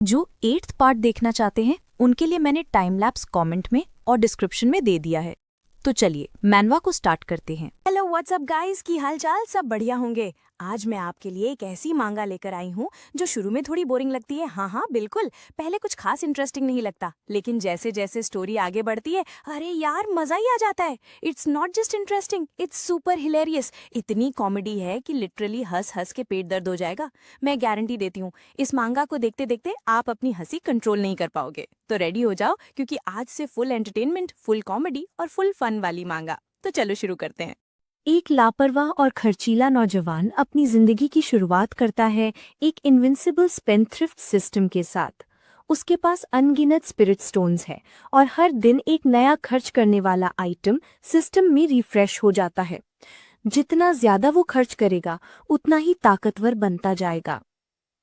जो 8th part देखना चाहते हैं उनके लिए मैंने टाइम लैप्स कमेंट में और डिस्क्रिप्शन में दे दिया है। तो चलिए मैनवा को स्टार्ट करते हैं। हेलो व्हाट्सअप गाइस, की हालचाल? सब बढ़िया होंगे। आज मैं आपके लिए एक ऐसी मांगा लेकर आई हूँ जो शुरू में थोड़ी बोरिंग लगती है। हाँ बिल्कुल, पहले कुछ खास इंटरेस्टिंग नहीं लगता, लेकिन जैसे जैसे स्टोरी आगे बढ़ती है, अरे यार मजा ही आ जाता है। It's not just interesting, it's super hilarious. इतनी कॉमेडी है कि लिटरली हंस हंस के पेट दर्द हो जाएगा। मैं गारंटी देती हूँ, इस मांगा को देखते देखते आप अपनी हंसी कंट्रोल नहीं कर पाओगे। तो रेडी हो जाओ, क्योंकि आज से फुल एंटरटेनमेंट, फुल कॉमेडी और फुल फन वाली मांगा। तो चलो शुरू करते हैं। एक लापरवाह और खर्चीला नौजवान अपनी जिंदगी की शुरुआत करता है एक इनविंसिबल स्पेंडथ्रिफ्ट सिस्टम के साथ। उसके पास अनगिनत स्पिरिट स्टोन्स है और हर दिन एक नया खर्च करने वाला आइटम सिस्टम में रिफ्रेश हो जाता है। जितना ज्यादा वो खर्च करेगा उतना ही ताकतवर बनता जाएगा।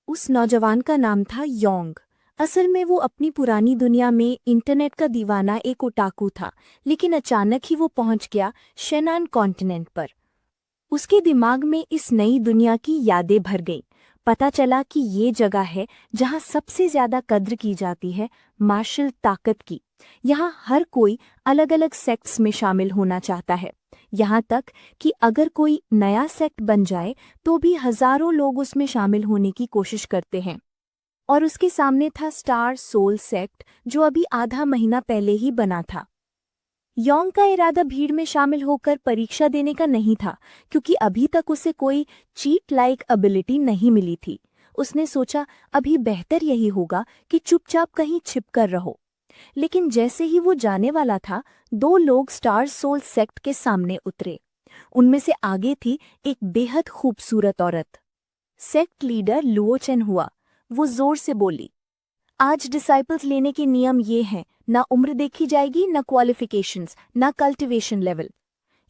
उस नौजवान का नाम था योंग। असल में वो अपनी पुरानी दुनिया में इंटरनेट का दीवाना एक ओटाकू था, लेकिन अचानक ही वो पहुंच गया शेनान कॉन्टिनेंट पर। उसके दिमाग में इस नई दुनिया की यादें भर गईं। पता चला कि ये जगह है जहां सबसे ज्यादा कद्र की जाती है मार्शल ताकत की। यहाँ हर कोई अलग अलग सेक्ट्स में शामिल होना चाहता है, यहाँ तक कि अगर कोई नया सेक्ट बन जाए तो भी हजारों लोग उसमें शामिल होने की कोशिश करते हैं। और उसके सामने था स्टार सोल सेक्ट, जो अभी आधा महीना पहले ही बना था। योंग का इरादा भीड़ में शामिल होकर परीक्षा देने का नहीं था, क्योंकि अभी तक उसे कोई चीट लाइक एबिलिटी नहीं मिली थी। उसने सोचा अभी बेहतर यही होगा कि चुपचाप कहीं छिपकर रहो। लेकिन जैसे ही वो जाने वाला था, दो लोग स्टार सोल सेक्ट के सामने उतरे। उनमें से आगे थी एक बेहद खूबसूरत औरत। सेक्ट लीडर लुओ चेन हुआ। वो जोर से बोली, आज डिसाइपल्स लेने के नियम ये हैं, ना उम्र देखी जाएगी, ना क्वालिफिकेशंस, ना कल्टीवेशन लेवल।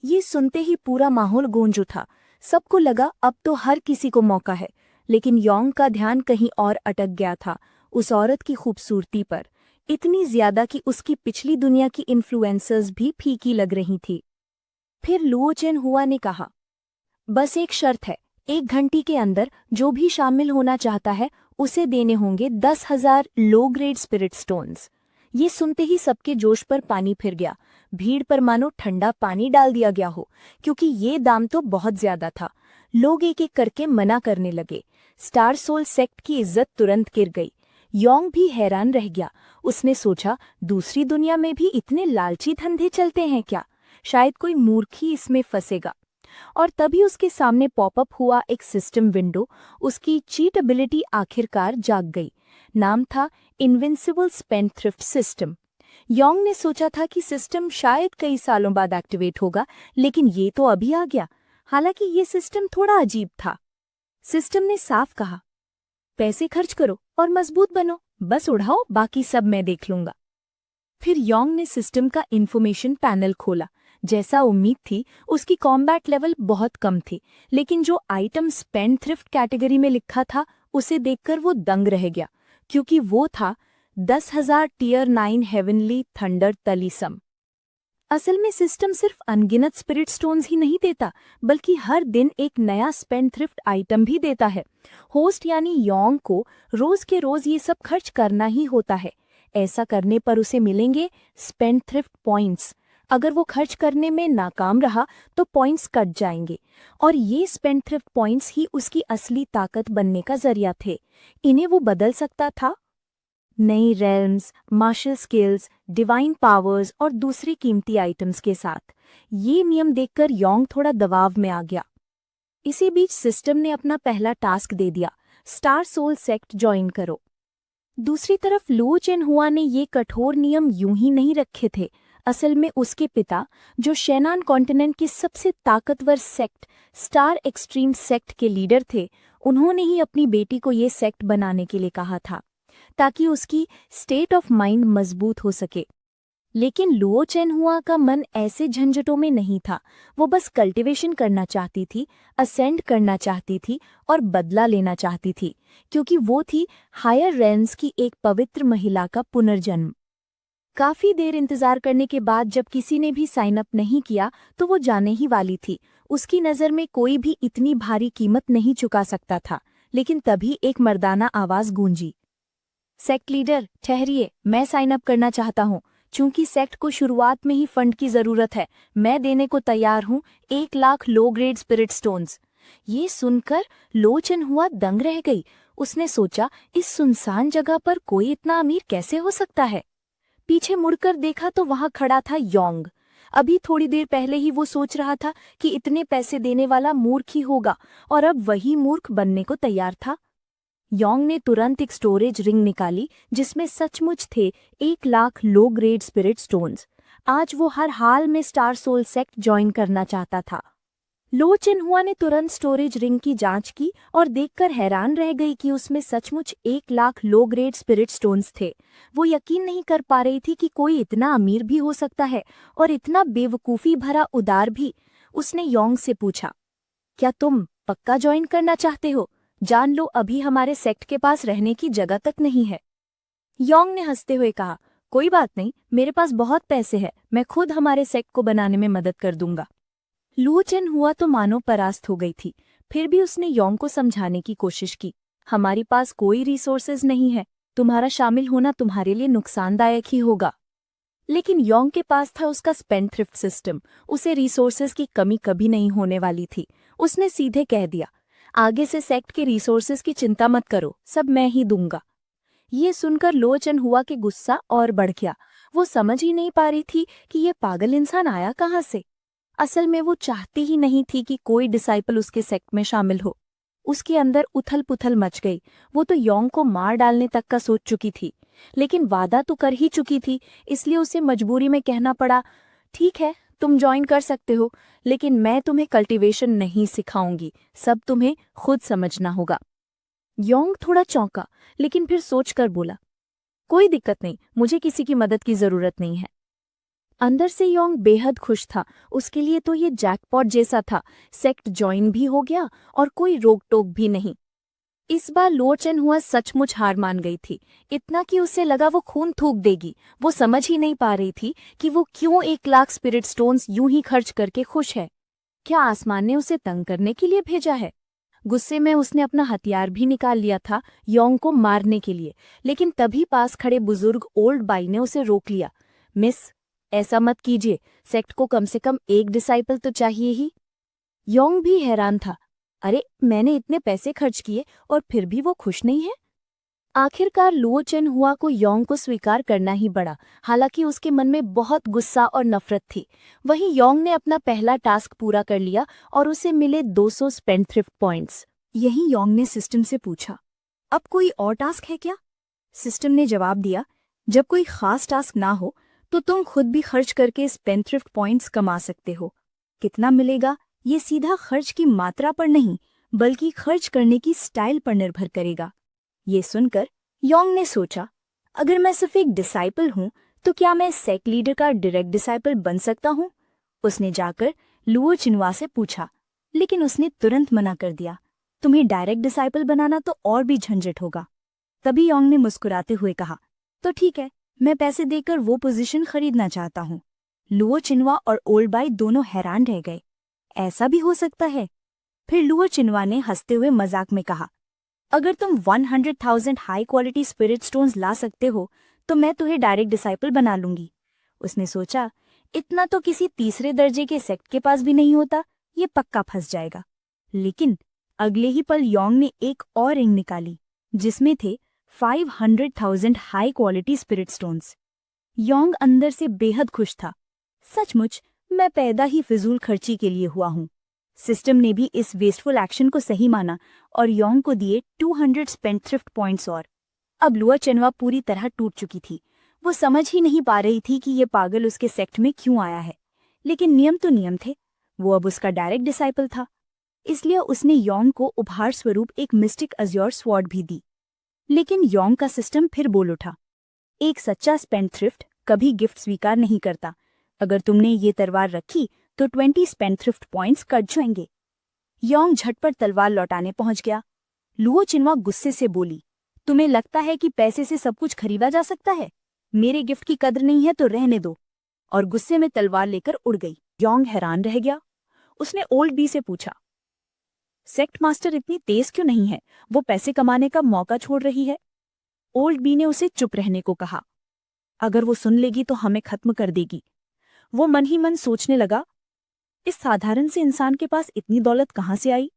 ये सुनते ही पूरा माहौल गूंज उठा। सबको लगा अब तो हर किसी को मौका है। लेकिन योंग का ध्यान कहीं और अटक गया था, उस औरत की खूबसूरती पर, इतनी ज्यादा कि उसकी पिछली दुनिया की इन्फ्लुएंसर्स भी फीकी लग रही थी। फिर लुओ चेन हुआ ने कहा, बस एक शर्त है, 1 घंटे के अंदर जो भी शामिल होना चाहता है उसे देने होंगे 10,000 लो ग्रेड स्पिरिट स्टोन्स। ये सुनते ही सबके जोश पर पानी फिर गया। भीड़ पर मानो ठंडा पानी डाल दिया गया हो, क्योंकि ये दाम तो बहुत ज्यादा था। लोग एक एक करके मना करने लगे। स्टार सोल सेक्ट की इज्जत तुरंत गिर गई। योंग भी हैरान रह गया। उसने सोचा, दूसरी दुनिया में भी इतने लालची धंधे चलते हैं क्या? शायद कोई मूर्ख ही इसमें फंसेगा। और तभी उसके सामने पॉपअप हुआ एक सिस्टम विंडो। उसकी चीट एबिलिटी आखिरकार जाग गई। नाम था इनविंसिबल स्पेंडथ्रिफ्ट सिस्टम। योंग ने सोचा था कि सिस्टम शायद कई सालों बाद एक्टिवेट होगा, लेकिन ये तो अभी आ गया। हालांकि ये सिस्टम थोड़ा अजीब था। सिस्टम ने साफ कहा, पैसे खर्च करो और मजबूत बनो, बस उड़ाओ, बाकी सब मैं देख लूंगा। फिर योंग ने सिस्टम का इंफॉर्मेशन पैनल खोला। जैसा उम्मीद थी, उसकी कॉम्बैट लेवल बहुत कम थी, लेकिन जो आइटम स्पेंडथ्रिफ्ट कैटेगरी में लिखा था उसे देखकर वो दंग रह गया, क्योंकि वो था 10,000 टियर 9 हेवनली थंडर तलीसम। असल में सिस्टम सिर्फ अनगिनत स्पिरिट स्टोन्स ही नहीं देता, बल्कि हर दिन एक नया स्पेंडथ्रिफ्ट आइटम भी देता है। होस्ट यानी योंग को रोज के रोज ये सब खर्च करना ही होता है। ऐसा करने पर उसे मिलेंगे स्पेंडथ्रिफ्ट पॉइंट्स। अगर वो खर्च करने में नाकाम रहा तो पॉइंट्स कट जाएंगे, और ये स्पेंडथ्रिफ्ट पॉइंट्स ही उसकी असली ताकत बनने का जरिया थे। इन्हें वो बदल सकता था नई realms, martial skills, divine powers और दूसरी कीमती आइटम्स के साथ। ये नियम देखकर योंग थोड़ा दबाव में आ गया। इसी बीच सिस्टम ने अपना पहला टास्क दे दिया, स्टार सोल सेक्ट ज्वाइन करो। दूसरी तरफ लुओ चेन हुआ ने ये कठोर नियम यूं ही नहीं रखे थे। असल में उसके पिता, जो शेनान कॉन्टिनेंट के सबसे ताकतवर सेक्ट स्टार एक्सट्रीम सेक्ट के लीडर थे, उन्होंने ही अपनी बेटी को ये सेक्ट बनाने के लिए कहा था, ताकि उसकी स्टेट ऑफ माइंड मजबूत हो सके। लेकिन लुओ चेन हुआ का मन ऐसे झंझटों में नहीं था। वो बस कल्टीवेशन करना चाहती थी, असेंड करना चाहती थी और बदला लेना चाहती थी, क्योंकि वो थी हायर रेल्म्स की एक पवित्र महिला का पुनर्जन्म। काफी देर इंतजार करने के बाद जब किसी ने भी साइन अप नहीं किया तो वो जाने ही वाली थी। उसकी नज़र में कोई भी इतनी भारी कीमत नहीं चुका सकता था। लेकिन तभी एक मर्दाना आवाज गूंजी, सेक्ट लीडर ठहरिए, मैं साइन अप करना चाहता हूँ। चूंकि सेक्ट को शुरुआत में ही फंड की जरूरत है, मैं देने को तैयार हूँ 1 lakh low grade spirit stones. ये सुनकर लो चिन्हुआ दंग रह गई। उसने सोचा, इस सुनसान जगह पर कोई इतना अमीर कैसे हो सकता है। पीछे मुड़कर देखा तो वहां खड़ा था योंग। अभी थोड़ी देर पहले ही वो सोच रहा था कि इतने पैसे देने वाला मूर्ख ही होगा, और अब वही मूर्ख बनने को तैयार था। योंग ने तुरंत एक स्टोरेज रिंग निकाली जिसमें सचमुच थे 1 lakh low grade spirit stones. आज वो हर हाल में स्टार सोल सेक्ट ज्वाइन करना चाहता था। लो चिन्हुआ ने तुरंत स्टोरेज रिंग की जांच की और देखकर हैरान रह गई कि उसमें सचमुच 1 lakh low grade spirit stones थे। वो यकीन नहीं कर पा रही थी कि कोई इतना अमीर भी हो सकता है, और इतना बेवकूफ़ी भरा उदार भी। उसने योंग से पूछा, क्या तुम पक्का ज्वाइन करना चाहते हो? जान लो, अभी हमारे सेक्ट के पास रहने की जगह तक नहीं है। योंग ने हंसते हुए कहा, कोई बात नहीं, मेरे पास बहुत पैसे हैं, मैं खुद हमारे सेक्ट को बनाने में मदद कर दूंगा। लू चिन्हुआ तो मानो परास्त हो गई थी, फिर भी उसने योंग को समझाने की कोशिश की। हमारे पास कोई रिसोर्सेज नहीं है, तुम्हारा शामिल होना तुम्हारे लिए नुकसानदायक ही होगा। लेकिन योंग के पास था उसका स्पेंडथ्रिफ्ट सिस्टम, उसे रिसोर्सेज की कमी कभी नहीं होने वाली थी। उसने सीधे कह दिया, आगे से सेक्ट के रिसोर्सेज की चिंता मत करो, सब मैं ही दूंगा। ये सुनकर लो चिन्हुआ के गुस्सा और बढ़ गया। वो समझ ही नहीं पा रही थी कि ये पागल इंसान आया कहाँ से। असल में वो चाहती ही नहीं थी कि कोई डिसाइपल उसके सेक्ट में शामिल हो। उसके अंदर उथल पुथल मच गई। वो तो योंग को मार डालने तक का सोच चुकी थी, लेकिन वादा तो कर ही चुकी थी, इसलिए उसे मजबूरी में कहना पड़ा, ठीक है, तुम ज्वाइन कर सकते हो, लेकिन मैं तुम्हें कल्टीवेशन नहीं सिखाऊंगी, सब तुम्हें खुद समझना होगा। योंग थोड़ा चौंका, लेकिन फिर सोचकर बोला, कोई दिक्कत नहीं, मुझे किसी की मदद की जरूरत नहीं है। अंदर से योंग बेहद खुश था। उसके लिए तो ये जैकपॉट जैसा था, सेक्ट ज्वाइन भी हो गया और कोई रोक टोक भी नहीं। इस बार लो चिन्हुआ सचमुच हार मान गई थी, इतना कि उसे लगा वो खून थूक देगी। वो समझ ही नहीं पा रही थी कि वो क्यों 1 लाख स्पिरिट स्टोन्स यूं ही खर्च करके खुश है। क्या आसमान ने उसे तंग करने के लिए भेजा है? गुस्से में उसने अपना हथियार भी निकाल लिया था योंग को मारने के लिए, लेकिन तभी पास खड़े बुजुर्ग ओल्ड बाई ने उसे रोक लिया। मिस, ऐसा मत कीजिए, सेक्ट को कम से कम एक डिसाइपल तो चाहिए ही। योंग भी हैरान था, अरे मैंने इतने पैसे खर्च किए और फिर भी वो खुश नहीं है। आखिरकार लुओ चिन्हुआ को योंग को स्वीकार करना ही पड़ा, हालांकि उसके मन में बहुत गुस्सा और नफरत थी। वहीं योंग ने अपना पहला टास्क पूरा कर लिया और उसे मिले 200 स्पेंडथ्रिफ्ट पॉइंट्स। यही योंग ने सिस्टम से पूछा, अब कोई और टास्क है क्या? सिस्टम ने जवाब दिया, जब कोई खास टास्क ना हो तो तुम खुद भी खर्च करके स्पेंडथ्रिफ्ट पॉइंट्स कमा सकते हो। कितना मिलेगा ये सीधा खर्च की मात्रा पर नहीं, बल्कि खर्च करने की स्टाइल पर निर्भर करेगा। ये सुनकर योंग ने सोचा, अगर मैं सिर्फ एक डिसाइपल हूं तो क्या मैं सेक्ट लीडर का डायरेक्ट डिसाइपल बन सकता हूं? उसने जाकर लुओ चिन्हुआ से पूछा, लेकिन उसने तुरंत मना कर दिया, तुम्हें डायरेक्ट डिसाइपल बनाना तो और भी झंझट होगा। तभी योंग ने मुस्कुराते हुए कहा, तो ठीक है, मैं पैसे देकर वो पोजीशन खरीदना चाहता हूँ। लुओ चिन्हुआ और ओल्ड बाई दोनों हैरान रह गए, ऐसा भी हो सकता है? फिर लुओ चिन्हुआ ने हंसते हुए मजाक में कहा, अगर तुम 100,000 हाई क्वालिटी स्पिरिट स्टोन्स ला सकते हो तो मैं तुम्हें डायरेक्ट डिसाइपल बना लूंगी। उसने सोचा, इतना तो किसी तीसरे दर्जे के सेक्ट के पास भी नहीं होता, ये पक्का फंस जाएगा। लेकिन अगले ही पल योंग ने एक और रिंग निकाली जिसमें थे 500,000 high quality spirit stones. Yong अंदर से बेहद खुश था, सचमुच मैं पैदा ही फिजूल खर्ची के लिए हुआ हूँ। सिस्टम ने भी इस वेस्टफुल एक्शन को सही माना और योंग को दिए 200 स्पेंडथ्रिफ्ट पॉइंट्स और। अब लुओ चिन्हुआ पूरी तरह टूट चुकी थी। वो समझ ही नहीं पा रही थी कि ये पागल उसके सेक्ट में क्यों आया है, लेकिन नियम तो नियम थे। वो अब उसका डायरेक्ट डिसाइपल था, इसलिए उसने योंग को उपहार स्वरूप एक मिस्टिक अज्योर स्वॉर्ड भी दी। लेकिन योंग का सिस्टम फिर बोल उठा, एक सच्चा स्पेंडथ्रिफ्ट कभी गिफ्ट स्वीकार नहीं करता। अगर तुमने ये तलवार रखी तो 20 स्पेंडथ्रिफ्ट पॉइंट्स कट जाएंगे। योंग झटपट तलवार लौटाने पहुंच गया। लुओ चिन्हुआ गुस्से से बोली, तुम्हें लगता है कि पैसे से सब कुछ खरीदा जा सकता है? मेरे गिफ्ट की कद्र नहीं है तो रहने दो। और गुस्से में तलवार लेकर उड़ गई। योंग हैरान रह गया। उसने ओल्ड बी से पूछा, सेक्ट मास्टर इतनी तेज क्यों नहीं है? वो पैसे कमाने का मौका छोड़ रही है। ओल्ड बी ने उसे चुप रहने को कहा। अगर वो सुन लेगी तो हमें खत्म कर देगी। वो मन ही मन सोचने लगा, इस साधारण से इंसान के पास इतनी दौलत कहाँ से आई?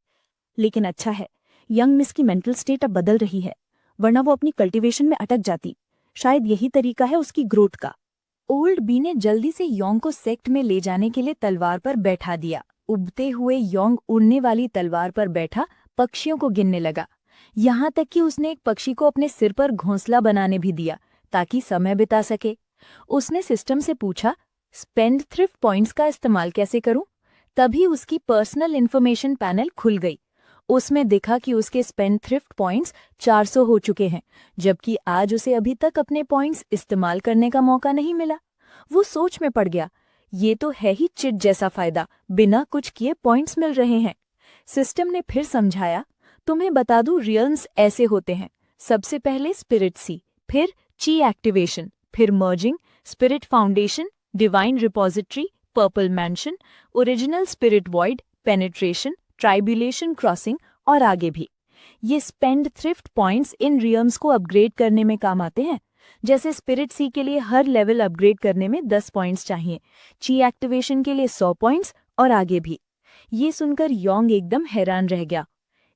लेकिन अच्छा है, यंग मिस की मेंटल स्टेट अब बदल रही है, वरना वो अपनी कल्टीवेशन में अटक जाती। शायद यही तरीका है उसकी ग्रोथ का। ओल्ड बी ने जल्दी से योंग को सेक्ट में ले जाने के लिए तलवार पर बैठा दिया। उबते हुए योंग उड़ने वाली तलवार पर बैठा पक्षियों को गिनने लगा। यहाँ तक कि उसने एक पक्षी को अपने सिर पर घोंसला बनाने भी दिया ताकि समय बिता सके। उसने सिस्टम से पूछा, स्पेंड थ्रिफ्ट पॉइंट्स का इस्तेमाल कैसे करूं? तभी उसकी पर्सनल इन्फॉर्मेशन पैनल खुल गई। उसमें दिखा कि उसके स्पेंड थ्रिफ्ट पॉइंट्स 400 हो चुके हैं, जबकि आज उसे अभी तक अपने पॉइंट्स इस्तेमाल करने का मौका नहीं मिला। वो सोच में पड़ गया, ये तो है ही चिट जैसा फायदा, बिना कुछ किए पॉइंट्स मिल रहे हैं। सिस्टम ने फिर समझाया, तुम्हें बता दूं, रियल्म्स ऐसे होते हैं। सबसे पहले स्पिरिट सी, फिर ची एक्टिवेशन, फिर merging, spirit foundation, divine repository, purple mansion, original spirit void, penetration, tribulation crossing और आगे भी। ये spend thrift points in realms को अपग्रेड करने में काम आते हैं। जैसे स्पिरिट सी के लिए हर लेवल अपग्रेड करने में 10 पॉइंट्स चाहिए, ची एक्टिवेशन के लिए 100 पॉइंट्स और आगे भी। ये सुनकर योंग एकदम हैरान रह गया।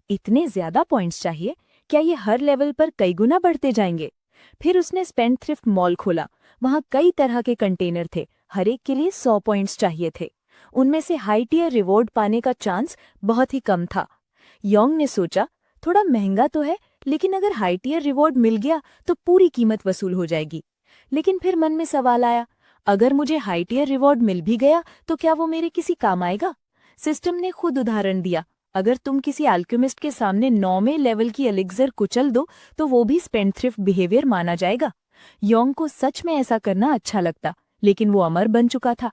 इतने ज्यादा पॉइंट्स चाहिए? क्या ये हर लेवल पर कई गुना बढ़ते जाएंगे? फिर उसने स्पेंड थ्रिफ्ट मॉल खोला। वहां कई तरह के कंटेनर थे, हर एक के लिए 100 पॉइंट्स चाहिए थे। उनमें से हाई टियर रिवॉर्ड पाने का चांस बहुत ही कम था। योंग ने सोचा, थोड़ा महंगा तो है, लेकिन अगर हाई टियर रिवॉर्ड मिल गया तो पूरी कीमत वसूल हो जाएगी। लेकिन फिर मन में सवाल आया, अगर मुझे हाई टियर रिवॉर्ड मिल भी गया तो क्या वो मेरे किसी काम आएगा? सिस्टम ने खुद उदाहरण दिया, अगर तुम किसी अल्केमिस्ट के सामने 9वें लेवल की एलिक्सर कुचल दो तो वो भी स्पेंड थ्रिफ्ट बिहेवियर माना जाएगा। योंग को सच में ऐसा करना अच्छा लगता, लेकिन वो अमर बन चुका था।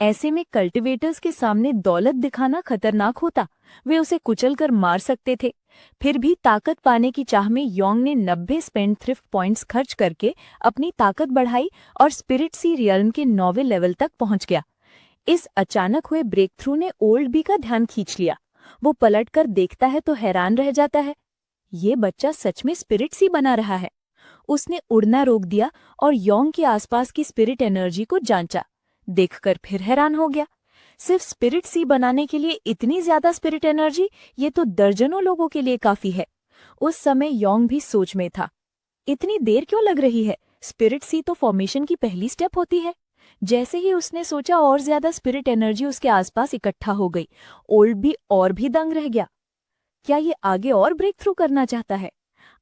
ऐसे में कल्टिवेटर्स के सामने दौलत दिखाना खतरनाक होता, वे उसे कुचलकर मार सकते थे। फिर भी ताकत पाने की चाह में योंग ने 90 स्पेंड थ्रिफ्ट पॉइंट्स खर्च करके अपनी ताकत बढ़ाई और स्पिरिट सी रियल्म के 9वें लेवल तक पहुंच गया। इस अचानक हुए ब्रेक थ्रू ने ओल्ड बी का ध्यान खींच लिया। वो पलटकर देखता है तो हैरान रह जाता है, ये बच्चा सच में स्पिरिट सी बना रहा है। उसने उड़ना रोक दिया और योंग के आसपास की स्पिरिट एनर्जी को जांचा। देखकर फिर हैरान हो गया, सिर्फ स्पिरिट सी बनाने के लिए इतनी ज्यादा स्पिरिट एनर्जी, ये तो दर्जनों लोगों के लिए काफी है। उस समय योंग भी सोच में था, इतनी देर क्यों लग रही है? स्पिरिट सी तो फॉर्मेशन की पहली स्टेप होती है। जैसे ही उसने सोचा, और ज्यादा स्पिरिट एनर्जी उसके आसपास इकट्ठा हो गई। ओल्ड भी और भी दंग रह गया, क्या ये आगे और ब्रेक थ्रू करना चाहता है?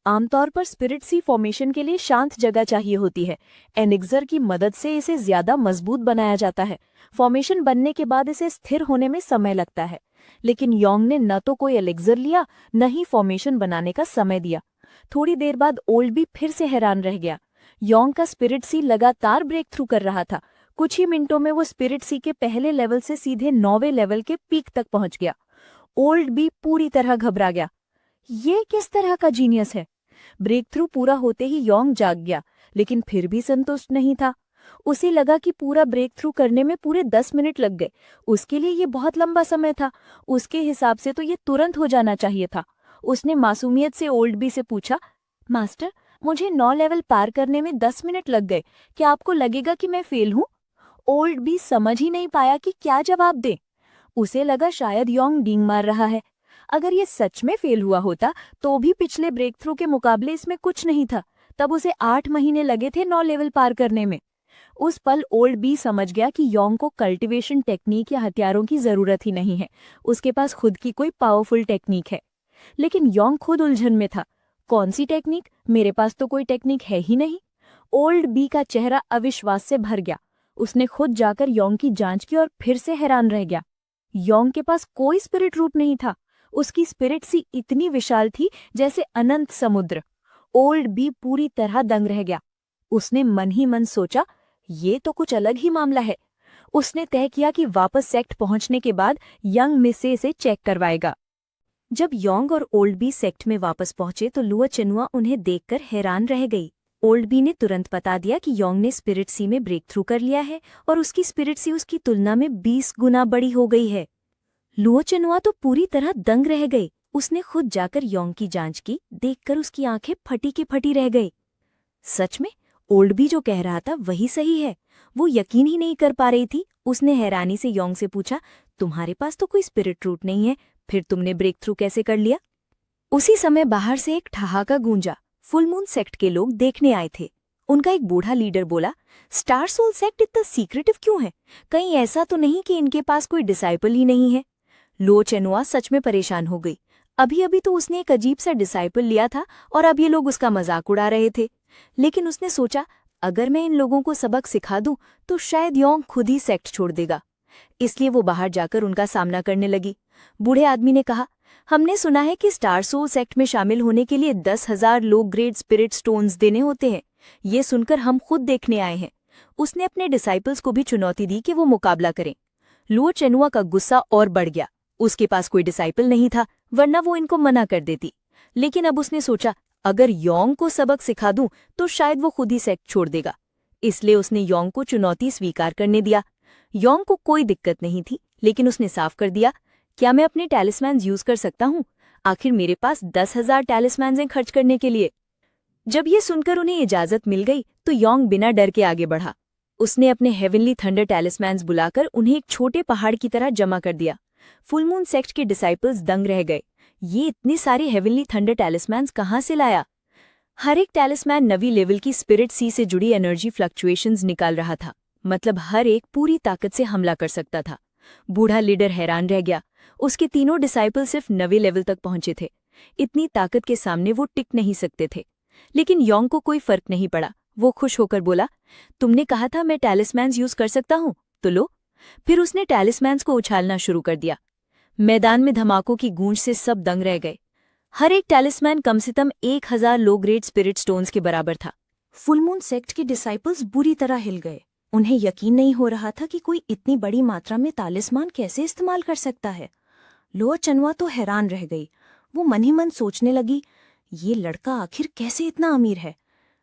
आमतौर पर स्पिरिट सी फॉर्मेशन के लिए शांत जगह चाहिए होती है। एनिक्सर की मदद से इसे ज्यादा मजबूत बनाया जाता है। फॉर्मेशन बनने के बाद इसे स्थिर होने में समय लगता है। लेकिन योंग ने न तो कोई एलिक्सर लिया, न ही फॉर्मेशन बनाने का समय दिया। थोड़ी देर बाद ओल्ड भी फिर से हैरान रह गया। योंग का स्पिरिट सी लगातार ब्रेक थ्रू कर रहा था। कुछ ही मिनटों में वो स्पिरिट सी के पहले लेवल से सीधे 9वें लेवल के पीक तक पहुंच गया। ओल्ड भी पूरी तरह घबरा गया, ये किस तरह का जीनियस है? ब्रेक थ्रू पूरा होते ही योंग जाग गया, लेकिन फिर भी संतुष्ट नहीं था। उसे लगा कि पूरा ब्रेक थ्रू करने में पूरे 10 मिनट लग गए। उसके लिए ये बहुत लंबा समय था। उसके हिसाब से तो ये तुरंत हो जाना चाहिए था। उसने मासूमियत से ओल्ड बी से पूछा, मास्टर, मुझे 9 लेवल पार करने में 10 मिनट लग गए, क्या आपको लगेगा कि मैं फेल हूँ? ओल्ड बी समझ ही नहीं पाया कि क्या जवाब दे। उसे लगा शायद योंग डींग मार रहा है। अगर ये सच में फेल हुआ होता तो भी पिछले ब्रेक थ्रू के मुकाबले इसमें कुछ नहीं था। तब उसे 8 महीने लगे थे 9 लेवल पार करने में। उस पल ओल्ड बी समझ गया कि योंग को कल्टीवेशन टेक्निक या हथियारों की जरूरत ही नहीं है, उसके पास खुद की कोई पावरफुल टेक्निक है। लेकिन योंग खुद उलझन में था, कौन सी टेक्निक? मेरे पास तो कोई टेक्निक है ही नहीं। ओल्ड बी का चेहरा अविश्वास से भर गया। उसने खुद जाकर योंग की जांच की और फिर से हैरान रह गया। योंग के पास कोई स्पिरिट रूप नहीं था। उसकी स्पिरिट सी इतनी विशाल थी जैसे अनंत समुद्र। ओल्ड बी पूरी तरह दंग रह गया। उसने मन ही मन सोचा, ये तो कुछ अलग ही मामला है। उसने तय किया कि वापस सेक्ट पहुंचने के बाद यंग मिस से इसे चेक करवाएगा। जब योंग और ओल्ड बी सेक्ट में वापस पहुंचे तो लुआ चेनुआ उन्हें देखकर हैरान रह गई। ओल्ड बी ने तुरंत बता दिया कि योंग ने स्पिरिट सी में ब्रेक थ्रू कर लिया है और उसकी स्पिरिट सी उसकी तुलना में 20 गुना बड़ी हो गई है। लुआ चेनुआ तो पूरी तरह दंग रह गई। उसने खुद जाकर योंग की जांच की, देखकर उसकी आंखें फटी की फटी रह गई। सच में? ओल्ड बी जो कह रहा था वही सही है। वो यकीन ही नहीं कर पा रही थी। उसने हैरानी से योंग से पूछा, तुम्हारे पास तो कोई स्पिरिट रूट नहीं है, फिर तुमने ब्रेक थ्रू कैसे कर लिया? उसी समय बाहर से एक ठहाका गूंजा। फुल मून सेक्ट के लोग देखने आए थे। उनका एक बूढ़ा लीडर बोला, स्टार सोल सेक्ट इतना सीक्रेटिव क्यों है? कहीं ऐसा तो नहीं कि इनके पास कोई डिसाइपल ही नहीं है? लो चेनुआ सच में परेशान हो गई। अभी अभी तो उसने एक अजीब सा डिसाइपल लिया था और अब ये लोग उसका मजाक उड़ा रहे थे। लेकिन उसने सोचा, अगर मैं इन लोगों को सबक सिखा दूं तो शायद योंग खुद ही सेक्ट छोड़ देगा। इसलिए वो बाहर जाकर उनका सामना करने लगी। बूढ़े आदमी ने कहा, हमने सुना है कि स्टार सोल सेक्ट में शामिल होने के लिए 10,000 लो ग्रेड स्पिरिट स्टोन्स देने होते हैं। ये सुनकर हम खुद देखने आए हैं। उसने अपने डिसाइपल्स को भी चुनौती दी कि वो मुकाबला करें। लुओ चेनुआ का गुस्सा और बढ़ गया। उसके पास कोई डिसाइपल नहीं था, वरना वो इनको मना कर देती। लेकिन अब उसने सोचा, अगर योंग को सबक सिखा दूं तो शायद वो खुद ही सेक्ट छोड़ देगा। इसलिए उसने योंग को चुनौती स्वीकार करने दिया। योंग को कोई दिक्कत नहीं थी, लेकिन उसने साफ कर दिया, क्या मैं अपने टैलिस्मैन्स यूज कर सकता हूँ? आखिर मेरे पास 10,000 टैलिस्मैन्स हैं खर्च करने के लिए। जब ये सुनकर उन्हें इजाजत मिल गई तो योंग बिना डर के आगे बढ़ा। उसने अपने हेवनली थंडर टैलिस्मैन्स बुलाकर उन्हें एक छोटे पहाड़ की तरह जमा कर दिया। फुल मून सेक्ट के डिसाइपल्स दंग रह गए। ये इतने सारे हेवनली थंडर टैलिस्मैन्स कहाँ से लाया? हर एक टैलिस्मैन नवी लेवल की स्पिरिट सी से जुड़ी एनर्जी फ्लक्चुएशंस निकाल रहा था। मतलब हर एक पूरी ताकत से हमला कर सकता था। बूढ़ा लीडर हैरान रह गया। उसके तीनों डिसाइपल सिर्फ नवे लेवल तक पहुंचे थे। इतनी ताकत के सामने वो टिक नहीं सकते थे। लेकिन योंग को कोई फर्क नहीं पड़ा। वो खुश होकर बोला, तुमने कहा था मैं टैलिस्मैन्स यूज कर सकता हूँ, तो लो। फिर उसने टैलिस्मैन्स को उछालना शुरू कर दिया। मैदान में धमाकों की गूंज से सब दंग रह गए। हर एक टैलिस्मैन कम से कम 1,000 लो ग्रेड स्पिरिट स्टोन्स के बराबर था। फुल मून सेक्ट के डिसाइपल्स बुरी तरह हिल गए। उन्हें यकीन नहीं हो रहा था कि कोई इतनी बड़ी मात्रा में तालिस्मान कैसे इस्तेमाल कर सकता है। लुओ चेनुआ तो हैरान रह गई। वो मन ही मन सोचने लगी, ये लड़का आखिर कैसे इतना अमीर है?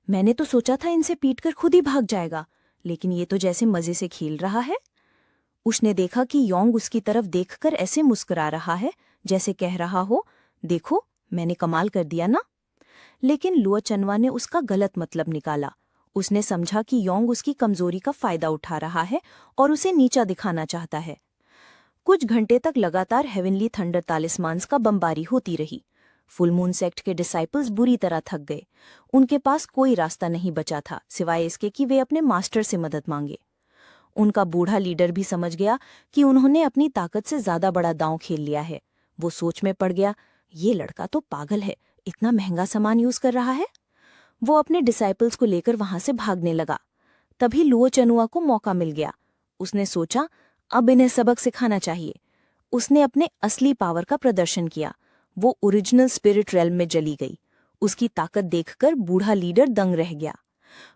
मैंने तो सोचा था इनसे पीटकर खुद ही भाग जाएगा, लेकिन ये तो जैसे मजे से खेल रहा है। उसने देखा कि योंग उसकी तरफ देखकर ऐसे मुस्कुरा रहा है, जैसे कह रहा हो, देखो मैंने कमाल कर दिया ना। लेकिन लुओ चेनुआ ने उसका गलत मतलब निकाला। उसने समझा कि योंग उसकी कमजोरी का फायदा उठा रहा है और उसे नीचा दिखाना चाहता है। कुछ घंटे तक लगातार हेवनली थंडर तालिस्मान्स का बमबारी होती रही। फुल मून सेक्ट के डिसाइपल्स बुरी तरह थक गए। उनके पास कोई रास्ता नहीं बचा था सिवाय इसके कि वे अपने मास्टर से मदद मांगे। उनका बूढ़ा लीडर भी समझ गया कि उन्होंने अपनी ताकत से ज्यादा बड़ा दांव खेल लिया है। वो सोच में पड़ गया, ये लड़का तो पागल है, इतना महंगा सामान यूज कर रहा है। वो अपने डिसाइपल्स को लेकर वहां से भागने लगा। तभी लुओ चेनुआ को मौका मिल गया। उसने सोचा, अब इन्हें सबक सिखाना चाहिए। उसने अपने असली पावर का प्रदर्शन किया। वो ओरिजिनल स्पिरिट रेल्म में जली गई। उसकी ताकत देखकर बूढ़ा लीडर दंग रह गया।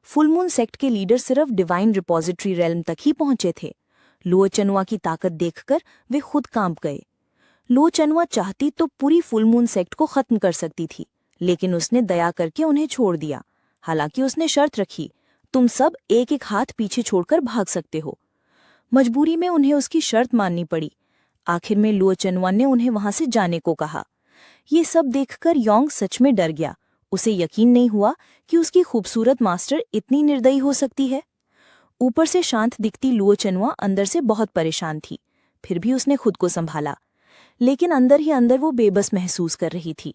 फुल मून सेक्ट के लीडर सिर्फ डिवाइन रिपोजिटरी रेल्म तक ही पहुंचे थे। लुओ चेनुआ की ताकत देखकर वे खुद कांप गए। लुओ चेनुआ चाहती तो पूरी फुल मून सेक्ट को खत्म कर सकती थी, लेकिन उसने दया करके उन्हें छोड़ दिया। हालांकि उसने शर्त रखी, तुम सब एक एक हाथ पीछे छोड़कर भाग सकते हो। मजबूरी में उन्हें उसकी शर्त माननी पड़ी। आखिर में लुओ चेनुआ ने उन्हें वहां से जाने को कहा। ये सब देखकर योंग सच में डर गया। उसे यकीन नहीं हुआ कि उसकी खूबसूरत मास्टर इतनी निर्दयी हो सकती है। ऊपर से शांत दिखती लुओ चेनुआ अंदर से बहुत परेशान थी। फिर भी उसने खुद को संभाला, लेकिन अंदर ही अंदर वो बेबस महसूस कर रही थी।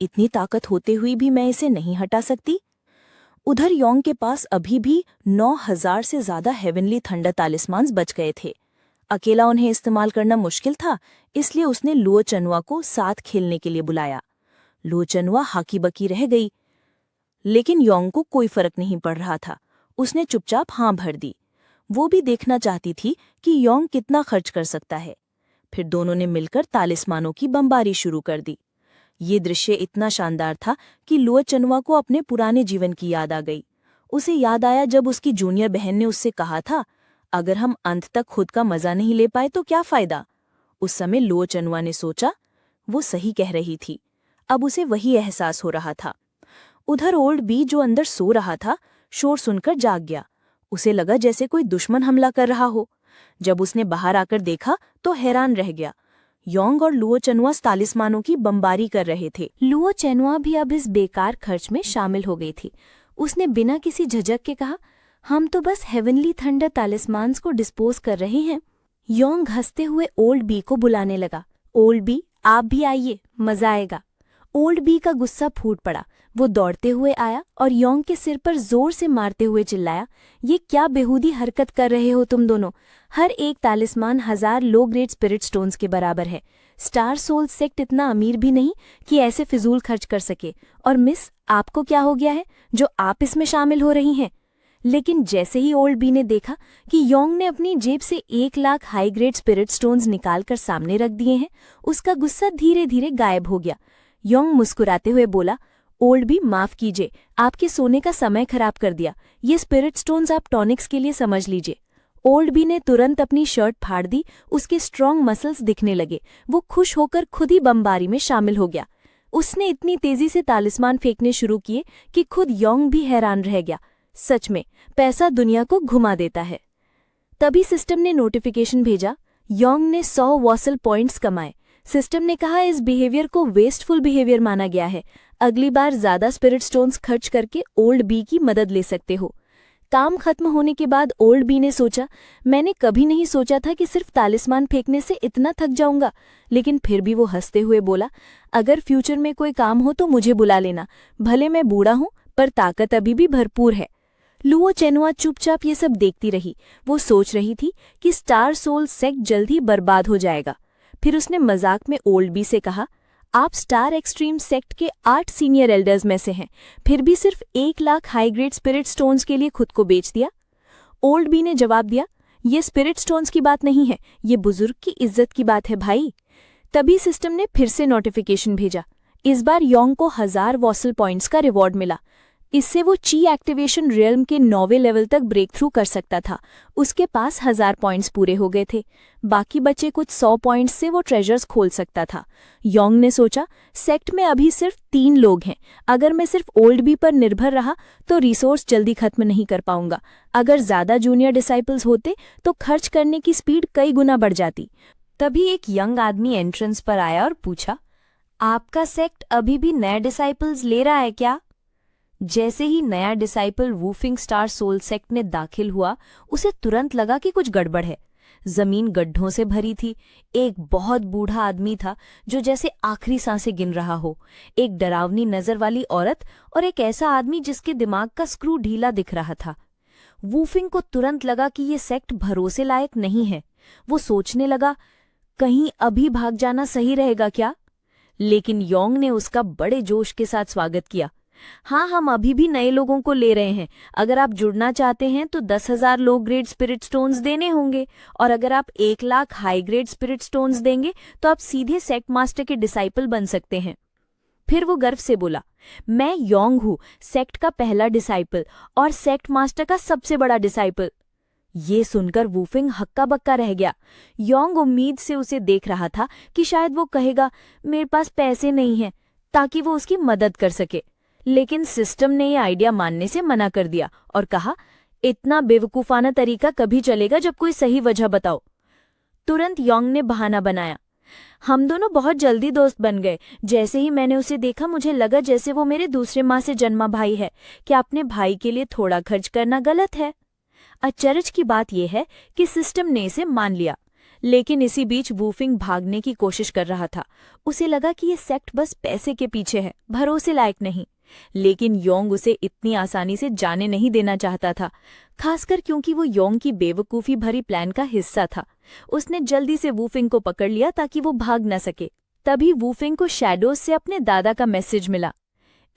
इतनी ताकत होते हुए भी मैं इसे नहीं हटा सकती। उधर योंग के पास अभी भी 9,000 से ज्यादा हेवनली थंडर तालिस्मान्स बच गए थे। अकेला उन्हें इस्तेमाल करना मुश्किल था, इसलिए उसने लुओ चेनुआ को साथ खेलने के लिए बुलाया। लुओ चेनुआ हाकी बकी रह गई, लेकिन योंग को कोई फर्क नहीं पड़ रहा था। उसने चुपचाप हाँ भर दी। वो भी देखना चाहती थी कि योंग कितना खर्च कर सकता है। फिर दोनों ने मिलकर तालिस्मानों की बमबारी शुरू कर दी। ये दृश्य इतना शानदार था कि लुओ चेनुआ को अपने पुराने जीवन की याद आ गई। उसे याद आया जब उसकी जूनियर बहन ने उससे कहा था, अगर हम अंत तक खुद का मजा नहीं ले पाए तो क्या फायदा। उस समय लुओ चेनुआ ने सोचा, वो सही कह रही थी। अब उसे वही एहसास हो रहा था। उधर ओल्ड बी जो अंदर सो रहा था, शोर सुनकर जाग गया। उसे लगा जैसे कोई दुश्मन हमला कर रहा हो। जब उसने बाहर आकर देखा तो हैरान रह गया। योंग और लुओ चेनुआ तालिस्मानों की बमबारी कर रहे थे। लुओ चेनुआ भी अब इस बेकार खर्च में शामिल हो गई थी। उसने बिना किसी झिझक के कहा, हम तो बस हेवनली थंडर तालिस्मान्स को डिस्पोज कर रहे हैं। योंग हंसते हुए ओल्ड बी को बुलाने लगा। ओल्ड बी, आप भी आइए, मजा आएगा। ओल्ड बी का गुस्सा फूट पड़ा। वो दौड़ते हुए आया और योंग के सिर पर जोर से मारते हुए चिल्लाया, ये क्या बेहूदी हरकत कर रहे हो तुम दोनों? हर एक तालिस्मान 1000 लो ग्रेड स्पिरिट स्टोन्स के बराबर है। स्टार सोल सेक्ट इतना अमीर भी नहीं कि ऐसे फिजूल खर्च कर सके। और मिस, आपको क्या हो गया है जो आप इसमें शामिल हो रही हैं? लेकिन जैसे ही ओल्ड बी ने देखा कि योंग ने अपनी जेब से 1 lakh high grade spirit stones निकालकर सामने रख दिए हैं, उसका गुस्सा धीरे धीरे गायब हो गया। योंग मुस्कुराते हुए बोला, ओल्ड बी, माफ कीजिए, आपके सोने का समय खराब कर दिया। ये स्पिरिट स्टोन्स आप टॉनिक्स के लिए समझ लीजिए। ओल्ड बी ने तुरंत अपनी शर्ट फाड़ दी। उसके स्ट्रॉन्ग मसल्स दिखने लगे। वो खुश होकर खुद ही बमबारी में शामिल हो गया। उसने इतनी तेजी से तालिस्मान फेंकने शुरू किए कि खुद योंग भी हैरान रह गया। सच में पैसा दुनिया को घुमा देता है। तभी सिस्टम ने नोटिफिकेशन भेजा, योंग ने 100 वॉसल पॉइंट्स कमाए। सिस्टम ने कहा, इस बिहेवियर को वेस्टफुल बिहेवियर माना गया है। अगली बार ज्यादा स्पिरिट स्टोन्स खर्च करके ओल्ड बी की मदद ले सकते हो। काम खत्म होने के बाद ओल्ड बी ने सोचा, मैंने कभी नहीं सोचा था कि सिर्फ तालिस्मान फेंकने से इतना थक जाऊंगा। लेकिन फिर भी वो हंसते हुए बोला, अगर फ्यूचर में कोई काम हो तो मुझे बुला लेना। भले मैं बूढ़ा हूं पर ताकत अभी भी भरपूर है। लुओ चेनुआ चुपचाप ये सब देखती रही। वो सोच रही थी कि स्टार सोल सेक्ट जल्द ही बर्बाद हो जाएगा। फिर उसने मजाक में ओल्ड बी से कहा, आप स्टार एक्सट्रीम सेक्ट के 8 सीनियर एल्डर्स में से हैं, फिर भी सिर्फ 1 lakh high grade spirit stones के लिए खुद को बेच दिया। ओल्ड बी ने जवाब दिया, ये स्पिरिट स्टोन्स की बात नहीं है, ये बुजुर्ग की इज्जत की बात है भाई। तभी सिस्टम ने फिर से नोटिफिकेशन भेजा। इस बार योंग को 1000 वॉसल पॉइंट्स का रिवॉर्ड मिला। इससे वो ची एक्टिवेशन रियल्म के 9वें लेवल तक ब्रेक थ्रू कर सकता था। उसके पास 1000 पॉइंट्स पूरे हो गए थे। बाकी बचे कुछ 100 पॉइंट्स से वो ट्रेजर्स खोल सकता था। योंग ने सोचा, सेक्ट में अभी सिर्फ 3 लोग हैं। अगर मैं सिर्फ ओल्ड बी पर निर्भर रहा तो रिसोर्स जल्दी खत्म नहीं कर पाऊंगा। अगर ज्यादा जूनियर डिसाइपल्स होते तो खर्च करने की स्पीड कई गुना बढ़ जाती। तभी एक यंग आदमी एंट्रेंस पर आया और पूछा, आपका सेक्ट अभी भी नए डिसाइपल्स ले रहा है क्या? जैसे ही नया डिसाइपल वूफिंग स्टार सोल सेक्ट में दाखिल हुआ, उसे तुरंत लगा कि कुछ गड़बड़ है। जमीन गड्ढों से भरी थी। एक बहुत बूढ़ा आदमी था जो जैसे आखिरी सांसें गिन रहा हो, एक डरावनी नजर वाली औरत और एक ऐसा आदमी जिसके दिमाग का स्क्रू ढीला दिख रहा था। वूफिंग को तुरंत लगा कि ये सेक्ट भरोसे लायक नहीं है। वो सोचने लगा, कहीं अभी भाग जाना सही रहेगा क्या? लेकिन योंग ने उसका बड़े जोश के साथ स्वागत किया। हाँ, हम अभी भी नए लोगों को ले रहे हैं। अगर आप जुड़ना चाहते हैं तो 10,000 लो ग्रेड स्पिरिट स्टोन्स देने होंगे, और अगर आप 1 lakh high grade spirit stones देंगे तो आप सीधे सेक्ट मास्टर के डिसाइपल बन सकते हैं। फिर वो गर्व से बोला, मैं योंग हूँ, सेक्ट का पहला डिसाइपल और सेक्ट मास्टर का सबसे बड़ा डिसाइपल। ये सुनकर वूफिंग हक्का बक्का रह गया। योंग उम्मीद से उसे देख रहा था कि शायद वो कहेगा, मेरे पास पैसे नहीं हैं, ताकि वो उसकी मदद कर सके। लेकिन सिस्टम ने ये आइडिया मानने से मना कर दिया और कहा, इतना बेवकूफाना तरीका कभी चलेगा जब कोई सही वजह बताओ। तुरंत योंग ने बहाना बनाया, हम दोनों बहुत जल्दी दोस्त बन गए। जैसे ही मैंने उसे देखा मुझे लगा जैसे वो मेरे दूसरे माँ से जन्मा भाई है। क्या अपने भाई के लिए थोड़ा खर्च करना गलत है? अचरज की बात यह है कि सिस्टम ने इसे मान लिया। लेकिन इसी बीच वूफिंग भागने की कोशिश कर रहा था। उसे लगा कि ये सेक्ट बस पैसे के पीछे है, भरोसे लायक नहीं। लेकिन योंग उसे इतनी आसानी से जाने नहीं देना चाहता था, खासकर क्योंकि वो योंग की बेवकूफ़ी भरी प्लान का हिस्सा था। उसने जल्दी से वूफिंग को पकड़ लिया ताकि वो भाग न सके। तभी वूफिंग को शैडोज से अपने दादा का मैसेज मिला,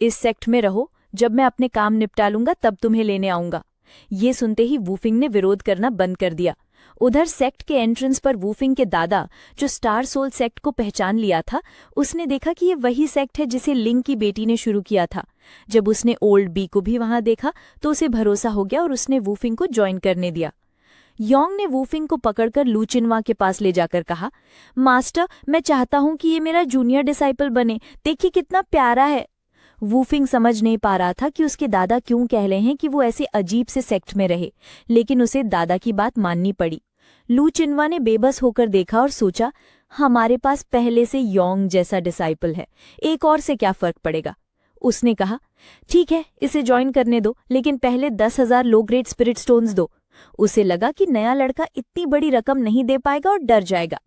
इस सेक्ट में रहो, जब मैं अपने काम निपटा लूंगा तब तुम्हें लेने आऊंगा। ये सुनते ही वूफिंग ने विरोध करना बंद कर दिया। उधर सेक्ट के एंट्रेंस पर वूफिंग के दादा, जो स्टार सोल सेक्ट को पहचान लिया था, उसने देखा कि ये वही सेक्ट है जिसे लिंग की बेटी ने शुरू किया था। जब उसने ओल्ड बी को भी वहां देखा तो उसे भरोसा हो गया और उसने वूफिंग को ज्वाइन करने दिया। योंग ने वूफिंग को पकड़कर लू चिनवा के पास ले जाकर कहा, मास्टर, मैं चाहता हूं कि ये मेरा जूनियर डिसाइपल बने। देखिए कितना प्यारा है। वूफिंग समझ नहीं पा रहा था कि उसके दादा क्यों कह रहे हैं कि वो ऐसे अजीब से सेक्ट में रहे, लेकिन उसे दादा की बात माननी पड़ी। लू चिनवा ने बेबस होकर देखा और सोचा, हमारे पास पहले से योंग जैसा डिसाइपल है, एक और से क्या फर्क पड़ेगा। उसने कहा, ठीक है, इसे ज्वाइन करने दो, लेकिन पहले 10,000 लो ग्रेड स्पिरिट स्टोन्स दो। उसे लगा कि नया लड़का इतनी बड़ी रकम नहीं दे पाएगा और डर जाएगा,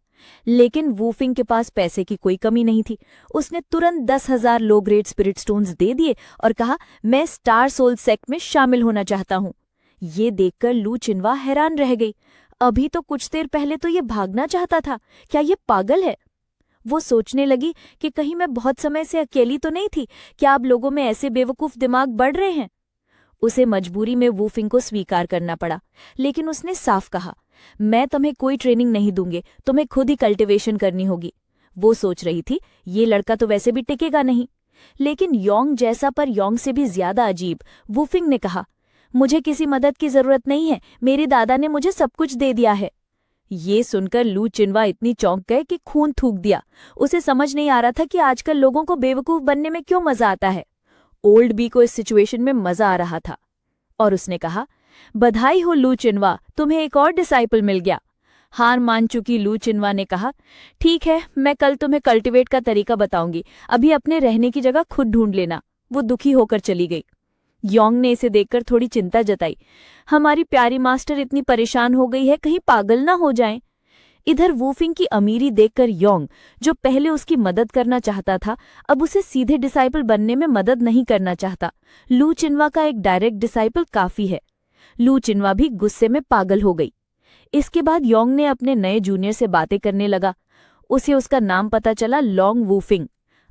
लेकिन वूफिंग के पास पैसे की कोई कमी नहीं थी। उसने तुरंत 10,000 लो ग्रेड स्पिरिट स्टोन्स दे दिए और कहा, मैं स्टार सोल सेक्ट में शामिल होना चाहता हूँ। ये देखकर लू चिनवा हैरान रह गई। अभी तो कुछ देर पहले तो ये भागना चाहता था, क्या ये पागल है? वो सोचने लगी कि कहीं मैं बहुत समय से अकेली तो नहीं थी, क्या अब लोगों में ऐसे बेवकूफ दिमाग बढ़ रहे हैं? उसे मजबूरी में वूफिंग को स्वीकार करना पड़ा, लेकिन उसने साफ कहा, मैं तुम्हें कोई ट्रेनिंग नहीं दूंगी, तुम्हें खुद ही कल्टिवेशन करनी होगी। वो सोच रही थी, ये लड़का तो वैसे भी टिकेगा नहीं। लेकिन योंग जैसा पर योंग से भी ज्यादा अजीब वूफिंग ने कहा, मुझे किसी मदद की जरूरत नहीं है, मेरे दादा ने मुझे सब कुछ दे दिया है। ये सुनकर लू चिनवा इतनी चौंक गए कि खून थूक दिया। उसे समझ नहीं आ रहा था कि आजकल लोगों को बेवकूफ बनने में क्यों मजा आता है। ओल्ड बी को इस सिचुएशन में मजा आ रहा था और उसने कहा, बधाई हो लू चिनवा, तुम्हें एक और डिसाइपल मिल गया। हार मान चुकी लू चिनवा ने कहा, ठीक है, मैं कल तुम्हें कल्टिवेट का तरीका बताऊंगी, अभी अपने रहने की जगह खुद ढूंढ लेना। वो दुखी होकर चली गई। योंग ने इसे देखकर थोड़ी चिंता जताई, हमारी प्यारी मास्टर इतनी परेशान हो गई है, कहीं पागल ना हो जाएं। इधर वूफिंग की अमीरी देखकर योंग, जो पहले उसकी मदद करना चाहता था, अब उसे सीधे डिसाइपल बनने में मदद नहीं करना चाहता। लू चिनवा का एक डायरेक्ट डिसाइपल काफी है। लू चिनवा भी गुस्से में पागल हो गई। इसके बाद योंग ने अपने नए जूनियर से बातें करने लगा। उसे उसका नाम पता चला लॉन्ग वूफिंग।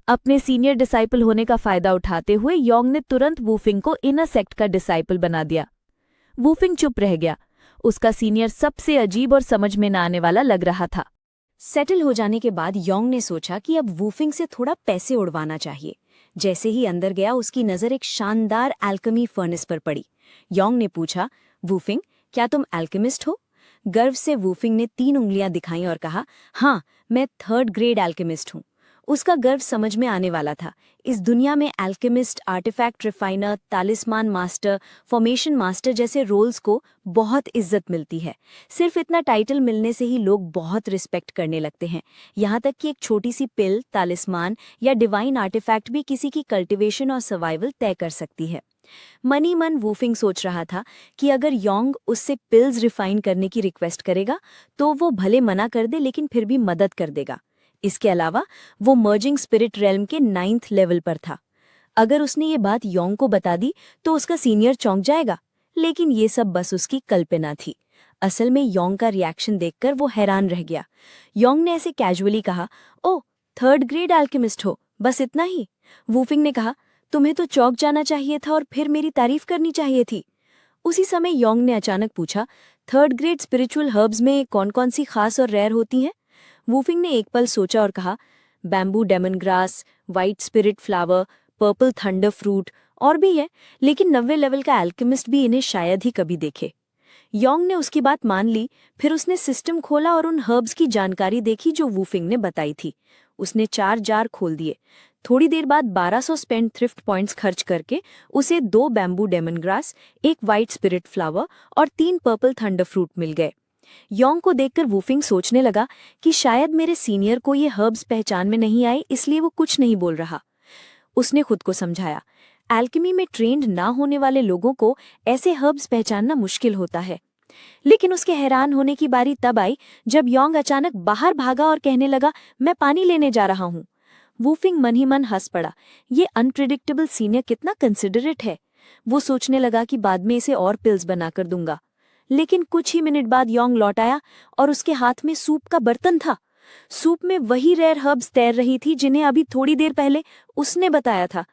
अपने सीनियर डिसाइपल होने का फायदा उठाते हुए योंग ने तुरंत वूफिंग को इनर सेक्ट का डिसाइपल बना दिया। वूफिंग चुप रह गया। उसका सीनियर सबसे अजीब और समझ में न आने वाला लग रहा था। सेटल हो जाने के बाद योंग ने सोचा कि अब वूफिंग से थोड़ा पैसे उड़वाना चाहिए। जैसे ही अंदर गया, उसकी नज़र एक शानदार एल्केमी फर्नेस पर पड़ी। योंग ने पूछा, वूफिंग, क्या तुम एल्केमिस्ट हो? गर्व से वूफिंग ने 3 उंगलियां दिखाई और कहा, हाँ, मैं 3rd ग्रेड एल्केमिस्ट हूँ। उसका गर्व समझ में आने वाला था। इस दुनिया में alchemist, artifact refiner, talisman master, formation master जैसे रोल्स को बहुत इज्जत मिलती है। सिर्फ इतना टाइटल मिलने से ही लोग बहुत रिस्पेक्ट करने लगते हैं। यहाँ तक कि एक छोटी सी पिल, तालिस्मान या डिवाइन आर्टिफैक्ट भी किसी की कल्टिवेशन और सर्वाइवल तय कर सकती है। मनी मन वूफिंग सोच रहा था कि अगर योंग उससे पिल्स रिफाइन करने की रिक्वेस्ट करेगा तो वो भले मना कर दे, लेकिन फिर भी मदद कर देगा। इसके अलावा वो मर्जिंग स्पिरिट रेल्म के 9th लेवल पर था। अगर उसने ये बात योंग को बता दी तो उसका सीनियर चौंक जाएगा, लेकिन ये सब बस उसकी कल्पना थी। असल में योंग का रिएक्शन देखकर वो हैरान रह गया। योंग ने ऐसे कैजुअली कहा, ओह, 3rd ग्रेड एल्केमिस्ट हो, बस इतना ही? वूफिंग ने कहा, तुम्हें तो चौंक जाना चाहिए था और फिर मेरी तारीफ करनी चाहिए थी। उसी समय योंग ने अचानक पूछा, 3rd ग्रेड स्पिरिचुअल हर्ब्स में कौन कौन सी खास और रेयर होती हैं? वूफिंग ने एक पल सोचा और कहा, bamboo demon grass, white spirit flower, purple thunder fruit, और भी है, लेकिन 90 लेवल का एल्केमिस्ट भी इन्हें शायद ही कभी देखे। योंग ने उसकी बात मान ली। फिर उसने सिस्टम खोला और उन हर्ब्स की जानकारी देखी जो वूफिंग ने बताई थी। उसने 4 जार खोल दिए। थोड़ी देर बाद 1200 स्पेंड थ्रिफ्ट पॉइंट्स खर्च करके उसे 2 bamboo demon grass, 1 white spirit flower और 3 पर्पल थंडर फ्रूट मिल गए। योंग को देखकर वूफिंग सोचने लगा कि शायद मेरे सीनियर को ये हर्ब्स पहचान में नहीं आए, इसलिए वो कुछ नहीं बोल रहा। उसने खुद को समझाया, एल्केमी में ट्रेंड ना होने वाले लोगों को ऐसे हर्ब्स पहचानना मुश्किल होता है। लेकिन उसके हैरान होने की बारी तब आई जब योंग अचानक बाहर भागा और कहने लगा, मैं पानी लेने जा रहा हूँ। वूफिंग मन ही मन हंस पड़ा। ये अनप्रिडिक्टेबल सीनियर कितना कंसिडरेट है। वो सोचने लगा कि बाद में इसे और पिल्स बनाकर दूंगा। लेकिन कुछ ही मिनट बाद योंग लौट आया और उसके हाथ में सूप का बर्तन था। सूप में वही रेयर हर्ब्स तैर रही थी जिन्हें अभी थोड़ी देर पहले उसने बताया था।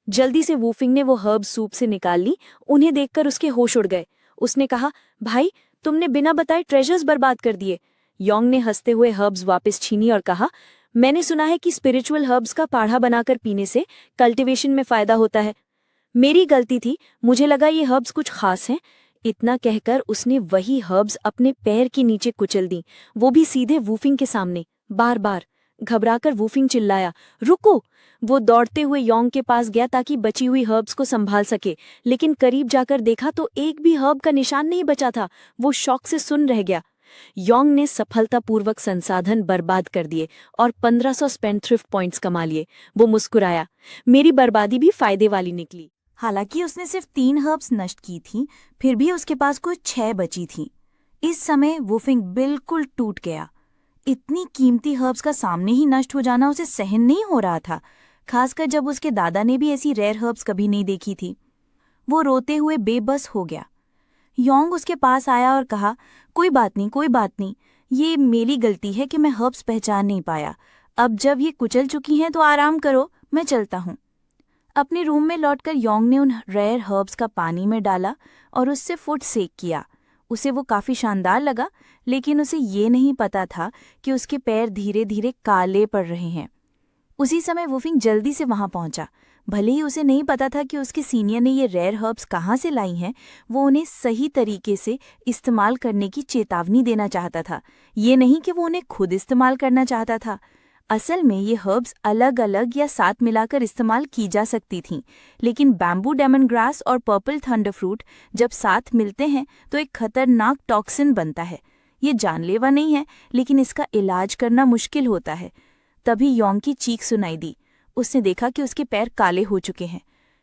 जल्दी से वूफिंग ने वो हर्ब्स सूप से निकाल ली। उन्हें देखकर उसके होश उड़ गए। उसने कहा, भाई, तुमने बिना बताए ट्रेजर्स बर्बाद कर दिए। योंग ने हंसते हुए हर्ब्स वापस छीनी और कहा, मैंने सुना है कि स्पिरिचुअल हर्ब्स का काढ़ा बनाकर पीने से कल्टीवेशन में फायदा होता है। मेरी गलती थी, मुझे लगा ये हर्ब्स कुछ खास हैं। इतना कहकर उसने वही हर्ब्स अपने पैर के नीचे कुचल दी, वो भी सीधे वूफिंग के सामने। बार बार घबराकर वूफिंग चिल्लाया, रुको। वो दौड़ते हुए योंग के पास गया ताकि बची हुई हर्ब्स को संभाल सके, लेकिन करीब जाकर देखा तो एक भी हर्ब का निशान नहीं बचा था। वो शौक से सुन रह गया। योंग ने सफलतापूर्वक संसाधन बर्बाद कर दिए और 1500 स्पेंडथ्रिफ्ट पॉइंट्स कमा लिए। वो मुस्कुराया, मेरी बर्बादी भी फायदे वाली निकली। हालांकि उसने सिर्फ 3 हर्ब्स नष्ट की थीं, फिर भी उसके पास कुछ 6 बची थीं। इस समय वुफिंग बिल्कुल टूट गया। इतनी कीमती हर्ब्स का सामने ही नष्ट हो जाना उसे सहन नहीं हो रहा था, खासकर जब उसके दादा ने भी ऐसी रेयर हर्ब्स कभी नहीं देखी थी। वो रोते हुए बेबस हो गया। योंग उसके पास आया और कहा, कोई बात नहीं, ये मेरी गलती है कि मैं हर्ब्स पहचान नहीं पाया। अब जब ये कुचल चुकी हैं तो आराम करो, मैं चलता हूँ। अपने रूम में लौटकर योंग ने उन रेयर हर्ब्स का पानी में डाला और उससे फुट सेक किया। उसे वो काफ़ी शानदार लगा, लेकिन उसे ये नहीं पता था कि उसके पैर धीरे धीरे काले पड़ रहे हैं। उसी समय वुफिंग जल्दी से वहां पहुंचा। भले ही उसे नहीं पता था कि उसके सीनियर ने ये रेयर हर्ब्स कहाँ से लाई हैं, वो उन्हें सही तरीके से इस्तेमाल करने की चेतावनी देना चाहता था, ये नहीं कि वो उन्हें खुद इस्तेमाल करना चाहता था। असल में ये हर्ब्स अलग अलग या साथ मिलाकर इस्तेमाल की जा सकती थीं, लेकिन बैम्बू डेमन ग्रास और पर्पल थंडरफ्रूट जब साथ मिलते हैं तो एक खतरनाक टॉक्सिन बनता है। ये जानलेवा नहीं है, लेकिन इसका इलाज करना मुश्किल होता है। तभी योंग की चीख सुनाई दी। उसने देखा कि उसके पैर काले हो चुके हैं।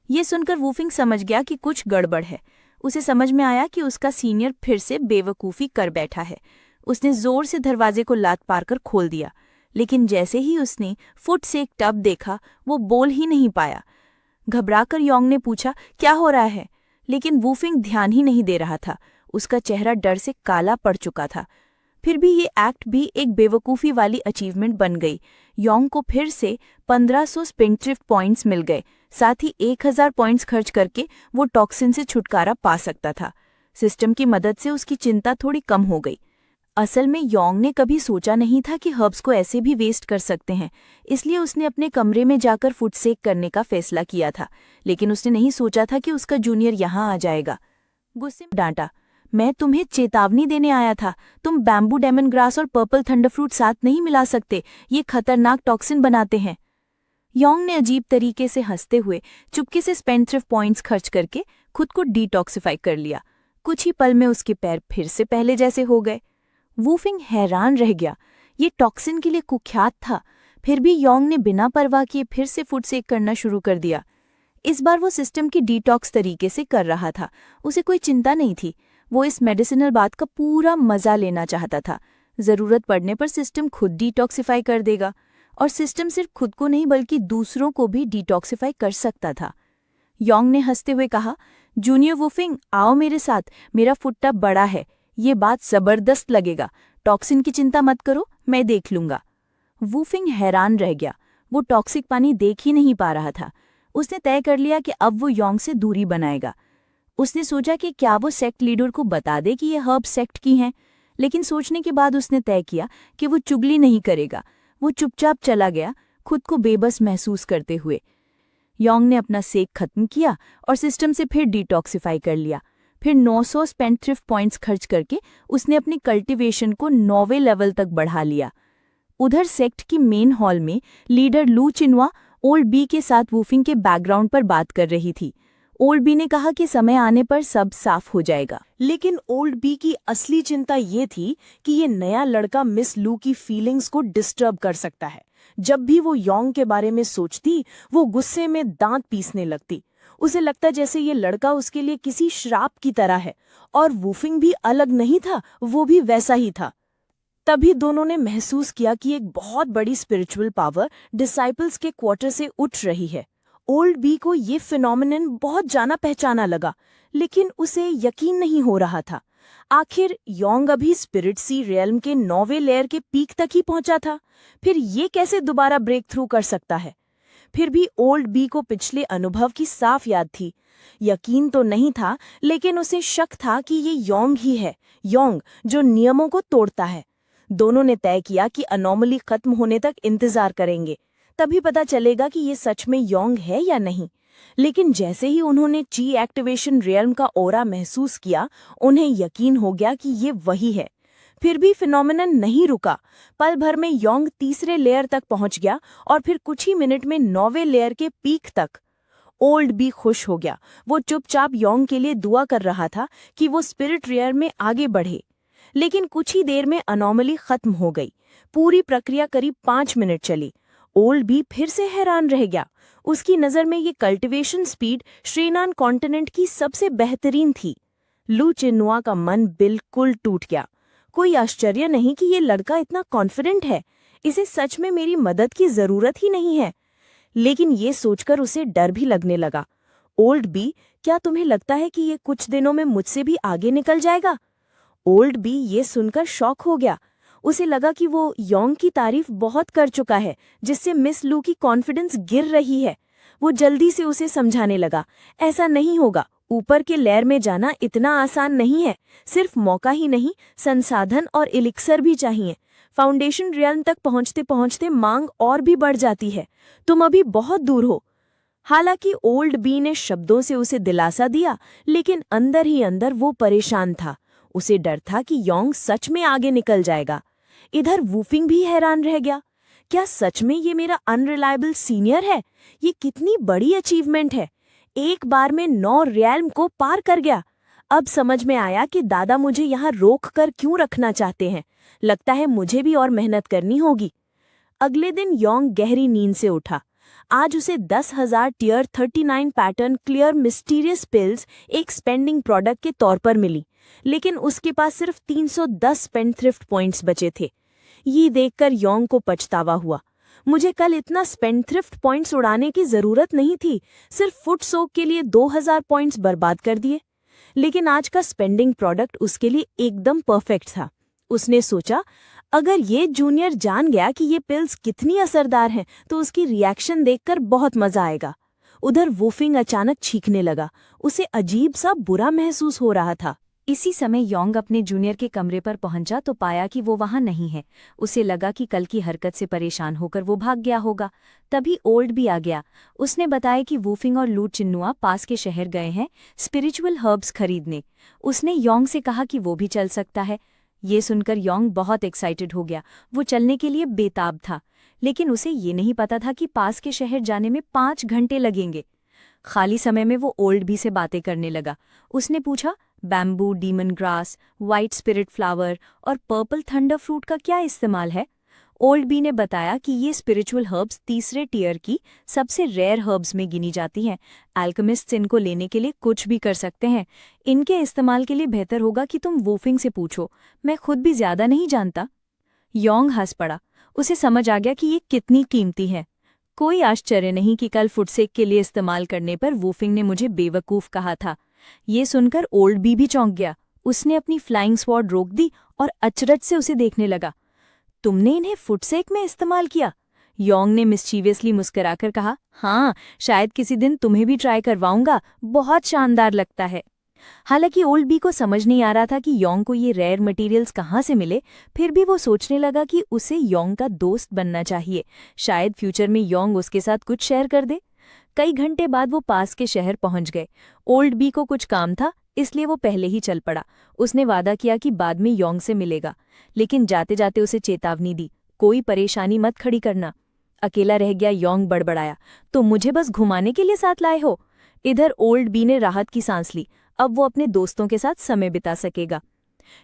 ये सुनकर वुफिंग समझ गया कि कुछ गड़बड़ है। उसे समझ में आया कि उसका सीनियर फिर से बेवकूफ़ी कर बैठा है। उसने जोर से दरवाजे को लात पारकर खोल दिया, लेकिन जैसे ही उसने फुट से एक टब देखा, वो बोल ही नहीं पाया। घबराकर योंग ने पूछा, क्या हो रहा है? लेकिन वुफिंग ध्यान ही नहीं दे रहा था। उसका चेहरा डर से काला पड़ चुका था। फिर भी ये एक्ट भी एक बेवकूफ़ी वाली अचीवमेंट बन गई। योंग को फिर से 1500 स्पेंडथ्रिफ्ट पॉइंट्स मिल गए। साथ ही 1000 पॉइंट्स खर्च करके वो टॉक्सिन से छुटकारा पा सकता था। सिस्टम की मदद से उसकी चिंता थोड़ी कम हो गई। असल में योंग ने कभी सोचा नहीं था कि हर्ब्स को ऐसे भी वेस्ट कर सकते हैं, इसलिए उसने अपने कमरे में जाकर फुट सेक करने का फैसला किया था। लेकिन उसने नहीं सोचा था कि उसका जूनियर यहाँ आ जाएगा। गुस्से में डांटा, मैं तुम्हें चेतावनी देने आया था। तुम बैम्बू डेमन ग्रास और पर्पल थंडरफ्रूट साथ नहीं मिला सकते, ये खतरनाक टॉक्सिन बनाते हैं। योंग ने अजीब तरीके से हंसते हुए चुपके से स्पेंडथ्रिफ्ट पॉइंट्स खर्च करके खुद को डिटॉक्सिफाई कर लिया। कुछ ही पल में उसके पैर फिर से पहले जैसे हो गए। वुफिंग हैरान रह गया। ये टॉक्सिन के लिए कुख्यात था, फिर भी योंग ने बिना परवाह किए फिर से फुट सेक करना शुरू कर दिया। इस बार वो सिस्टम की डिटॉक्स तरीके से कर रहा था। उसे कोई चिंता नहीं थी। वो इस मेडिसिनल बात का पूरा मजा लेना चाहता था। जरूरत पड़ने पर सिस्टम खुद डिटॉक्सिफाई कर देगा, और सिस्टम सिर्फ खुद को नहीं बल्कि दूसरों को भी डिटॉक्सिफाई कर सकता था। योंग ने हंसते हुए कहा, जूनियर वुफिंग, आओ मेरे साथ, मेरा फुट टब बड़ा है, ये बात जबरदस्त लगेगा। टॉक्सिन की चिंता मत करो, मैं देख लूंगा। वुफिंग हैरान रह गया। वो टॉक्सिक पानी देख ही नहीं पा रहा था। उसने तय कर लिया कि अब वो योंग से दूरी बनाएगा। उसने सोचा कि क्या वो सेक्ट लीडर को बता दे कि ये हर्ब सेक्ट की हैं, लेकिन सोचने के बाद उसने तय किया कि वो चुगली नहीं करेगा। वो चुपचाप चला गया, खुद को बेबस महसूस करते हुए। योंग ने अपना सेक खत्म किया और सिस्टम से फिर डिटॉक्सिफाई कर लिया। फिर 900 स्पेंडथ्रिफ्ट पॉइंट्स खर्च करके उसने अपनी कल्टीवेशन को 9वें लेवल तक बढ़ा लिया। उधर सेक्ट की मेन हॉल में लीडर लू चिनवा ओल्ड बी के साथ वुफिंग के बैकग्राउंड पर बात कर रही थी। ओल्ड बी ने कहा कि समय आने पर सब साफ हो जाएगा। लेकिन ओल्ड बी की असली चिंता ये थी कि ये नया लड़का मिस लू की फीलिंग्स को डिस्टर्ब कर सकता है। जब भी वो योंग के बारे में सोचती, वो गुस्से में दांत पीसने लगती। उसे लगता जैसे ये लड़का उसके लिए किसी श्राप की तरह है, और वुफिंग भी अलग नहीं था, वो भी वैसा ही था। तभी दोनों ने महसूस किया कि एक बहुत बड़ी स्पिरिचुअल पावर डिसाइपल्स के क्वार्टर से उठ रही है। ओल्ड बी को ये फिनोमिनन बहुत जाना पहचाना लगा, लेकिन उसे यकीन नहीं हो रहा था। आखिर योंग अभी स्पिरिट सी रियल्म के 9वें लेयर के पीक तक ही पहुंचा था, फिर ये कैसे दोबारा ब्रेक थ्रू कर सकता है? फिर भी ओल्ड बी को पिछले अनुभव की साफ याद थी। यकीन तो नहीं था, लेकिन उसे शक था कि ये योंग ही है, योंग जो नियमों को तोड़ता है। दोनों ने तय किया कि अनोमली खत्म होने तक इंतजार करेंगे, तभी पता चलेगा कि ये सच में योंग है या नहीं। लेकिन जैसे ही उन्होंने ची एक्टिवेशन रियल्म का ओरा महसूस किया, उन्हें यकीन हो गया कि ये वही है। फिर भी फिनोमिनन नहीं रुका। पल भर में योंग 3रे लेयर तक पहुंच गया और फिर कुछ ही मिनट में 9वें लेयर के पीक तक। ओल्ड बी खुश हो गया। वो चुपचाप योंग के लिए दुआ कर रहा था कि वो स्पिरिट रियर में आगे बढ़े। लेकिन कुछ ही देर में अनोमली खत्म हो गई। पूरी प्रक्रिया करीब 5 मिनट चली। ओल्ड बी फिर से हैरान रह गया। उसकी नज़र में ये कल्टीवेशन स्पीड श्रीनान कॉन्टिनेंट की सबसे बेहतरीन थी। लू चिन्हुआ का मन बिल्कुल टूट गया। कोई आश्चर्य नहीं कि ये लड़का इतना कॉन्फिडेंट है। इसे सच में मेरी मदद की जरूरत ही नहीं है। लेकिन ये सोचकर उसे डर भी लगने लगा। ओल्ड बी, क्या तुम्हें लगता है कि ये कुछ दिनों में मुझसे भी आगे निकल जाएगा? ओल्ड बी ये सुनकर शॉक हो गया। उसे लगा कि वो योंग की तारीफ बहुत कर चुका है, जिससे मिस लू की कॉन्फिडेंस गिर रही है। वो जल्दी से उसे समझाने लगा, ऐसा नहीं होगा। ऊपर के लेयर में जाना इतना आसान नहीं है। सिर्फ मौका ही नहीं, संसाधन और एलिक्सर भी चाहिए। फाउंडेशन रियल्म तक पहुंचते पहुंचते मांग और भी बढ़ जाती है। तुम अभी बहुत दूर हो। हालांकि ओल्ड बी ने शब्दों से उसे दिलासा दिया, लेकिन अंदर ही अंदर वो परेशान था। उसे डर था कि योंग सच में आगे निकल जाएगा। इधर वूफिंग भी हैरान रह गया। क्या सच में ये मेरा अनरिलायबल सीनियर है? ये कितनी बड़ी अचीवमेंट है। एक बार में 9 रियल्म को पार कर गया। अब समझ में आया कि दादा मुझे यहाँ रोक कर क्यों रखना चाहते हैं। लगता है मुझे भी और मेहनत करनी होगी। अगले दिन योंग गहरी नींद से उठा। आज उसे 10,000 tier 39 pattern clear mysterious pills एक स्पेंडिंग प्रोडक्ट के तौर पर मिली, लेकिन उसके पास सिर्फ 310 स्पेंडथ्रिफ्ट पॉइंट्स बचे थे। ये देखकर योंग को पछतावा हुआ। मुझे कल इतना स्पेंडथ्रिफ्ट पॉइंट्स उड़ाने की जरूरत नहीं थी। सिर्फ फुट सोक के लिए 2000 पॉइंट्स बर्बाद कर दिए। लेकिन आज का स्पेंडिंग प्रोडक्ट उसके लिए एकदम परफेक्ट था। उसने सोचा, अगर ये जूनियर जान गया कि ये पिल्स कितनी असरदार हैं, तो उसकी रिएक्शन देखकर बहुत मजा आएगा। उधर वूफिंग अचानक चीखने लगा। उसे अजीब सा बुरा महसूस हो रहा था। इसी समय योंग अपने जूनियर के कमरे पर पहुंचा तो पाया कि वो वहां नहीं है। उसे लगा कि कल की हरकत से परेशान होकर वो भाग गया होगा। तभी ओल्ड भी आ गया। उसने बताया कि वूफिंग और लू चिन्हुआ पास के शहर गए हैं स्पिरिचुअल हर्ब्स खरीदने। उसने योंग से कहा कि वो भी चल सकता है। ये सुनकर योंग बहुत एक्साइटेड हो गया। वो चलने के लिए बेताब था, लेकिन उसे ये नहीं पता था कि पास के शहर जाने में 5 घंटे लगेंगे। खाली समय में वो ओल्ड भी से बातें करने लगा। उसने पूछा, bamboo, demon grass, white spirit flower और पर्पल थंडर फ्रूट का क्या इस्तेमाल है? ओल्ड बी ने बताया कि ये स्पिरिचुअल हर्ब्स तीसरे टियर की सबसे रेयर हर्ब्स में गिनी जाती हैं। एल्केमिस्ट्स इनको लेने के लिए कुछ भी कर सकते हैं। इनके इस्तेमाल के लिए बेहतर होगा कि तुम वूफिंग से पूछो। मैं खुद भी ज्यादा नहीं जानता। योंग हंस पड़ा। उसे समझ आ गया कि ये कितनी कीमती है। कोई आश्चर्य नहीं कि कल फुटसेक के लिए इस्तेमाल करने पर वूफिंग ने मुझे बेवकूफ़ कहा था। ये सुनकर ओल्ड बी भी चौंक गया। उसने अपनी फ्लाइंग स्वॉर्ड रोक दी और अचरज से उसे देखने लगा। तुमने इन्हें फुटसेक में इस्तेमाल किया? योंग ने मिस्चीवियसली मुस्कुराकर कहा, हाँ, शायद किसी दिन तुम्हें भी ट्राई करवाऊंगा। बहुत शानदार लगता है। हालांकि ओल्ड बी को समझ नहीं आ रहा था कि योंग को ये रेयर मटेरियल्स कहाँ से मिले, फिर भी वो सोचने लगा कि उसे योंग का दोस्त बनना चाहिए। शायद फ्यूचर में योंग उसके साथ कुछ शेयर कर दे। कई घंटे बाद वो पास के शहर पहुंच गए। ओल्ड बी को कुछ काम था, इसलिए वो पहले ही चल पड़ा। उसने वादा किया कि बाद में योंग से मिलेगा, लेकिन जाते जाते उसे चेतावनी दी, कोई परेशानी मत खड़ी करना। अकेला रह गया योंग बड़बड़ाया, तो मुझे बस घुमाने के लिए साथ लाए हो? इधर ओल्ड बी ने राहत की सांस ली। अब वो अपने दोस्तों के साथ समय बिता सकेगा।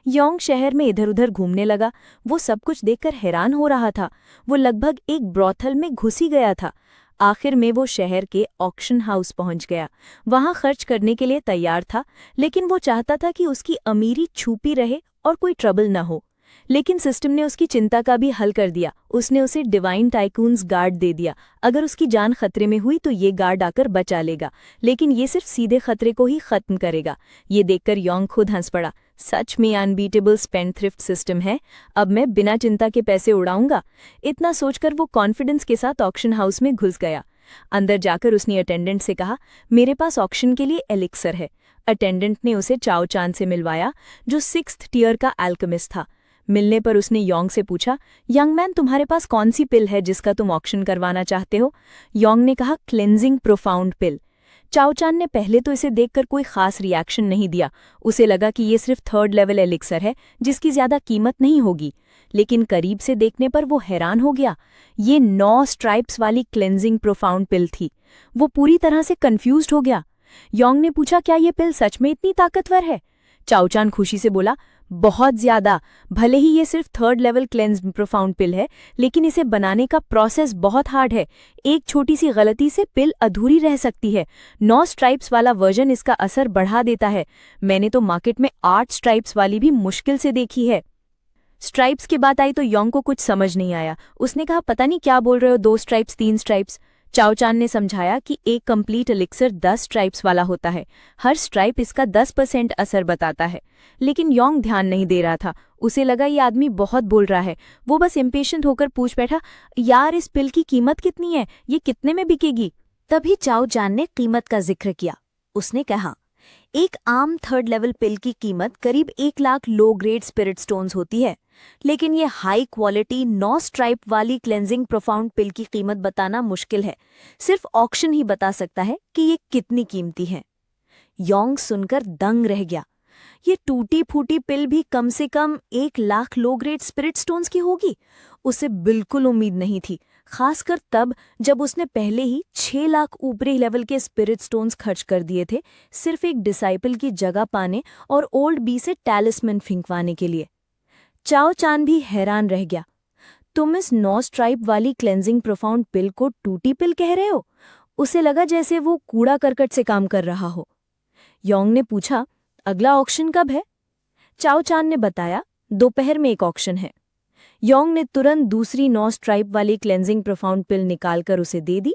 योंग शहर में इधर उधर घूमने लगा। वो सब कुछ देखकर हैरान हो रहा था। वो लगभग एक ब्रॉथल में घुस ही गया था। आखिर में वो शहर के ऑक्शन हाउस पहुंच गया। वहां खर्च करने के लिए तैयार था, लेकिन वो चाहता था कि उसकी अमीरी छुपी रहे और कोई ट्रबल न हो। लेकिन सिस्टम ने उसकी चिंता का भी हल कर दिया। उसने उसे डिवाइन टाइकून्स गार्ड दे दिया। अगर उसकी जान खतरे में हुई तो ये गार्ड आकर बचा लेगा, लेकिन ये सिर्फ सीधे खतरे को ही खत्म करेगा। ये देखकर योंग खुद हंस पड़ा। सच में अनबीटेबल स्पेंडथ्रिफ्ट सिस्टम है। अब मैं बिना चिंता के पैसे उड़ाऊंगा। इतना सोचकर वो कॉन्फिडेंस के साथ ऑक्शन हाउस में घुस गया। अंदर जाकर उसने अटेंडेंट से कहा, मेरे पास ऑक्शन के लिए एलिक्सर है। अटेंडेंट ने उसे चाओ चान से मिलवाया, जो 6th टियर का एल्केमिस्ट था। मिलने पर उसने योंग से पूछा, यंग मैन, तुम्हारे पास कौन सी पिल है जिसका तुम ऑक्शन करवाना चाहते हो? योंग ने कहा, क्लेंजिंग प्रोफाउंड पिल। चाओ चान ने पहले तो इसे देखकर कोई खास रिएक्शन नहीं दिया। उसे लगा कि ये सिर्फ 3rd लेवल एलिक्सर है, जिसकी ज्यादा कीमत नहीं होगी। लेकिन करीब से देखने पर वो हैरान हो गया। ये 9 स्ट्राइप्स वाली क्लेंजिंग प्रोफाउंड पिल थी। वो पूरी तरह से कंफ्यूज्ड हो गया। योंग ने पूछा, क्या ये पिल सच में इतनी ताकतवर है? चाओ चान खुशी से बोला, बहुत ज्यादा। भले ही ये सिर्फ 3rd लेवल क्लेंज प्रोफाउंड पिल है, लेकिन इसे बनाने का प्रोसेस बहुत हार्ड है। एक छोटी सी गलती से पिल अधूरी रह सकती है। 9 स्ट्राइप्स वाला वर्जन इसका असर बढ़ा देता है। मैंने तो मार्केट में 8 स्ट्राइप्स वाली भी मुश्किल से देखी है। स्ट्राइप्स की बात आई तो योंग को कुछ समझ नहीं आया। उसने कहा, पता नहीं क्या बोल रहे हो, 2 स्ट्राइप्स 3 स्ट्राइप्स। चाओ चान ने समझाया कि एक कंप्लीट एलिक्सर 10 स्ट्राइप्स वाला होता है। हर स्ट्राइप इसका 10% असर बताता है। लेकिन योंग ध्यान नहीं दे रहा था। उसे लगा ये आदमी बहुत बोल रहा है। वो बस इम्पेशेंट होकर पूछ बैठा, यार इस पिल की कीमत कितनी है, ये कितने में बिकेगी? तभी चाओ चान ने कीमत का जिक्र किया। उसने कहा, एक आम 3rd लेवल पिल की कीमत करीब 1 lakh low grade spirit stones होती है, लेकिन ये हाई क्वालिटी 9 स्ट्राइप वाली क्लेंजिंग प्रोफाउंड पिल की कीमत बताना मुश्किल है। सिर्फ ऑक्शन ही बता सकता है कि ये कितनी कीमती है। योंग सुनकर दंग रह गया। ये टूटी फूटी पिल भी कम से कम 1 lakh low grade spirit stones की होगी। उसे बिल्कुल उम्मीद नहीं थी, खासकर तब जब उसने पहले ही 6 लाख ऊपरी लेवल के स्पिरिट स्टोन्स खर्च कर दिए थे, सिर्फ एक डिसाइपल की जगह पाने और ओल्ड बी से टैलिस्मैन फिंकवाने के लिए। चाओ चान भी हैरान रह गया। तुम इस 9 स्ट्राइप वाली क्लेंजिंग प्रोफाउंड पिल को टूटी पिल कह रहे हो? उसे लगा जैसे वो कूड़ा करकट से काम कर रहा हो। योंग ने पूछा, अगला ऑक्शन कब है? चाओ चान ने बताया, दोपहर में एक ऑक्शन है। योंग ने तुरंत दूसरी 9 स्ट्राइप वाली क्लेंजिंग प्रोफाउंड पिल निकालकर उसे दे दी।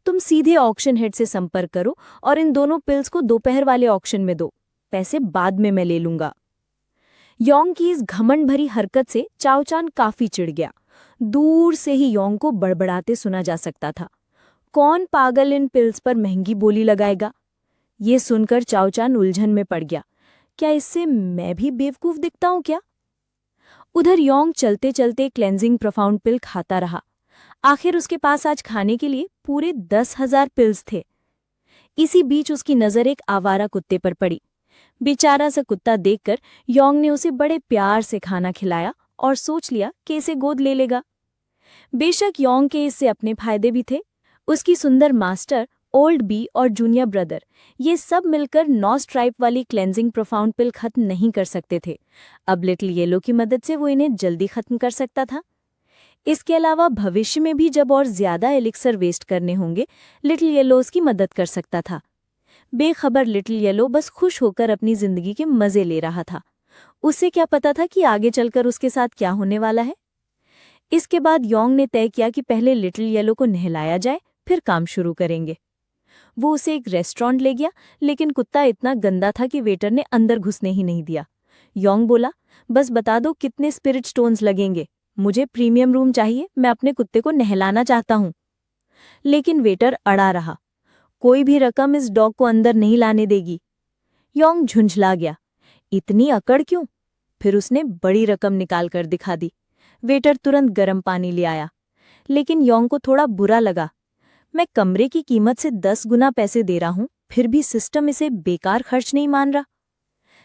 तुम सीधे ऑक्शन हेड से संपर्क करो और इन दोनों पिल्स को दोपहर वाले ऑक्शन में दो। पैसे बाद में मैं ले लूंगा। योंग की इस घमंड भरी हरकत से चाओ चान काफी चिढ़ गया। दूर से ही योंग को बड़बड़ाते सुना जा सकता था, कौन पागल इन पिल्स पर महंगी बोली लगाएगा? ये सुनकर चाओ चान उलझन में पड़ गया। क्या इससे मैं भी बेवकूफ दिखता हूं क्या? उधर योंग चलते चलते क्लेंजिंग प्रोफाउंड पिल खाता रहा। आखिर उसके पास आज खाने के लिए पूरे 10,000 पिल्स थे। इसी बीच उसकी नजर एक आवारा कुत्ते पर पड़ी। बेचारा सा कुत्ता देखकर योंग ने उसे बड़े प्यार से खाना खिलाया और सोच लिया कि इसे गोद ले लेगा। बेशक योंग के इससे अपने फायदे भी थे। उसकी सुंदर मास्टर, ओल्ड बी और जूनियर ब्रदर, ये सब मिलकर 9 स्ट्राइप वाली क्लेंजिंग प्रोफाउंड पिल खत्म नहीं कर सकते थे। अब लिटिल येलो की मदद से वो इन्हें जल्दी खत्म कर सकता था। इसके अलावा भविष्य में भी जब और ज्यादा एलिक्सर वेस्ट करने होंगे, लिटिल येलो उसकी मदद कर सकता था। बेखबर लिटिल येलो बस खुश होकर अपनी जिंदगी के मजे ले रहा था। उसे क्या पता था कि आगे चलकर उसके साथ क्या होने वाला है। इसके बाद योंग ने तय किया कि पहले लिटिल येलो को नहलाया जाए, फिर काम शुरू करेंगे। वो उसे एक रेस्टोरेंट ले गया, लेकिन कुत्ता इतना गंदा था कि वेटर ने अंदर घुसने ही नहीं दिया। योंग बोला, बस बता दो कितने स्पिरिट स्टोन्स लगेंगे, मुझे प्रीमियम रूम चाहिए, मैं अपने कुत्ते को नहलाना चाहता हूं। लेकिन वेटर अड़ा रहा, कोई भी रकम इस डॉग को अंदर नहीं लाने देगी। योंग झुंझला गया, इतनी अकड़ क्यों? फिर उसने बड़ी रकम निकाल कर दिखा दी। वेटर तुरंत गर्म पानी ले आया, लेकिन योंग को थोड़ा बुरा लगा। मैं कमरे की कीमत से 10 गुना पैसे दे रहा हूं, फिर भी सिस्टम इसे बेकार खर्च नहीं मान रहा।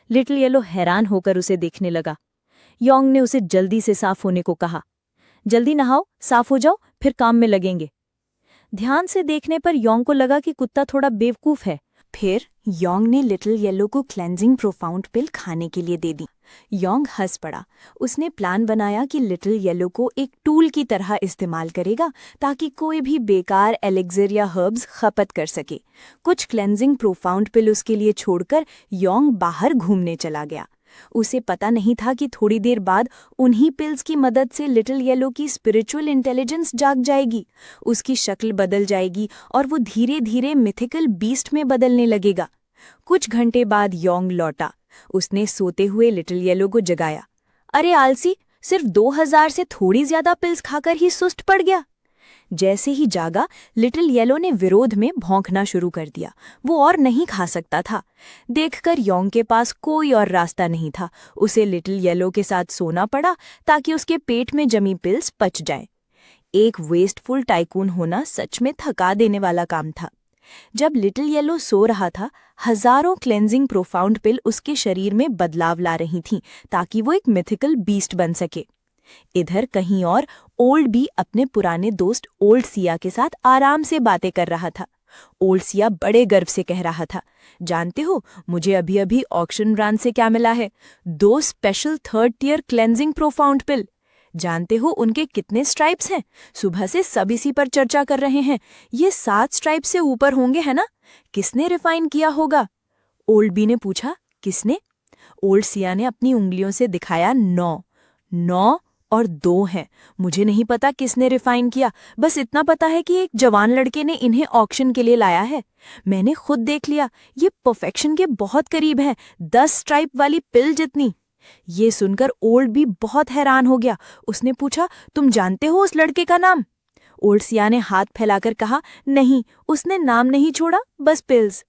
लिटिल येलो हैरान होकर उसे देखने लगा। योंग ने उसे जल्दी से साफ होने को कहा। जल्दी नहाओ, साफ हो जाओ, फिर काम में लगेंगे। ध्यान से देखने पर योंग को लगा कि कुत्ता थोड़ा बेवकूफ है। फिर योंग ने लिटिल येलो को क्लेंजिंग प्रोफाउंड पिल खाने के लिए दे दी। योंग हंस पड़ा। उसने प्लान बनाया कि लिटिल येलो को एक टूल की तरह इस्तेमाल करेगा ताकि कोई भी बेकार एलिक्सिर या हर्ब्स खपत कर सके। कुछ क्लेंजिंग प्रोफाउंड पिल उसके लिए छोड़कर योंग बाहर घूमने चला गया। उसे पता नहीं था कि थोड़ी देर बाद उन्हीं पिल्स की मदद से लिटिल येलो की स्पिरिचुअल इंटेलिजेंस जाग जाएगी, उसकी शक्ल बदल जाएगी और वो धीरे धीरे मिथिकल बीस्ट में बदलने लगेगा। कुछ घंटे बाद योंग लौटा। उसने सोते हुए लिटिल येलो को जगाया। अरे आलसी, सिर्फ 2000 से थोड़ी ज्यादा पिल्स खाकर ही सुस्त पड़ गया। जैसे ही जागा, लिटिल येलो ने विरोध में भौंकना शुरू कर दिया। वो और नहीं खा सकता था। देखकर योंग के पास कोई और रास्ता नहीं था। उसे लिटिल येलो के साथ सोना पड़ा ताकि उसके पेट में जमी पिल्स पच जाएं। एक वेस्टफुल टाइकून होना सच में थका देने वाला काम था। जब लिटिल येलो सो रहा था, हजारों क्लेंजिंग प्रोफाउंड पिल उसके शरीर में बदलाव ला रही थीं ताकि वो एक मिथिकल बीस्ट बन सके। इधर कहीं और ओल्ड बी अपने पुराने दोस्त ओल्ड सिया के साथ आराम से बातें कर रहा था। ओल्ड सिया बड़े गर्व से कह रहा था, जानते हो मुझे अभी अभी ऑक्शन ब्रांड से क्या मिला है? 2 special 3rd tier cleansing profound pill. जानते हो उनके कितने स्ट्राइप्स हैं? सुबह से सब इसी पर चर्चा कर रहे हैं। ये 7 स्ट्राइप से ऊपर होंगे, है ना? किसने रिफाइन किया होगा? ओल्ड बी ने पूछा, किसने? ओल्ड सिया ने अपनी उंगलियों से दिखाया 9 और 2 हैं। मुझे नहीं पता किसने रिफाइन किया, बस इतना पता है कि एक जवान लड़के ने इन्हें ऑक्शन के लिए लाया है। मैंने खुद देख लिया, ये परफेक्शन के बहुत करीब है, 10 स्ट्राइप वाली पिल जितनी। ये सुनकर ओल्ड भी बहुत हैरान हो गया। उसने पूछा, तुम जानते हो उस लड़के का नाम? ओल्ड सिया ने हाथ फैलाकर कहा, नहीं, उसने नाम नहीं छोड़ा, बस पिल्स।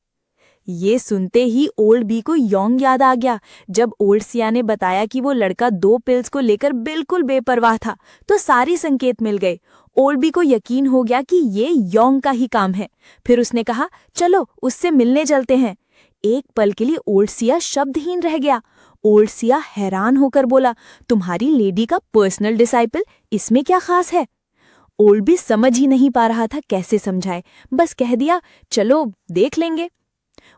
ये सुनते ही ओल्ड बी को योंग याद आ गया। जब ओल्ड सिया ने बताया कि वो लड़का 2 पिल्स को लेकर बिल्कुल बेपरवाह था, तो सारी संकेत मिल गए। ओल्ड बी को यकीन हो गया कि ये योंग का ही काम है। फिर उसने कहा, चलो उससे मिलने चलते हैं। एक पल के लिए ओल्ड सिया शब्दहीन रह गया। ओल्ड सिया हैरान होकर बोला, तुम्हारी लेडी का पर्सनल डिसाइपल, इसमें क्या खास है? ओल्ड बी समझ ही नहीं पा रहा था कैसे समझाए, बस कह दिया, चलो देख लेंगे।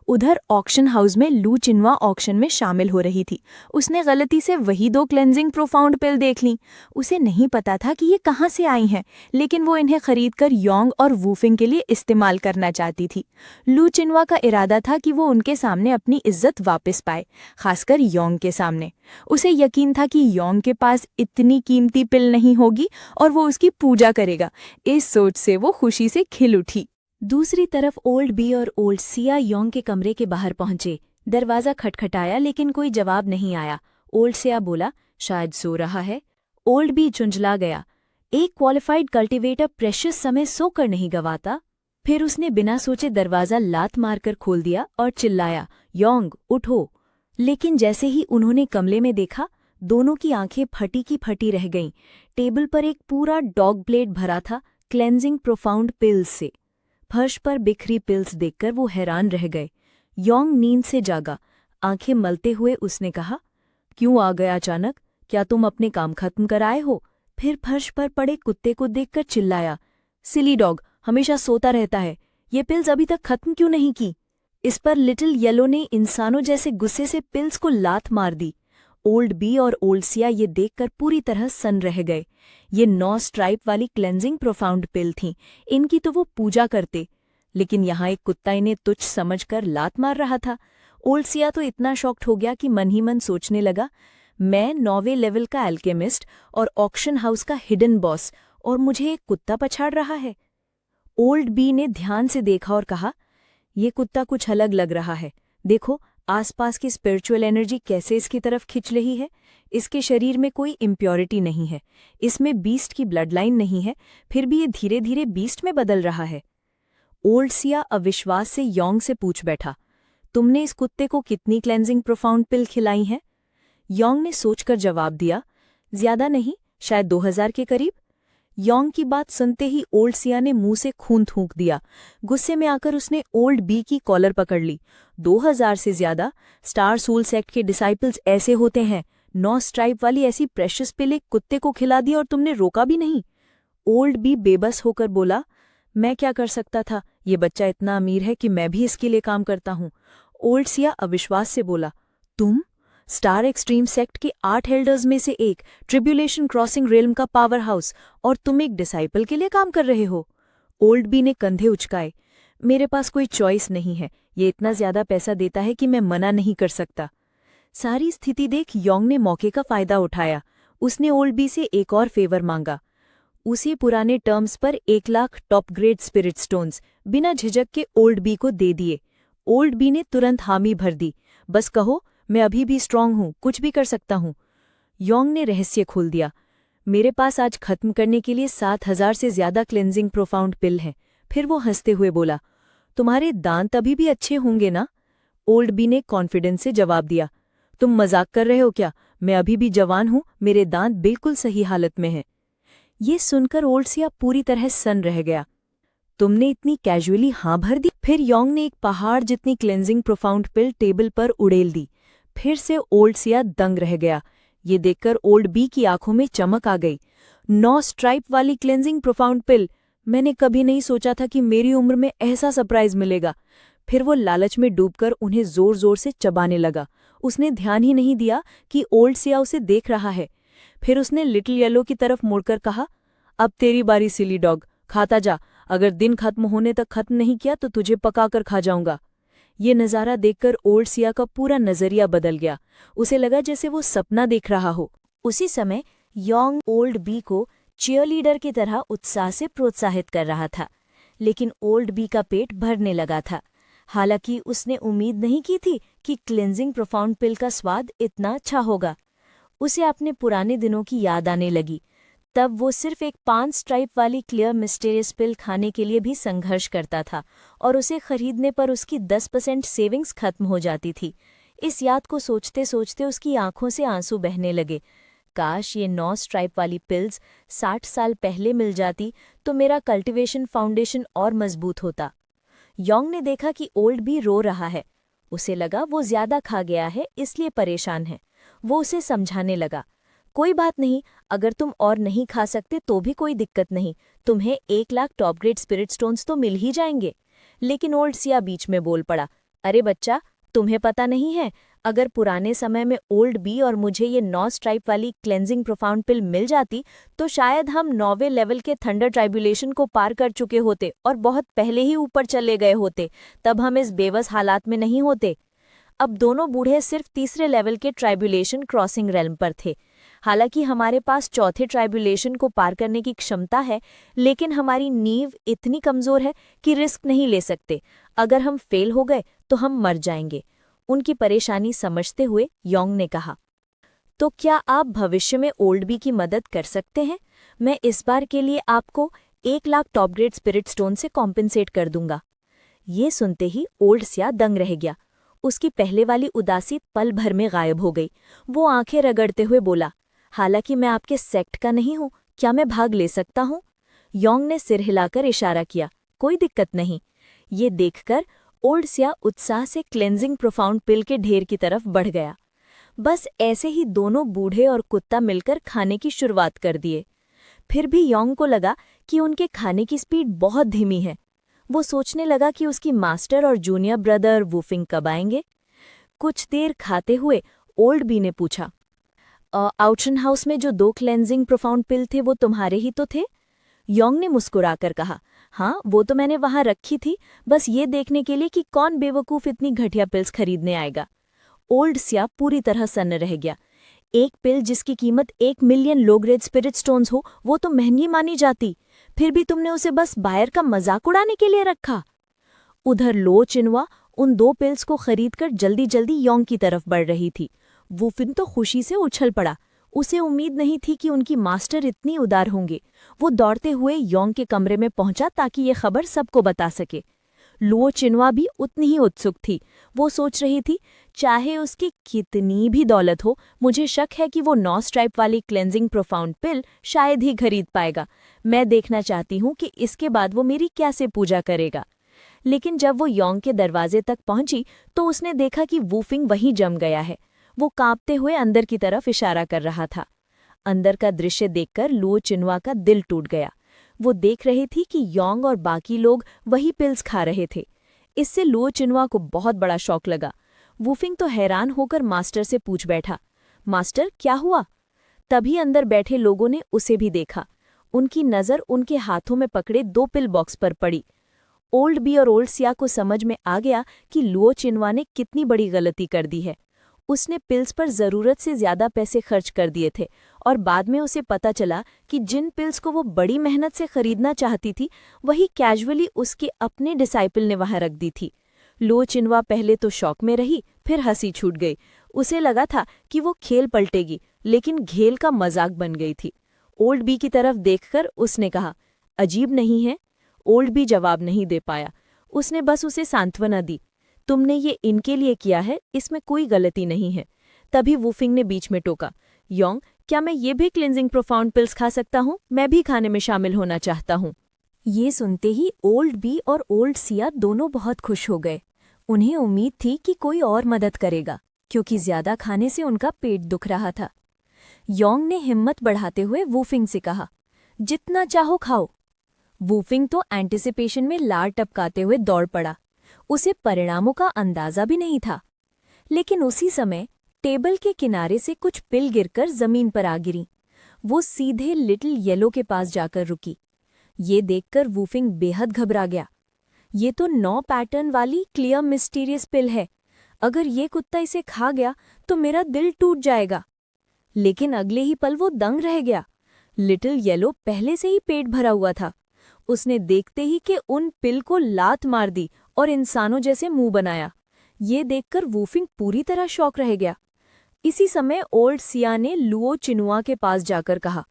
उधर ऑक्शन हाउस में लू चिनवा ऑक्शन में शामिल हो रही थी। उसने गलती से वही 2 क्लेंजिंग प्रोफाउंड पिल देख लीं। उसे नहीं पता था कि ये कहाँ से आई हैं, लेकिन वो इन्हें खरीदकर योंग और वूफिंग के लिए इस्तेमाल करना चाहती थी। लू चिनवा का इरादा था कि वो उनके सामने अपनी इज्जत वापस पाए, खासकर योंग के सामने। उसे यकीन था कि योंग के पास इतनी कीमती पिल नहीं होगी और वो उसकी पूजा करेगा। इस सोच से वो खुशी से खिल उठी। दूसरी तरफ ओल्ड बी और ओल्ड सिया योंग के कमरे के बाहर पहुंचे। दरवाजा खटखटाया लेकिन कोई जवाब नहीं आया। ओल्ड सिया बोला, शायद सो रहा है। ओल्ड बी चुंझला गया। एक क्वालिफाइड कल्टीवेटर प्रेशियस समय सोकर नहीं गवाता। फिर उसने बिना सोचे दरवाजा लात मारकर खोल दिया और चिल्लाया, योंग उठो। लेकिन जैसे ही उन्होंने कमरे में देखा, दोनों की आंखें फटी की फटी रह गईं। टेबल पर एक पूरा डॉग ब्लेड भरा था क्लेंजिंग प्रोफाउंड पिल्स से। फर्श पर बिखरी पिल्स देखकर वो हैरान रह गए। योंग नींद से जागा। आंखें मलते हुए उसने कहा, क्यों आ गया अचानक? क्या तुम अपने काम खत्म कराए हो? फिर फर्श पर पड़े कुत्ते को देखकर चिल्लाया, सिली डॉग, हमेशा सोता रहता है। ये पिल्स अभी तक खत्म क्यों नहीं की? इस पर लिटिल येलो ने इंसानों जैसे गुस्से से पिल्स को लात मार दी। ओल्ड बी और ओल्ड सिया ये देखकर पूरी तरह सन्न रह गए। ये 9 स्ट्राइप वाली क्लेंजिंग प्रोफाउंड पिल थीं। इनकी तो वो पूजा करते, लेकिन यहाँ एक कुत्ता इन्हें तुच्छ समझकर लात मार रहा था। ओल्ड सिया तो इतना शॉक्ड हो गया कि मन ही मन सोचने लगा, मैं 9वें लेवल का एल्केमिस्ट और ऑक्शन हाउस का हिडन बॉस, और मुझे एक कुत्ता पछाड़ रहा है। ओल्ड बी ने ध्यान से देखा और कहा, ये कुत्ता कुछ अलग लग रहा है। देखो आसपास की स्पिरिचुअल एनर्जी कैसे इसकी तरफ खिंच रही है। इसके शरीर में कोई इम्प्योरिटी नहीं है, इसमें बीस्ट की ब्लड लाइन नहीं है, फिर भी ये धीरे धीरे बीस्ट में बदल रहा है। ओल्ड सिया अविश्वास से योंग से पूछ बैठा, तुमने इस कुत्ते को कितनी क्लेंजिंग प्रोफाउंड पिल खिलाई हैं? योंग ने सोचकर जवाब दिया, ज्यादा नहीं, शायद 2000 के करीब। योंग की बात सुनते ही ओल्ड सिया ने मुंह से खून थूक दिया। गुस्से में आकर उसने ओल्ड बी की कॉलर पकड़ ली। 2000 से ज्यादा? स्टार सोल सेक्ट के डिसाइपल्स ऐसे होते हैं। 9 स्ट्राइप वाली ऐसी प्रेशियस पिल एक कुत्ते को खिला दी और तुमने रोका भी नहीं। ओल्ड बी बेबस होकर बोला, मैं क्या कर सकता था? ये बच्चा इतना अमीर है कि मैं भी इसके लिए काम करता हूँ। ओल्ड सिया अविश्वास से बोला, तुम? स्टार एक्सट्रीम सेक्ट के 8 हेल्डर्स में से एक, ट्रिब्यूलेशन क्रॉसिंग रेल्म का पावर हाउस, और तुम एक डिसाइपल के लिए काम कर रहे हो? ओल्ड बी ने कंधे उचकाए, मेरे पास कोई चॉइस नहीं है, ये इतना ज्यादा पैसा देता है कि मैं मना नहीं कर सकता। सारी स्थिति देख योंग ने मौके का फायदा उठाया। उसने ओल्ड बी से एक और फेवर मांगा। उसी पुराने टर्म्स पर 1 lakh top grade spirit stones बिना झिझक के ओल्ड बी को दे दिए। ओल्ड बी ने तुरंत हामी भर दी, बस कहो, मैं अभी भी स्ट्रांग हूँ, कुछ भी कर सकता हूँ। योंग ने रहस्य खोल दिया, मेरे पास आज खत्म करने के लिए 7000 से ज्यादा क्लेंजिंग प्रोफाउंड पिल हैं। फिर वो हंसते हुए बोला, तुम्हारे दांत अभी भी अच्छे होंगे ना? ओल्ड बी ने कॉन्फिडेंस से जवाब दिया, तुम मजाक कर रहे हो क्या? मैं अभी भी जवान हूँ, मेरे दांत बिल्कुल सही हालत में हैं। ये सुनकर ओल्ड सिया पूरी तरह सन्न रह गया। तुमने इतनी कैजुअली हाँ भर दी? फिर योंग ने एक पहाड़ जितनी क्लेंजिंग प्रोफाउंड पिल टेबल पर उड़ेल दी। फिर से ओल्ड सिया दंग रह गया। ये देखकर ओल्ड बी की आंखों में चमक आ गई। 9 स्ट्राइप वाली क्लेंजिंग प्रोफाउंड पिल, मैंने कभी नहीं सोचा था कि मेरी उम्र में ऐसा सरप्राइज मिलेगा। फिर वो लालच में डूबकर उन्हें जोर जोर से चबाने लगा। उसने ध्यान ही नहीं दिया कि ओल्ड सिया उसे देख रहा है। फिर उसने लिटिल येलो की तरफ मुड़कर कहा, अब तेरी बारी सिली डॉग, खाता जा। अगर दिन खत्म होने तक खत्म नहीं किया तो तुझे पकाकर खा जाऊंगा। ये नज़ारा देखकर ओल्ड सिया का पूरा नजरिया बदल गया। उसे लगा जैसे वो सपना देख रहा हो। उसी समय योंग ओल्ड बी को चीयरलीडर की तरह उत्साह से प्रोत्साहित कर रहा था, लेकिन ओल्ड बी का पेट भरने लगा था। हालांकि उसने उम्मीद नहीं की थी कि क्लिंजिंग प्रोफाउंड पिल का स्वाद इतना अच्छा होगा। उसे अपने पुराने दिनों की याद आने लगी। तब वो सिर्फ एक 5 स्ट्राइप वाली क्लियर मिस्टेरियस पिल खाने के लिए भी संघर्ष करता था और उसे खरीदने पर उसकी 10% सेविंग्स खत्म हो जाती थी। इस याद को सोचते सोचते उसकी आंखों से आंसू बहने लगे। काश ये 9 स्ट्राइप वाली पिल्स 60 साल पहले मिल जाती तो मेरा कल्टीवेशन फाउंडेशन और मजबूत होता। योंग ने देखा कि ओल्ड भी रो रहा है। उसे लगा वो ज्यादा खा गया है, इसलिए परेशान है। वो उसे समझाने लगा, कोई बात नहीं, अगर तुम और नहीं खा सकते तो भी कोई दिक्कत नहीं, तुम्हें 1 lakh top grade spirit stones तो मिल ही जाएंगे। लेकिन ओल्ड सिया बीच में बोल पड़ा, अरे बच्चा, तुम्हें पता नहीं है, अगर पुराने समय में ओल्ड बी और मुझे ये 9 स्ट्राइप वाली क्लेंजिंग प्रोफाउंड पिल मिल जाती तो शायद हम 9वें लेवल के थंडर ट्राइब्यूलेशन को पार कर चुके होते और बहुत पहले ही ऊपर चले गए होते। तब हम इस बेबस हालात में नहीं होते। अब दोनों बूढ़े सिर्फ 3रे लेवल के ट्राइब्यूलेशन क्रॉसिंग रेल्म पर थे। हालांकि हमारे पास 4थे ट्राइब्यूलेशन को पार करने की क्षमता है, लेकिन हमारी नींव इतनी कमजोर है कि रिस्क नहीं ले सकते। अगर हम फेल हो गए तो हम मर जाएंगे। उनकी परेशानी समझते हुए योंग ने कहा, तो क्या आप भविष्य में ओल्ड बी की मदद कर सकते हैं? मैं इस बार के लिए आपको 1 lakh top grade spirit stone से कॉम्पेंसेट कर दूंगा। ये सुनते ही ओल्ड सिया दंग रह गया। उसकी पहले वाली उदासी पल भर में गायब हो गई। वो आंखें रगड़ते हुए बोला, हालांकि मैं आपके सेक्ट का नहीं हूं, क्या मैं भाग ले सकता हूं? योंग ने सिर हिलाकर इशारा किया, कोई दिक्कत नहीं। ये देखकर ओल्ड सिया उत्साह से क्लेंजिंग प्रोफाउंड पिल के ढेर की तरफ बढ़ गया। बस ऐसे ही दोनों बूढ़े और कुत्ता मिलकर खाने की शुरुआत कर दिए। फिर भी योंग को लगा कि उनके खाने की स्पीड बहुत धीमी है। वो सोचने लगा कि उसकी मास्टर और जूनियर ब्रदर वूफिंग कब आएंगे। कुछ देर खाते हुए ओल्ड बी ने पूछा, आउटन हाउस में जो 2 क्लेंजिंग प्रोफाउंड पिल थे वो तुम्हारे ही तो थे? योंग ने मुस्कुराकर कहा, हाँ, वो तो मैंने वहां रखी थी, बस ये देखने के लिए कि कौन बेवकूफ इतनी घटिया पिल्स खरीदने आएगा। ओल्ड सिया पूरी तरह सन्न रह गया। एक पिल जिसकी कीमत 1 million low grade spirit stones हो, वो तो महंगी मानी जाती, फिर भी तुमने उसे बस बायर का मजाक उड़ाने के लिए रखा। उधर लो चिनवा उन 2 पिल्स को खरीदकर जल्दी जल्दी योंग की तरफ बढ़ रही थी। वूफिन तो खुशी से उछल पड़ा। उसे उम्मीद नहीं थी कि उनकी मास्टर इतनी उदार होंगे। वो दौड़ते हुए योंग के कमरे में पहुंचा ताकि ये खबर सबको बता सके। लो चिनवा भी उतनी ही उत्सुक थी। वो सोच रही थी, चाहे उसकी कितनी भी दौलत हो, मुझे शक है कि वो 9 स्ट्राइप वाली क्लेंजिंग प्रोफाउंड पिल शायद ही खरीद पाएगा। मैं देखना चाहती हूँ कि इसके बाद वो मेरी कैसे पूजा करेगा। लेकिन जब वो योंग के दरवाजे तक पहुंची तो उसने देखा कि वूफिंग वहीं जम गया है। वो कांपते हुए अंदर की तरफ इशारा कर रहा था। अंदर का दृश्य देखकर लुओ चिनवा का दिल टूट गया। वो देख रही थी कि योंग और बाकी लोग वही पिल्स खा रहे थे। इससे लुओ चिनवा को बहुत बड़ा शौक लगा। वूफिंग तो हैरान होकर मास्टर से पूछ बैठा, मास्टर क्या हुआ? तभी अंदर बैठे लोगों ने उसे भी देखा। उनकी नज़र उनके हाथों में पकड़े 2 पिल बॉक्स पर पड़ी। ओल्ड बी और ओल्ड सिया को समझ में आ गया कि लुओ चिनवा ने कितनी बड़ी गलती कर दी है। उसने पिल्स पर ज़रूरत से ज़्यादा पैसे खर्च कर दिए थे और बाद में उसे पता चला कि जिन पिल्स को वो बड़ी मेहनत से खरीदना चाहती थी, वही कैजुअली उसके अपने डिसाइपल ने वहां रख दी थी। लुओ चिनवा पहले तो शौक में रही, फिर हंसी छूट गई। उसे लगा था कि वो खेल पलटेगी, लेकिन घेल का मजाक बन गई थी। ओल्ड बी की तरफ देखकर उसने कहा, अजीब नहीं है? ओल्ड बी जवाब नहीं दे पाया। उसने बस उसे सांत्वना दी, तुमने ये इनके लिए किया है, इसमें कोई गलती नहीं है। तभी वूफिंग ने बीच में टोका, योंग, क्या मैं ये भी क्लिंजिंग प्रोफाउंड पिल्स खा सकता हूँ? मैं भी खाने में शामिल होना चाहता हूँ। ये सुनते ही ओल्ड बी और ओल्ड सिया दोनों बहुत खुश हो गए। उन्हें उम्मीद थी कि कोई और मदद करेगा, क्योंकि ज्यादा खाने से उनका पेट दुख रहा था। योंग ने हिम्मत बढ़ाते हुए वूफिंग से कहा, जितना चाहो खाओ। वूफिंग तो एंटिसिपेशन में लार टपकाते हुए दौड़ पड़ा। उसे परिणामों का अंदाजा भी नहीं था। लेकिन उसी समय टेबल के किनारे से कुछ पिल गिरकर जमीन पर आ गिरी। वो सीधे लिटिल येलो के पास जाकर रुकी। ये देखकर वूफिंग बेहद घबरा गया। ये तो 9 पैटर्न वाली क्लियर मिस्टीरियस पिल है। अगर ये कुत्ता इसे खा गया तो मेरा दिल टूट जाएगा। लेकिन अगले ही पल वो दंग रह गया। लिटिल येलो पहले से ही पेट भरा हुआ था। उसने देखते ही कि उन पिल को लात मार दी और इंसानों जैसे मुंह बनाया। ये देखकर वूफिंग पूरी तरह शॉक रह गया। इसी समय ओल्ड सिया ने लुओ चिनुआ के पास जाकर कहा,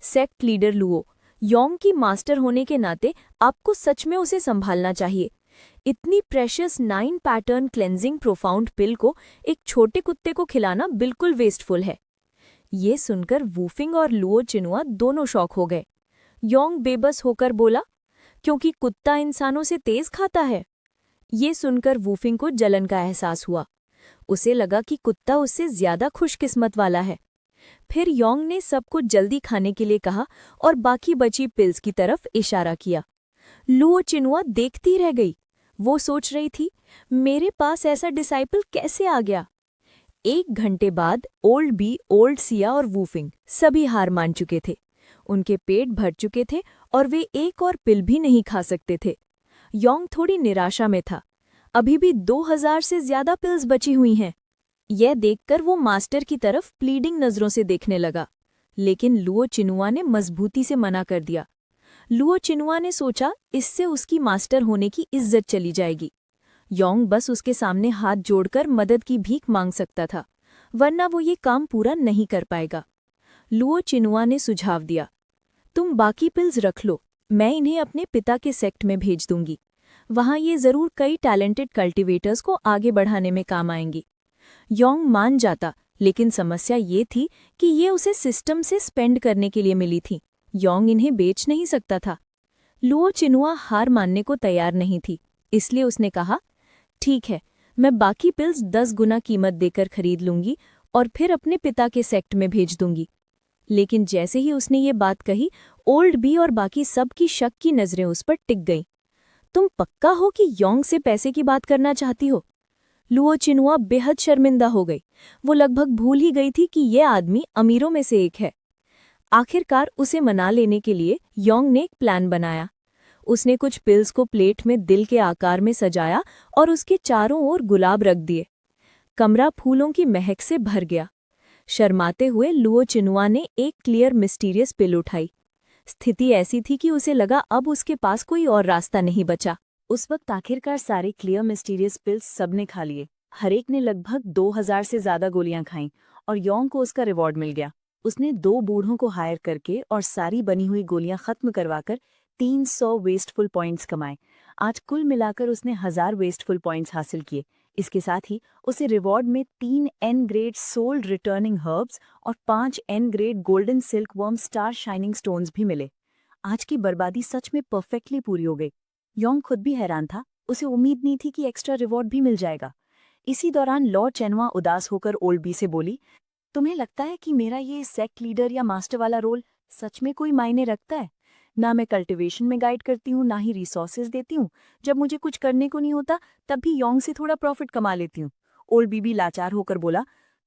सेक्ट लीडर लुओ, योंग की मास्टर होने के नाते आपको सच में उसे संभालना चाहिए। इतनी प्रेशियस 9 पैटर्न क्लेंजिंग प्रोफाउंड पिल को एक छोटे कुत्ते को खिलाना बिल्कुल वेस्टफुल है। ये सुनकर वूफिंग और लुओ चिनुआ दोनों शॉक हो गए। योंग बेबस होकर बोला, क्योंकि कुत्ता इंसानों से तेज खाता है। ये सुनकर वूफिंग को जलन का एहसास हुआ। उसे लगा कि कुत्ता उससे ज्यादा खुशकिस्मत वाला है। फिर योंग ने सबको जल्दी खाने के लिए कहा और बाकी बची पिल्स की तरफ इशारा किया। लुओ चिनुआ देखती रह गई। वो सोच रही थी, मेरे पास ऐसा डिसाइपल कैसे आ गया। 1 घंटे बाद ओल्ड बी, ओल्ड सिया और वूफिंग सभी हार मान चुके थे। उनके पेट भर चुके थे और वे एक और पिल भी नहीं खा सकते थे। योंग थोड़ी निराशा में था। अभी भी 2000 से ज्यादा पिल्स बची हुई हैं। यह देखकर वो मास्टर की तरफ प्लीडिंग नजरों से देखने लगा। लेकिन लुओ चिनुआ ने मजबूती से मना कर दिया। लुओ चिनुआ ने सोचा, इससे उसकी मास्टर होने की इज्जत चली जाएगी। योंग बस उसके सामने हाथ जोड़कर मदद की भीख मांग सकता था, वरना वो ये काम पूरा नहीं कर पाएगा। लुओ चिनुआ ने सुझाव दिया, तुम बाकी पिल्स रख लो, मैं इन्हें अपने पिता के सेक्ट में भेज दूंगी। वहां ये जरूर कई टैलेंटेड कल्टीवेटर्स को आगे बढ़ाने में काम आएंगी। योंग मान जाता, लेकिन समस्या ये थी कि ये उसे सिस्टम से स्पेंड करने के लिए मिली थी। योंग इन्हें बेच नहीं सकता था। लुओ चिनुआ हार मानने को तैयार नहीं थी, इसलिए उसने कहा, ठीक है, मैं बाकी पिल्स 10 गुना कीमत देकर खरीद लूंगी और फिर अपने पिता के सेक्ट में भेज दूंगी। लेकिन जैसे ही उसने ये बात कही, ओल्ड बी और बाकी सब की शक की नजरें उस पर टिक गईं। तुम पक्का हो कि योंग से पैसे की बात करना चाहती हो? लुओ चिनुआ बेहद शर्मिंदा हो गई। वो लगभग भूल ही गई थी कि ये आदमी अमीरों में से एक है। आखिरकार उसे मना लेने के लिए योंग ने एक प्लान बनाया। उसने कुछ पिल्स को प्लेट में दिल के आकार में सजाया और उसके चारों ओर गुलाब रख दिए। कमरा फूलों की महक से भर गया। शर्माते हुए लुओ चिनुआ ने एक क्लियर मिस्टीरियस पिल उठाई। स्थिति ऐसी थी कि उसे लगा अब उसके पास कोई और रास्ता नहीं बचा। उस वक्त आखिरकार सारे क्लियर मिस्टीरियस पिल्स सबने खा लिए। हर एक ने लगभग 2000 से ज्यादा गोलियां खाईं और योंग को उसका रिवॉर्ड मिल गया। उसने 2 बूढ़ों को हायर करके और सारी बनी हुई गोलियां खत्म करवाकर 300 वेस्टफुल पॉइंट्स कमाए। आज कुल मिलाकर उसने 1000 वेस्टफुल पॉइंट्स हासिल किए। इसके साथ ही उसे रिवॉर्ड में 3 N grade soul returning herbs और 5 N grade golden silk worm star shining stones भी मिले। आज की बर्बादी सच में परफेक्टली पूरी हो गई। योंग खुद भी हैरान था, उसे उम्मीद नहीं थी कि एक्स्ट्रा रिवॉर्ड भी मिल जाएगा। इसी दौरान लॉर्ड चेनुआ उदास होकर ओल्ड बी से बोली, तुम्हें लगता है कि मेरा ये सेक्ट लीडर या मास्टर वाला रोल सच में कोई मायने रखता है? ना मैं कल्टीवेशन में गाइड करती हूँ, ना ही रिसोर्सेज देती हूँ। जब मुझे कुछ करने को नहीं होता तब भी योंग से थोड़ा प्रॉफिट कमा लेती हूँ। ओल्ड बीबी लाचार होकर बोला,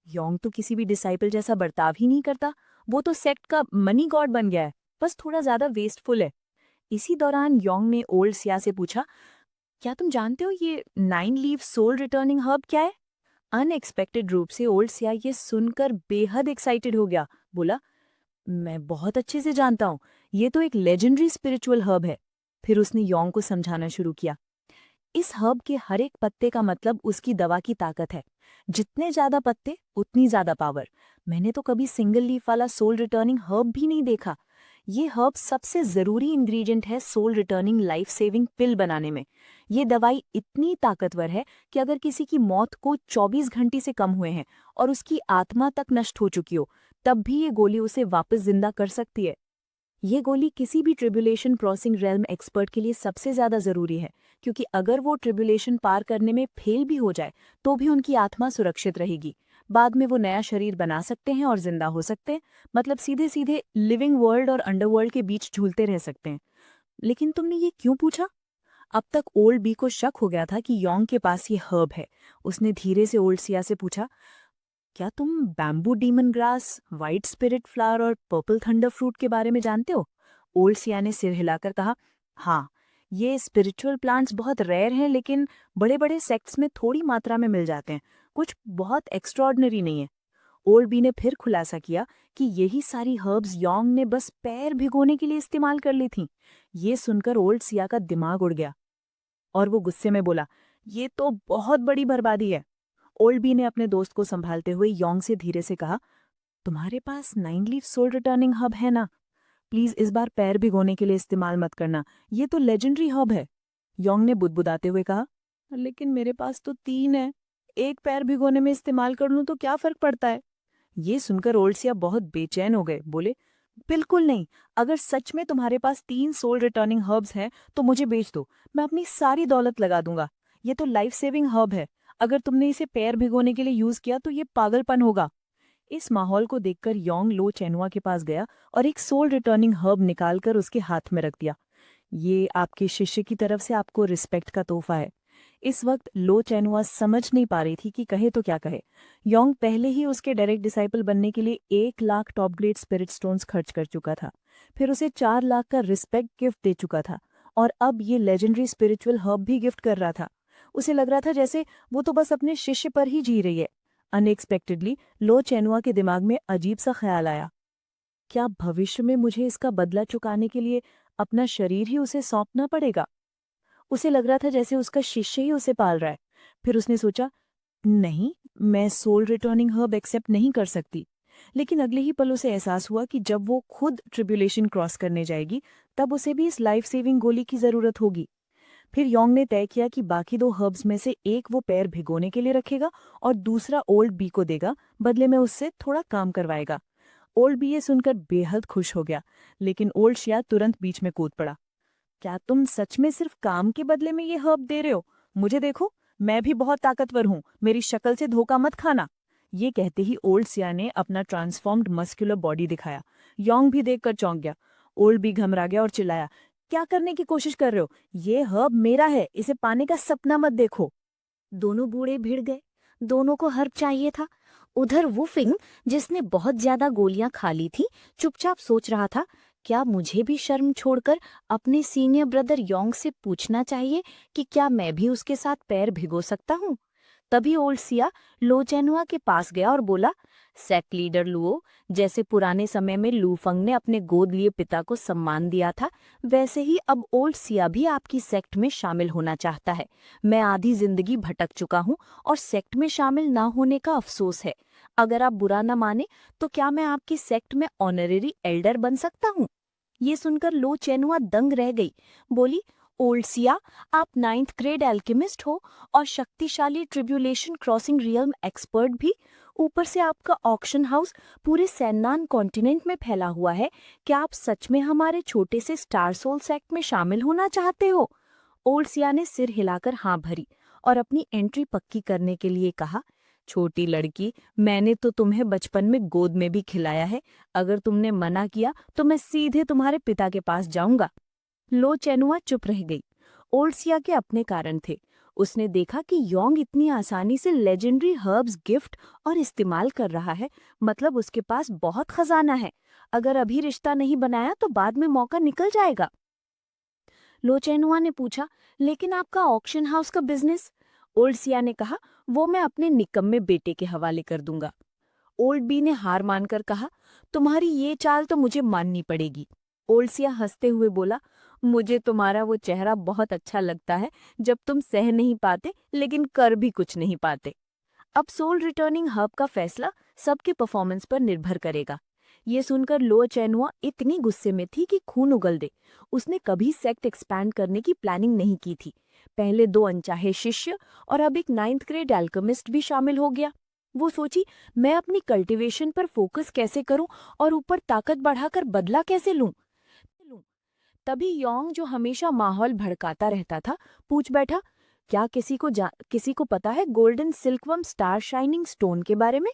योंग तो किसी भी डिसाइपल जैसा बर्ताव ही नहीं करता। वो तो सेक्ट का मनी गॉड बन गया है, बस थोड़ा ज्यादा वेस्टफुल है। इसी दौरान योंग ने ओल्ड सिया से पूछा, क्या तुम जानते हो ये 9 लीव सोल रिटर्निंग हर्ब क्या है? अनएक्सपेक्टेड रूप से ओल्ड सिया ये सुनकर बेहद एक्साइटेड हो गया। बोला, मैं बहुत अच्छे से जानता हूँ, ये तो एक लेजेंडरी स्पिरिचुअल हर्ब है। फिर उसने योंग को समझाना शुरू किया, इस हर्ब के हर एक पत्ते का मतलब उसकी दवा की ताकत है। जितने ज्यादा पत्ते उतनी ज्यादा पावर। मैंने तो कभी सिंगल लीफ वाला सोल रिटर्निंग हर्ब भी नहीं देखा। ये हर्ब सबसे जरूरी इंग्रेडिएंट है सोल रिटर्निंग लाइफ सेविंग पिल बनाने में। ये दवाई इतनी ताकतवर है कि अगर किसी की मौत को 24 घंटे से कम हुए हैं और उसकी आत्मा तक नष्ट हो चुकी हो, तब भी ये गोली उसे वापस जिंदा कर सकती है। ये गोली किसी भी ट्रिब्यूलेशन क्रॉसिंग रेल्म एक्सपर्ट के लिए सबसे ज्यादा जरूरी है, क्योंकि अगर वो ट्रिब्यूलेशन पार करने में फेल भी हो जाए तो भी उनकी आत्मा सुरक्षित रहेगी। बाद में वो नया शरीर बना सकते हैं और जिंदा हो सकते हैं, मतलब सीधे सीधे लिविंग वर्ल्ड और अंडरवर्ल्ड के बीच झूलते रह सकते हैं। लेकिन तुमने ये क्यों पूछा? अब तक ओल्ड बी को शक हो गया था कि योंग के पास ये हर्ब है। उसने धीरे से ओल्ड सिया से पूछा, क्या तुम bamboo demon grass, white spirit flower और पर्पल थंडर फ्रूट के बारे में जानते हो? ओल्ड सिया ने सिर हिलाकर कहा, हाँ, ये स्पिरिचुअल प्लांट्स बहुत रेयर हैं, लेकिन बड़े बड़े सेक्ट्स में थोड़ी मात्रा में मिल जाते हैं। कुछ बहुत एक्स्ट्रॉर्डनरी नहीं है। ओल्ड बी ने फिर खुलासा किया कि यही सारी हर्ब्स योंग ने बस पैर भिगोने के लिए इस्तेमाल कर ली थीं। ये सुनकर ओल्ड सिया का दिमाग उड़ गया और वो गुस्से में बोला, ये तो बहुत बड़ी बर्बादी है। ओल्ड बी ने अपने दोस्त को संभालते हुए योंग से धीरे से कहा, तुम्हारे पास 9 लीफ सोल रिटर्निंग हब है ना? प्लीज इस बार पैर भिगोने के लिए इस्तेमाल मत करना, ये तो लेजेंडरी हब है। योंग ने बुदबुदाते हुए कहा, लेकिन मेरे पास तो 3 है, एक पैर भिगोने में इस्तेमाल कर लूं तो क्या फर्क पड़ता है? ये सुनकर ओल्ड सिया बहुत बेचैन हो गए। बोले, बिल्कुल नहीं, अगर सच में तुम्हारे पास 3 सोल रिटर्निंग हर्ब्स हैं तो मुझे बेच दो, मैं अपनी सारी दौलत लगा दूंगा। ये तो लाइफ सेविंग हर्ब है, अगर तुमने इसे पैर भिगोने के लिए यूज किया तो ये पागलपन होगा। इस माहौल को देखकर योंग लो चेनुआ के पास गया और एक सोल रिटर्निंग हर्ब निकालकर उसके हाथ में रख दिया। ये आपके शिष्य की तरफ से आपको रिस्पेक्ट का तोहफा है। इस वक्त लो चेनुआ समझ नहीं पा रही थी कि कहे तो क्या कहे। योंग पहले ही उसके डायरेक्ट डिसाइपल बनने के लिए 1 lakh top grade spirit stones खर्च कर चुका था, फिर उसे 4 लाख का रिस्पेक्ट गिफ्ट दे चुका था, और अब ये लेजेंडरी स्पिरिचुअल हर्ब भी गिफ्ट कर रहा था। उसे लग रहा था जैसे वो तो बस अपने शिष्य पर ही जी रही है। अनएक्सपेक्टेडली लो चेनुआ के दिमाग में अजीब सा ख्याल आया, क्या भविष्य में मुझे इसका बदला चुकाने के लिए अपना शरीर ही उसे सौंपना पड़ेगा? उसे लग रहा था जैसे उसका शिष्य ही उसे पाल रहा है। फिर उसने सोचा, नहीं, मैं सोल रिटर्निंग हर्ब एक्सेप्ट नहीं कर सकती। लेकिन अगले ही पल उसे एहसास हुआ कि जब वो खुद ट्रिब्यूलेशन क्रॉस करने जाएगी तब उसे भी इस लाइफ सेविंग गोली की जरूरत होगी। फिर योंग ने तय किया कि बाकी 2 हर्ब्स में से एक वो पैर भिगोने के लिए रखेगा और दूसरा ओल्ड बी को देगा, बदले में उससे थोड़ा काम करवाएगा। ओल्ड बी ये सुनकर बेहद खुश हो गया, लेकिन ओल्ड शिया तुरंत बीच में कूद पड़ा। क्या तुम सच में सिर्फ काम के बदले में ये हर्ब दे रहे हो? मुझे देखो, मैं भी बहुत ताकतवर हूँ, मेरी शक्ल से धोखा मत खाना। ये कहते ही ओल्ड सिया ने अपना ट्रांसफॉर्म्ड मस्कुलर बॉडी दिखाया। योंग भी देखकर चौंक गया। ओल्ड भी घबरा गया और चिल्लाया, क्या करने की कोशिश कर रहे हो? ये हर्ब मेरा है, इसे पाने का सपना मत देखो। दोनों बूढ़े भिड़ गए। दोनों को हर्ब चाहिए था। उधर वुफिंग, जिसने बहुत ज्यादा गोलियां खा ली थी, चुपचाप सोच रहा था, क्या मुझे भी शर्म छोड़कर अपने सीनियर ब्रदर योंग से पूछना चाहिए कि क्या मैं भी उसके साथ पैर भिगो सकता हूँ? तभी ओल्ड सिया लो चेनुआ के पास गया और बोला, सेक्ट लीडर लुओ, जैसे पुराने समय में लूफंग ने अपने गोद लिए पिता को सम्मान दिया था, वैसे ही अब ओल्ड सिया भी आपकी सेक्ट में शामिल होना चाहता है। मैं आधी जिंदगी भटक चुका हूँ और सेक्ट में शामिल ना होने का अफसोस है। अगर आप बुरा न माने तो क्या मैं आपकी सेक्ट में ऑनरेरी एल्डर बन सकता हूँ? ये सुनकर लो चेनुआ दंग रह गई। बोली, ओल्ड सिया, आप 9th ग्रेड एल्केमिस्ट हो और शक्तिशाली ट्रिब्यूलेशन क्रॉसिंग रियल्म एक्सपर्ट भी। ऊपर से आपका ऑक्शन हाउस पूरे सैन्नान कॉन्टिनेंट में फैला हुआ है। क्या आप सच में हमारे छोटे से स्टार सोल सेक्ट में शामिल होना चाहते हो? ओल्ड सिया ने सिर हिलाकर हाँ भरी और अपनी एंट्री पक्की करने के लिए कहा, छोटी लड़की, मैंने तो तुम्हें बचपन में गोद में भी खिलाया है। अगर तुमने मना किया तो मैं सीधे तुम्हारे पिता के पास जाऊंगा। लो चेनुआ चुप रह गई। ओल्ड सिया के अपने कारण थे। उसने देखा कि योंग इतनी आसानी से लेजेंडरी हर्ब्स गिफ्ट और इस्तेमाल कर रहा है, मतलब उसके पास बहुत खजाना है। अगर अभी रिश्ता नहीं बनाया तो बाद में मौका निकल जाएगा। लो चेनुआ ने पूछा, लेकिन आपका ऑक्शन हाउस का बिजनेस? ओल्ड सिया ने कहा, वो मैं अपने निकम्मे बेटे के हवाले कर दूंगा। ओल्ड बी ने हार मानकर कहा, तुम्हारी ये चाल तो मुझे माननी पड़ेगी। ओल्ड सिया हंसते हुए बोला, मुझे तुम्हारा वो चेहरा बहुत अच्छा लगता है जब तुम सह नहीं पाते लेकिन कर भी कुछ नहीं पाते। अब सोल रिटर्निंग हब का फैसला सबके परफॉर्मेंस पर निर्भर करेगा। ये सुनकर लो चेनुआ इतनी गुस्से में थी कि खून उगल दे। उसने कभी सेक्ट एक्सपैंड करने की प्लानिंग नहीं की थी। पहले 2 अनचाहे शिष्य और अब एक 9th ग्रेड एल्केमिस्ट भी शामिल हो गया। वो सोची, मैं अपनी कल्टीवेशन पर फोकस कैसे करूं और ऊपर ताकत बढ़ाकर बदला कैसे लूं। तभी योंग, जो हमेशा माहौल भड़काता रहता था, पूछ बैठा, क्या किसी को पता है golden silkworm star shining stone के बारे में?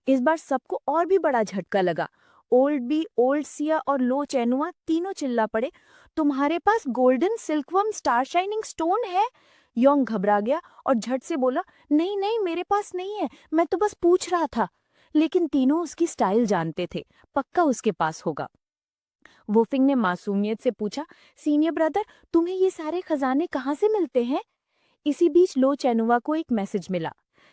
इस बार सबको और भी बड़ा झटका लगा। ओल्ड बी, ओल्ड सिया और लो चैनुआ तीनों चिल्ला पड़े, तुम्हारे पास golden silkworm star shining stone है? योंग घबरा गया और झट से बोला, नहीं नहीं, मेरे पास नहीं है, मैं तो बस पूछ रहा था। लेकिन तीनों उसकी स्टाइल जानते थे, पक्का उसके पास होगा। वुफिंग ने मासूमियत से पूछा, सीनियर ब्रदर, तुम्हें ये सारे खजाने कहाँ से मिलते हैं? इसी बीच लो चैनुआ को एक मैसेज मिला।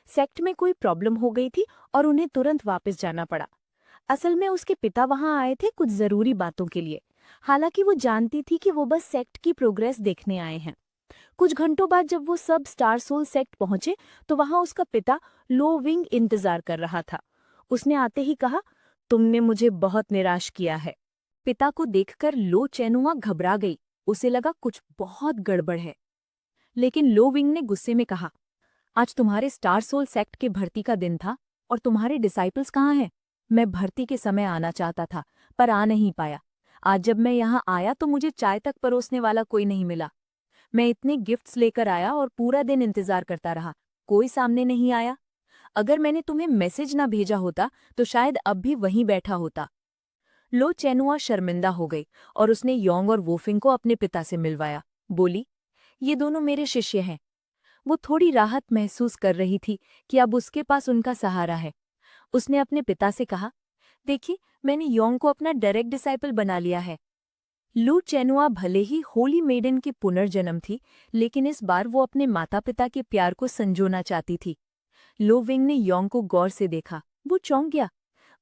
सेक्ट में कोई प्रॉब्लम हो गई थी और उन्हें तुरंत वापस जाना पड़ा। असल में उसके पिता वहां आए थे कुछ जरूरी बातों के लिए। हालांकि वो जानती थी कि वो बस सेक्ट की प्रोग्रेस देखने आए हैं। कुछ घंटों बाद जब वो सब स्टार सोल सेक्ट पहुंचे तो वहां उसका पिता लो विंग इंतजार कर रहा था। उसने आते ही कहा, तुमने मुझे बहुत निराश किया है। पिता को देखकर लो चैनुआ घबरा गई। उसे लगा कुछ बहुत गड़बड़ है। लेकिन लो विंग ने गुस्से में कहा, आज तुम्हारे स्टार सोल सेक्ट के भर्ती का दिन था और तुम्हारे डिसाइपल्स कहाँ हैं? मैं भर्ती के समय आना चाहता था पर आ नहीं पाया। आज जब मैं यहाँ आया तो मुझे चाय तक परोसने वाला कोई नहीं मिला। मैं इतने गिफ्ट्स लेकर आया और पूरा दिन इंतजार करता रहा, कोई सामने नहीं आया। अगर मैंने तुम्हें मैसेज ना भेजा होता तो शायद अब भी वहीं बैठा होता। लो चैनुआ शर्मिंदा हो गई और उसने योंग और वोफिंग को अपने पिता से मिलवाया। बोली, ये दोनों मेरे शिष्य हैं। वो थोड़ी राहत महसूस कर रही थी कि अब उसके पास उनका सहारा है। उसने अपने पिता से कहा, देखिए, मैंने योंग को अपना डायरेक्ट डिसाइपल बना लिया है। लू चैनुआ भले ही होली मेडन की पुनर्जन्म थी, लेकिन इस बार वो अपने माता पिता के प्यार को संजोना चाहती थी। लो विंग ने योंग को गौर से देखा। वो चौंक गया।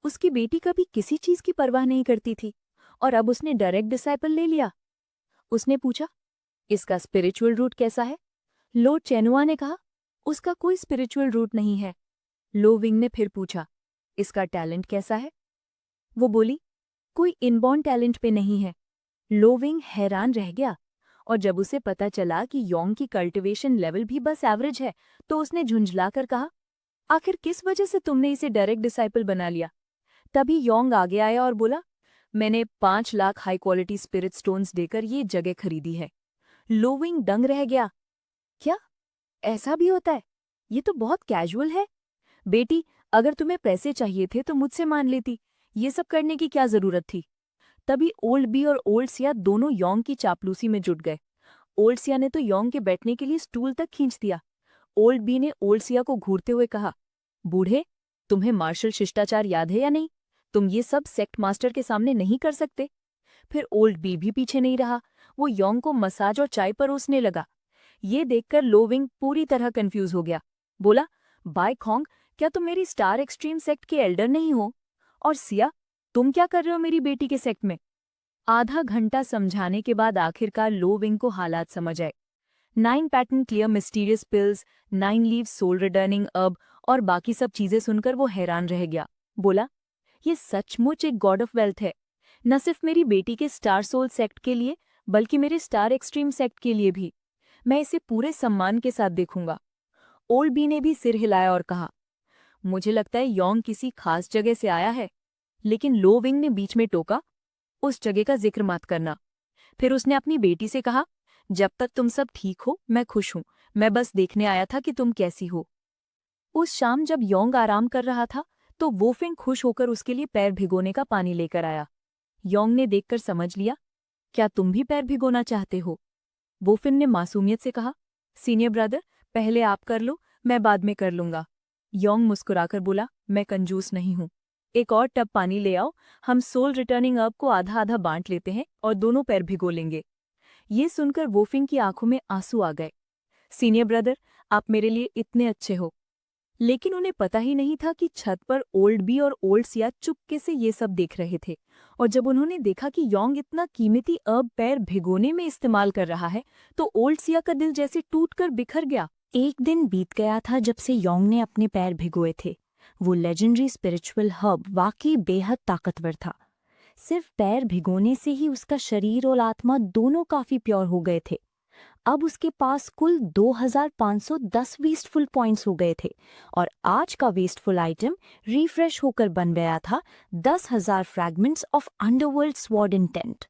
उसकी बेटी कभी किसी चीज की परवाह नहीं करती थी और अब उसने डायरेक्ट डिसाइपल ले लिया। उसने पूछा, इसका स्पिरिचुअल रूट कैसा है? लो चैनुआ ने कहा, उसका कोई स्पिरिचुअल रूट नहीं है। लो विंग ने फिर पूछा, इसका टैलेंट कैसा है? वो बोली, कोई इनबॉर्न टैलेंट पे नहीं है। लो विंग हैरान रह गया और जब उसे पता चला कि योंग की कल्टिवेशन लेवल भी बस एवरेज है तो उसने झुंझलाकर कहा, आखिर किस वजह से तुमने इसे डायरेक्ट डिसाइपल बना लिया? तभी योंग आगे आया और बोला, मैंने 5 lakh high quality spirit stones देकर ये जगह खरीदी है। लो विंग दंग रह गया। क्या ऐसा भी होता है? ये तो बहुत कैजुअल है। बेटी, अगर तुम्हें पैसे चाहिए थे तो मुझसे मान लेती, ये सब करने की क्या जरूरत थी? तभी ओल्ड बी और ओल्ड सिया दोनों योंग की चापलूसी में जुट गए। ओल्ड सिया ने तो योंग के बैठने के लिए स्टूल तक खींच दिया। ओल्ड बी ने ओल्ड सिया को घूरते हुए कहा, बूढ़े, तुम्हें मार्शल शिष्टाचार याद है या नहीं? तुम ये सब सेक्ट मास्टर के सामने नहीं कर सकते। फिर ओल्ड बी भी पीछे नहीं रहा। वो योंग को मसाज और चाय परोसने लगा। ये देखकर लो विंग पूरी तरह कंफ्यूज हो गया। बोला, बाय खोंग, क्या तुम मेरी स्टार एक्सट्रीम सेक्ट के एल्डर नहीं हो? और सिया, तुम क्या कर रहे हो मेरी बेटी के सेक्ट में? आधा घंटा समझाने के बाद आखिरकार लो विंग को हालात समझ आए। 9 pattern clear mysterious pills, 9 leaf soul returning herb और बाकी सब चीजें सुनकर वो हैरान रह गया। बोला, ये सचमुच एक गॉड ऑफ वेल्थ है, न सिर्फ मेरी बेटी के स्टार सोल सेक्ट के लिए बल्कि मेरे स्टार एक्सट्रीम सेक्ट के लिए भी। मैं इसे पूरे सम्मान के साथ देखूंगा। ओल्ड बी ने भी सिर हिलाया और कहा, मुझे लगता है योंग किसी खास जगह से आया है। लेकिन लो विंग ने बीच में टोका, उस जगह का जिक्र मत करना। फिर उसने अपनी बेटी से कहा, जब तक तुम सब ठीक हो मैं खुश हूं, मैं बस देखने आया था कि तुम कैसी हो। उस शाम जब योंग आराम कर रहा था तो वोफिंग खुश होकर उसके लिए पैर भिगोने का पानी लेकर आया। योंग ने देखकर समझ लिया, क्या तुम भी पैर भिगोना चाहते हो? वोफिन ने मासूमियत से कहा, सीनियर ब्रदर, पहले आप कर लो, मैं बाद में कर लूंगा। योंग मुस्कुराकर बोला, मैं कंजूस नहीं हूं। एक और टब पानी ले आओ, हम सोल रिटर्निंग अर्ब को आधा आधा बांट लेते हैं और दोनों पैर भिगो लेंगे। ये सुनकर वोफिंग की आंखों में आंसू आ गए। सीनियर ब्रदर, आप मेरे लिए इतने अच्छे हो। लेकिन उन्हें पता ही नहीं था कि छत पर ओल्ड बी और ओल्ड सिया चुपके से ये सब देख रहे थे और जब उन्होंने देखा कि योंग इतना कीमती अर्ब पैर भिगोने में इस्तेमाल कर रहा है तो ओल्ड सिया का दिल जैसे टूटकर बिखर गया। एक दिन बीत गया था जब से योंग ने अपने पैर भिगोए थे। वो लेजेंडरी स्पिरिचुअल हर्ब वाकई बेहद ताकतवर था। सिर्फ पैर भिगोने से ही उसका शरीर और आत्मा दोनों काफी प्योर हो गए थे। अब उसके पास कुल 2510 वेस्टफुल पॉइंट्स हो गए थे और आज का वेस्टफुल आइटम रिफ्रेश होकर बन गया था 10,000 fragments of underworld sword intent.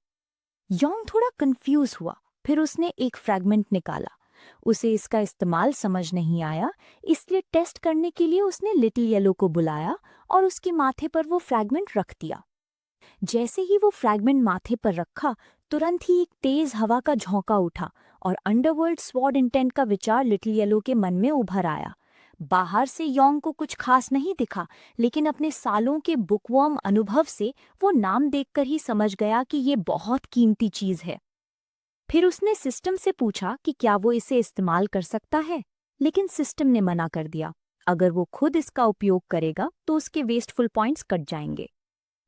Yong थोड़ा कंफ्यूज हुआ, फिर उसने एक फ्रैगमेंट निकाला। उसे इसका इस्तेमाल समझ नहीं आया, इसलिए टेस्ट करने के लिए उसने लिटिल येलो को बुलाया और उसके माथे पर वो फ्रैगमेंट रख दिया। जैसे ही वो फ्रैगमेंट माथे पर रखा, तुरंत ही एक तेज हवा का झोंका उठा और अंडरवर्ल्ड स्वॉर्ड इंटेंट का विचार लिटिल येलो के मन में उभर आया। बाहर से योंग को कुछ खास नहीं दिखा, लेकिन अपने सालों के बुकवर्म अनुभव से वो नाम देखकर ही समझ गया कि ये बहुत कीमती चीज है। फिर उसने सिस्टम से पूछा कि क्या वो इसे इस्तेमाल कर सकता है, लेकिन सिस्टम ने मना कर दिया। अगर वो खुद इसका उपयोग करेगा तो उसके वेस्टफुल पॉइंट्स कट जाएंगे।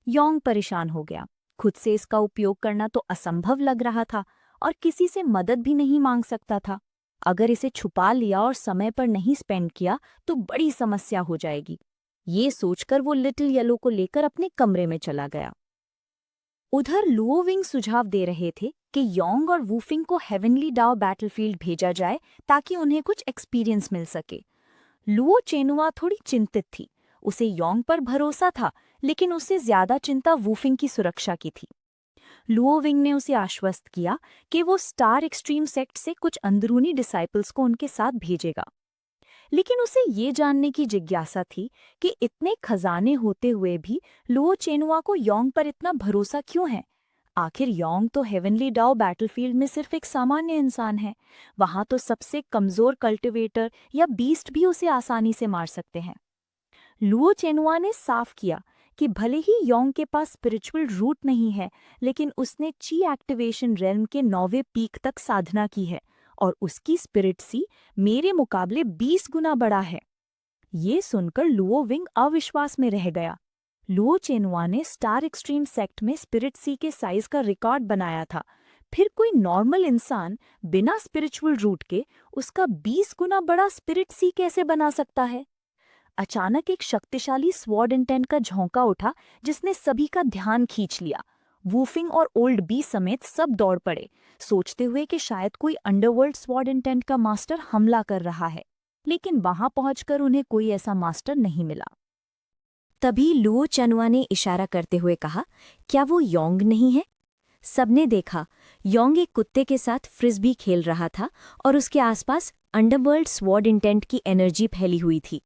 योंग परेशान हो गया। खुद से इसका उपयोग करना तो असंभव लग रहा था और किसी से मदद भी नहीं मांग सकता था। अगर इसे छुपा लिया और समय पर नहीं स्पेंड किया तो बड़ी समस्या हो जाएगी। ये सोचकर वो लिटिल येलो को लेकर अपने कमरे में चला गया। उधर लुओविंग सुझाव दे रहे थे कि योंग और वूफिंग को हेवनली डाओ बैटलफील्ड भेजा जाए ताकि उन्हें कुछ एक्सपीरियंस मिल सके। लुओ चेनुआ थोड़ी चिंतित थी। उसे योंग पर भरोसा था, लेकिन उससे ज्यादा चिंता वूफिंग की सुरक्षा की थी। लुओविंग ने उसे आश्वस्त किया कि वो स्टार एक्सट्रीम सेक्ट से कुछ अंदरूनी डिसाइपल्स को उनके साथ भेजेगा, लेकिन उसे ये जानने की जिज्ञासा थी कि इतने खजाने होते हुए भी लुओ चेनुआ को योंग पर इतना भरोसा क्यों है। आखिर योंग तो हेवनली डाओ बैटलफील्ड में सिर्फ एक सामान्य इंसान है। वहां तो सबसे कमजोर कल्टिवेटर या बीस्ट भी उसे आसानी से मार सकते हैं। लुओ चेनुआ ने साफ किया कि भले ही योंग के पास स्पिरिचुअल रूट नहीं है, लेकिन उसने ची एक्टिवेशन रेल्म के 9वें पीक तक साधना की है और उसकी स्पिरिट सी मेरे मुकाबले 20 गुना बड़ा है। ये सुनकर लुओ विंग अविश्वास में रह गया। लुओ चेनुआ ने स्टार एक्सट्रीम सेक्ट में स्पिरिट सी के साइज का रिकॉर्ड बनाया था। फिर कोई नॉर्मल इंसान बिना स्पिरिचुअल रूट के उसका 20 गुना बड़ा स्पिरिट सी कैसे बना सकता है? अचानक एक शक्तिशाली स्वॉर्ड इंटेंट का झोंका उठा जिसने सभी का ध्यान खींच लिया। वूफिंग और ओल्ड बी समेत सब दौड़ पड़े, सोचते हुए कि शायद कोई अंडरवर्ल्ड स्वॉर्ड इंटेंट का मास्टर हमला कर रहा है, लेकिन वहां पहुंचकर उन्हें कोई ऐसा मास्टर नहीं मिला। तभी लुओ चेनुआ ने इशारा करते हुए कहा, क्या वो योंग नहीं है? सबने देखा, योंग एक कुत्ते के साथ फ्रिस्बी खेल रहा था और उसके आसपास अंडरवर्ल्ड स्वॉर्ड इंटेंट की एनर्जी फैली हुई थी।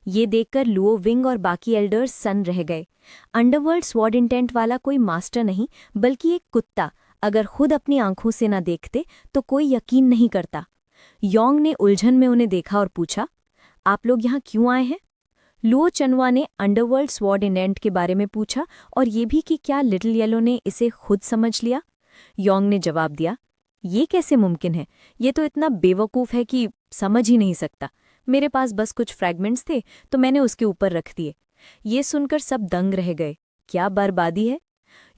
ये देखकर लुओ विंग और बाकी एल्डर्स सन्न रह गए। अंडरवर्ल्ड स्वॉर्ड इंटेंट वाला कोई मास्टर नहीं, बल्कि एक कुत्ता। अगर खुद अपनी आंखों से न देखते तो कोई यकीन नहीं करता। योंग ने उलझन में उन्हें देखा और पूछा, आप लोग यहाँ क्यों आए हैं? लुओ चेनुआ ने अंडरवर्ल्ड स्वॉर्ड इंटेंट के बारे में पूछा और ये भी कि क्या लिटिल येलो ने इसे खुद समझ लिया। योंग ने जवाब दिया, ये कैसे मुमकिन है? ये तो इतना बेवकूफ़ है कि समझ ही नहीं सकता। मेरे पास बस कुछ फ्रैगमेंट्स थे तो मैंने उसके ऊपर रख दिए। ये सुनकर सब दंग रह गए। क्या बर्बादी है?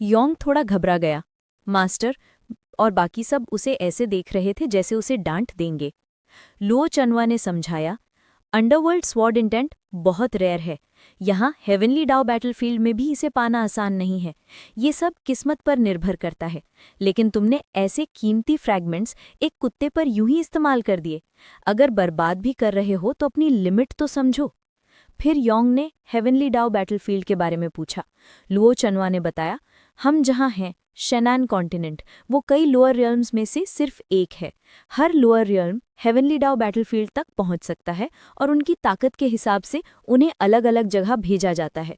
योंग थोड़ा घबरा गया। मास्टर और बाकी सब उसे ऐसे देख रहे थे जैसे उसे डांट देंगे। लुओ चेनुआ ने समझाया, अंडरवर्ल्ड स्वॉर्ड इंटेंट बहुत रेयर है। यहाँ हेवनली डाओ बैटलफील्ड में भी इसे पाना आसान नहीं है। ये सब किस्मत पर निर्भर करता है। लेकिन तुमने ऐसे कीमती फ्रैगमेंट्स एक कुत्ते पर यूं ही इस्तेमाल कर दिए। अगर बर्बाद भी कर रहे हो तो अपनी लिमिट तो समझो। फिर योंग ने हेवनली डाओ बैटलफील्ड के बारे में पूछा। लुओ चेनुआ ने बताया, हम जहाँ हैं शेनान कॉन्टिनेंट, वो कई लोअर रियल्म्स में से सिर्फ एक है। हर lower realm heavenly Dao battlefield तक पहुंच सकता है और उनकी ताकत के हिसाब से उन्हें अलग अलग जगह भेजा जाता है।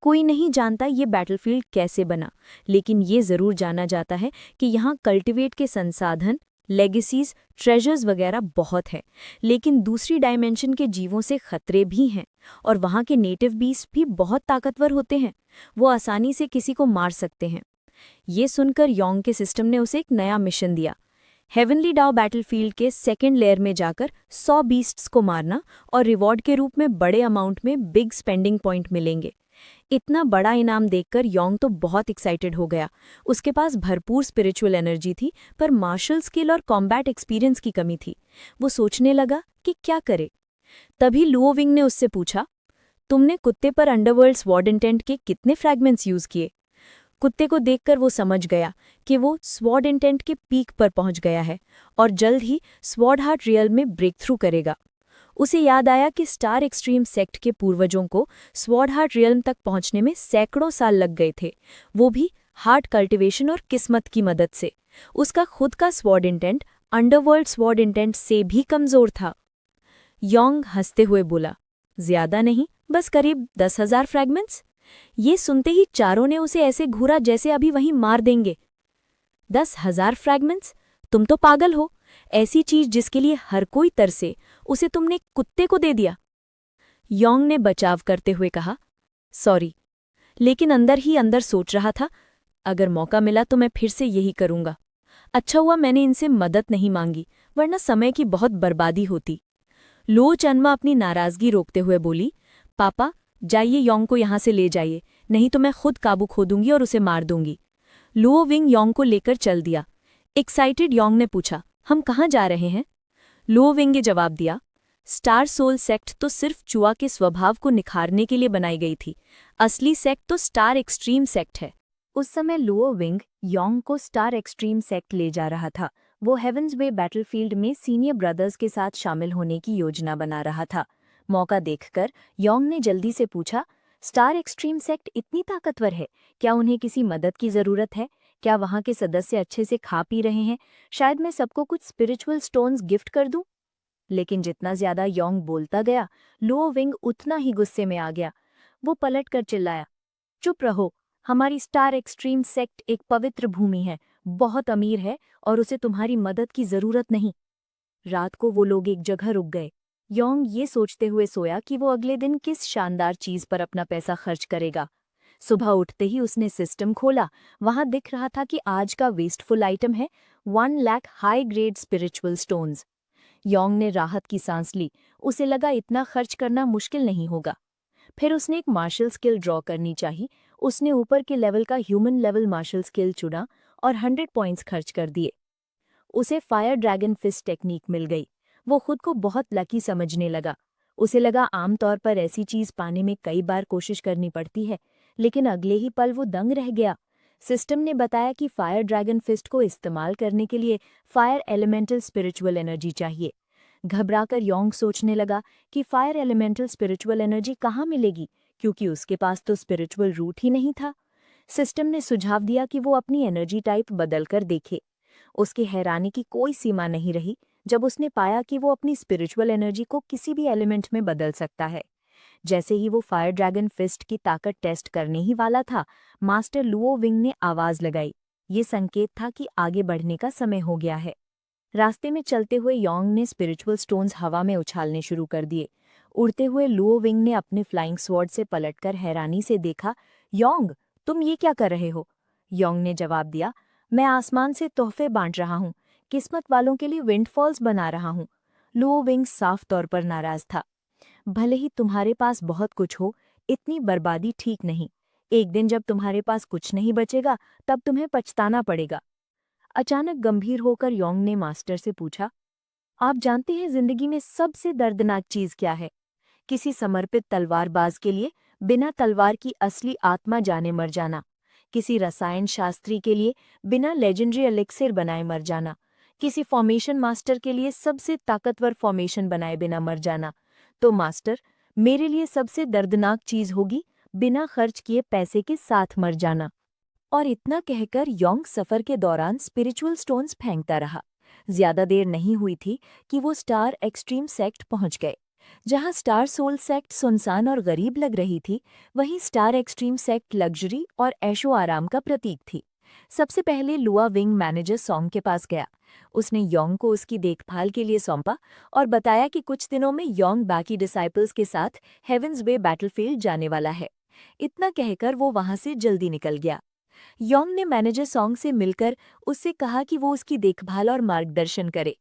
कोई नहीं जानता ये बैटलफील्ड कैसे बना, लेकिन ये ज़रूर जाना जाता है कि यहाँ कल्टिवेट के संसाधन, लेगेसीज, ट्रेजर्स वगैरह बहुत है। लेकिन दूसरी डायमेंशन के जीवों से खतरे भी हैं और वहाँ के नेटिव बीस्ट भी बहुत ताकतवर होते हैं। वो आसानी से किसी को मार सकते हैं। ये सुनकर योंग के सिस्टम ने उसे एक नया मिशन दिया। हेवनली डाओ बैटलफील्ड के सेकेंड लेयर में जाकर 100 बीस्ट्स को मारना और रिवॉर्ड के रूप में बड़े अमाउंट में बिग स्पेंडिंग पॉइंट मिलेंगे। इतना बड़ा इनाम देखकर योंग तो बहुत एक्साइटेड हो गया। उसके पास भरपूर स्पिरिचुअल एनर्जी थी, पर मार्शल स्किल और कॉम्बैट एक्सपीरियंस की कमी थी। वो सोचने लगा कि क्या करे। तभी लुओ विंग ने उससे पूछा, तुमने कुत्ते पर अंडरवर्ल्ड स्वॉर्ड इंटेंट के कितने फ्रैगमेंट्स यूज किए? कुत्ते को देखकर वो समझ गया कि वो स्वॉर्ड इंटेंट के पीक पर पहुंच गया है और जल्द ही स्वॉर्ड हार्ट रियल में ब्रेक थ्रू करेगा। उसे याद आया कि स्टार एक्सट्रीम सेक्ट के पूर्वजों को स्वॉर्ड हार्ट रियल्म तक पहुंचने में सैकड़ों साल लग गए थे, वो भी हार्ट कल्टिवेशन और किस्मत की मदद से। उसका खुद का sword intent underworld sword intent से भी कमजोर था। योंग हंसते हुए बोला, ज्यादा नहीं, बस करीब 10,000 फ्रैगमेंट्स। ये सुनते ही चारों ने उसे ऐसे घूरा जैसे अभी वहीं मार देंगे। 10,000 फ्रैगमेंट्स? तुम तो पागल हो। ऐसी चीज जिसके लिए हर कोई तरसे, उसे तुमने कुत्ते को दे दिया। योंग ने बचाव करते हुए कहा, सॉरी, लेकिन अंदर ही अंदर सोच रहा था, अगर मौका मिला तो मैं फिर से यही करूंगा। अच्छा हुआ मैंने इनसे मदद नहीं मांगी, वरना समय की बहुत बर्बादी होती। लो चन्मा अपनी नाराजगी रोकते हुए बोली, पापा जाइए, योंग को यहां से ले जाइए, नहीं तो मैं खुद काबू खो दूंगी और उसे मार दूंगी। लुओ विंग योंग को लेकर चल दिया। एक्साइटेड योंग ने पूछा, हम कहाँ जा रहे हैं? लुओ विंग ने जवाब दिया, स्टार सोल सेक्ट तो सिर्फ चुआ के स्वभाव को निखारने के लिए बनाई गई थी। असली सेक्ट तो स्टार एक्सट्रीम सेक्ट है। उस समय लुओ विंग योंग को स्टार एक्सट्रीम सेक्ट ले जा रहा था। वो हेवंस वे बैटलफील्ड में सीनियर ब्रदर्स के साथ शामिल होने की योजना बना रहा था। मौका देखकर योंग ने जल्दी से पूछा, स्टार एक्सट्रीम सेक्ट इतनी ताकतवर है, क्या उन्हें किसी मदद की जरूरत है? क्या वहाँ के सदस्य अच्छे से खा पी रहे हैं? शायद मैं सबको कुछ स्पिरिचुअल स्टोन्स गिफ्ट कर दूं। लेकिन जितना ज्यादा योंग बोलता गया, लुओ विंग उतना ही गुस्से में आ गया। वो पलट कर चिल्लाया, चुप रहो, हमारी स्टार एक्सट्रीम सेक्ट एक पवित्र भूमि है, बहुत अमीर है और उसे तुम्हारी मदद की जरूरत नहीं। रात को वो लोग एक जगह रुक गए। योंग ये सोचते हुए सोया कि वो अगले दिन किस शानदार चीज पर अपना पैसा खर्च करेगा। सुबह उठते ही उसने सिस्टम खोला। वहां दिख रहा था कि आज का वेस्टफुल आइटम है 1 lakh high grade spiritual stones. Yong ने राहत की सांस ली। उसे लगा इतना खर्च करना मुश्किल नहीं होगा। फिर उसने एक मार्शल स्किल ड्रॉ करनी चाहिए। उसने ऊपर के लेवल का ह्यूमन लेवल मार्शल स्किल चुना और 100 पॉइंट्स खर्च कर दिए। उसे फायर ड्रैगन फिस्ट टेक्निक मिल गई। वो खुद को बहुत लकी समझने लगा। उसे लगा आमतौर पर ऐसी चीज पाने में कई बार कोशिश करनी पड़ती है, लेकिन अगले ही पल वो दंग रह गया। सिस्टम ने बताया कि फायर ड्रैगन फिस्ट को इस्तेमाल करने के लिए फायर एलिमेंटल स्पिरिचुअल एनर्जी चाहिए। घबराकर योंग सोचने लगा कि फायर एलिमेंटल स्पिरिचुअल एनर्जी कहाँ मिलेगी, क्योंकि उसके पास तो स्पिरिचुअल रूट ही नहीं था। सिस्टम ने सुझाव दिया कि वो अपनी एनर्जी टाइप बदलकर देखे। उसकी हैरानी की कोई सीमा नहीं रही जब उसने पाया कि वो अपनी स्पिरिचुअल एनर्जी को किसी भी एलिमेंट में बदल सकता है। जैसे ही वो फायर ड्रैगन फिस्ट की ताकत टेस्ट करने ही वाला था, मास्टर लुओ विंग ने आवाज लगाई। ये संकेत था कि आगे बढ़ने का समय हो गया है। रास्ते में चलते हुए योंग ने स्पिरिचुअल स्टोन्स हवा में उछालने शुरू कर दिए। उड़ते हुए लुओ विंग ने अपने फ्लाइंग स्वॉर्ड से पलटकर हैरानी से देखा, योंग, तुम ये क्या कर रहे हो? योंग ने जवाब दिया, मैं आसमान से तोहफे बांट रहा हूँ, किस्मत वालों के लिए विंडफॉल्स बना रहा हूँ। लुओ विंग साफ तौर पर नाराज था। भले ही तुम्हारे पास बहुत कुछ हो, इतनी बर्बादी ठीक नहीं। एक दिन जब तुम्हारे पास कुछ नहीं बचेगा, तब तुम्हें पछताना पड़ेगा। अचानक गंभीर होकर योंग ने मास्टर से पूछा, आप जानते हैं जिंदगी में सबसे दर्दनाक चीज क्या है? किसी समर्पित तलवारबाज के लिए बिना तलवार की असली आत्मा जाने मर जाना। किसी रसायन शास्त्री के लिए बिना लेजेंडरी एलिक्सिर बनाए मर जाना। किसी फॉर्मेशन मास्टर के लिए सबसे ताकतवर फॉर्मेशन बनाए बिना मर जाना। तो मास्टर, मेरे लिए सबसे दर्दनाक चीज होगी बिना खर्च किए पैसे के साथ मर जाना। और इतना कहकर योंग सफर के दौरान स्पिरिचुअल स्टोन्स फेंकता रहा। ज्यादा देर नहीं हुई थी कि वो स्टार एक्सट्रीम सेक्ट पहुंच गए। जहां स्टार सोल सेक्ट सुनसान और गरीब लग रही थी, वहीं स्टार एक्सट्रीम सेक्ट लग्जरी और ऐशो आराम का प्रतीक थी। सबसे पहले लुआ विंग मैनेजर सॉन्ग के पास गया। उसने योंग को उसकी देखभाल के लिए सौंपा और बताया कि कुछ दिनों में योंग बाकी डिसाइपल्स के साथ हेवंस वे बैटलफील्ड जाने वाला है। इतना कहकर वो वहां से जल्दी निकल गया। योंग ने मैनेजर सॉन्ग से मिलकर उससे कहा कि वो उसकी देखभाल और मार्गदर्शन करे।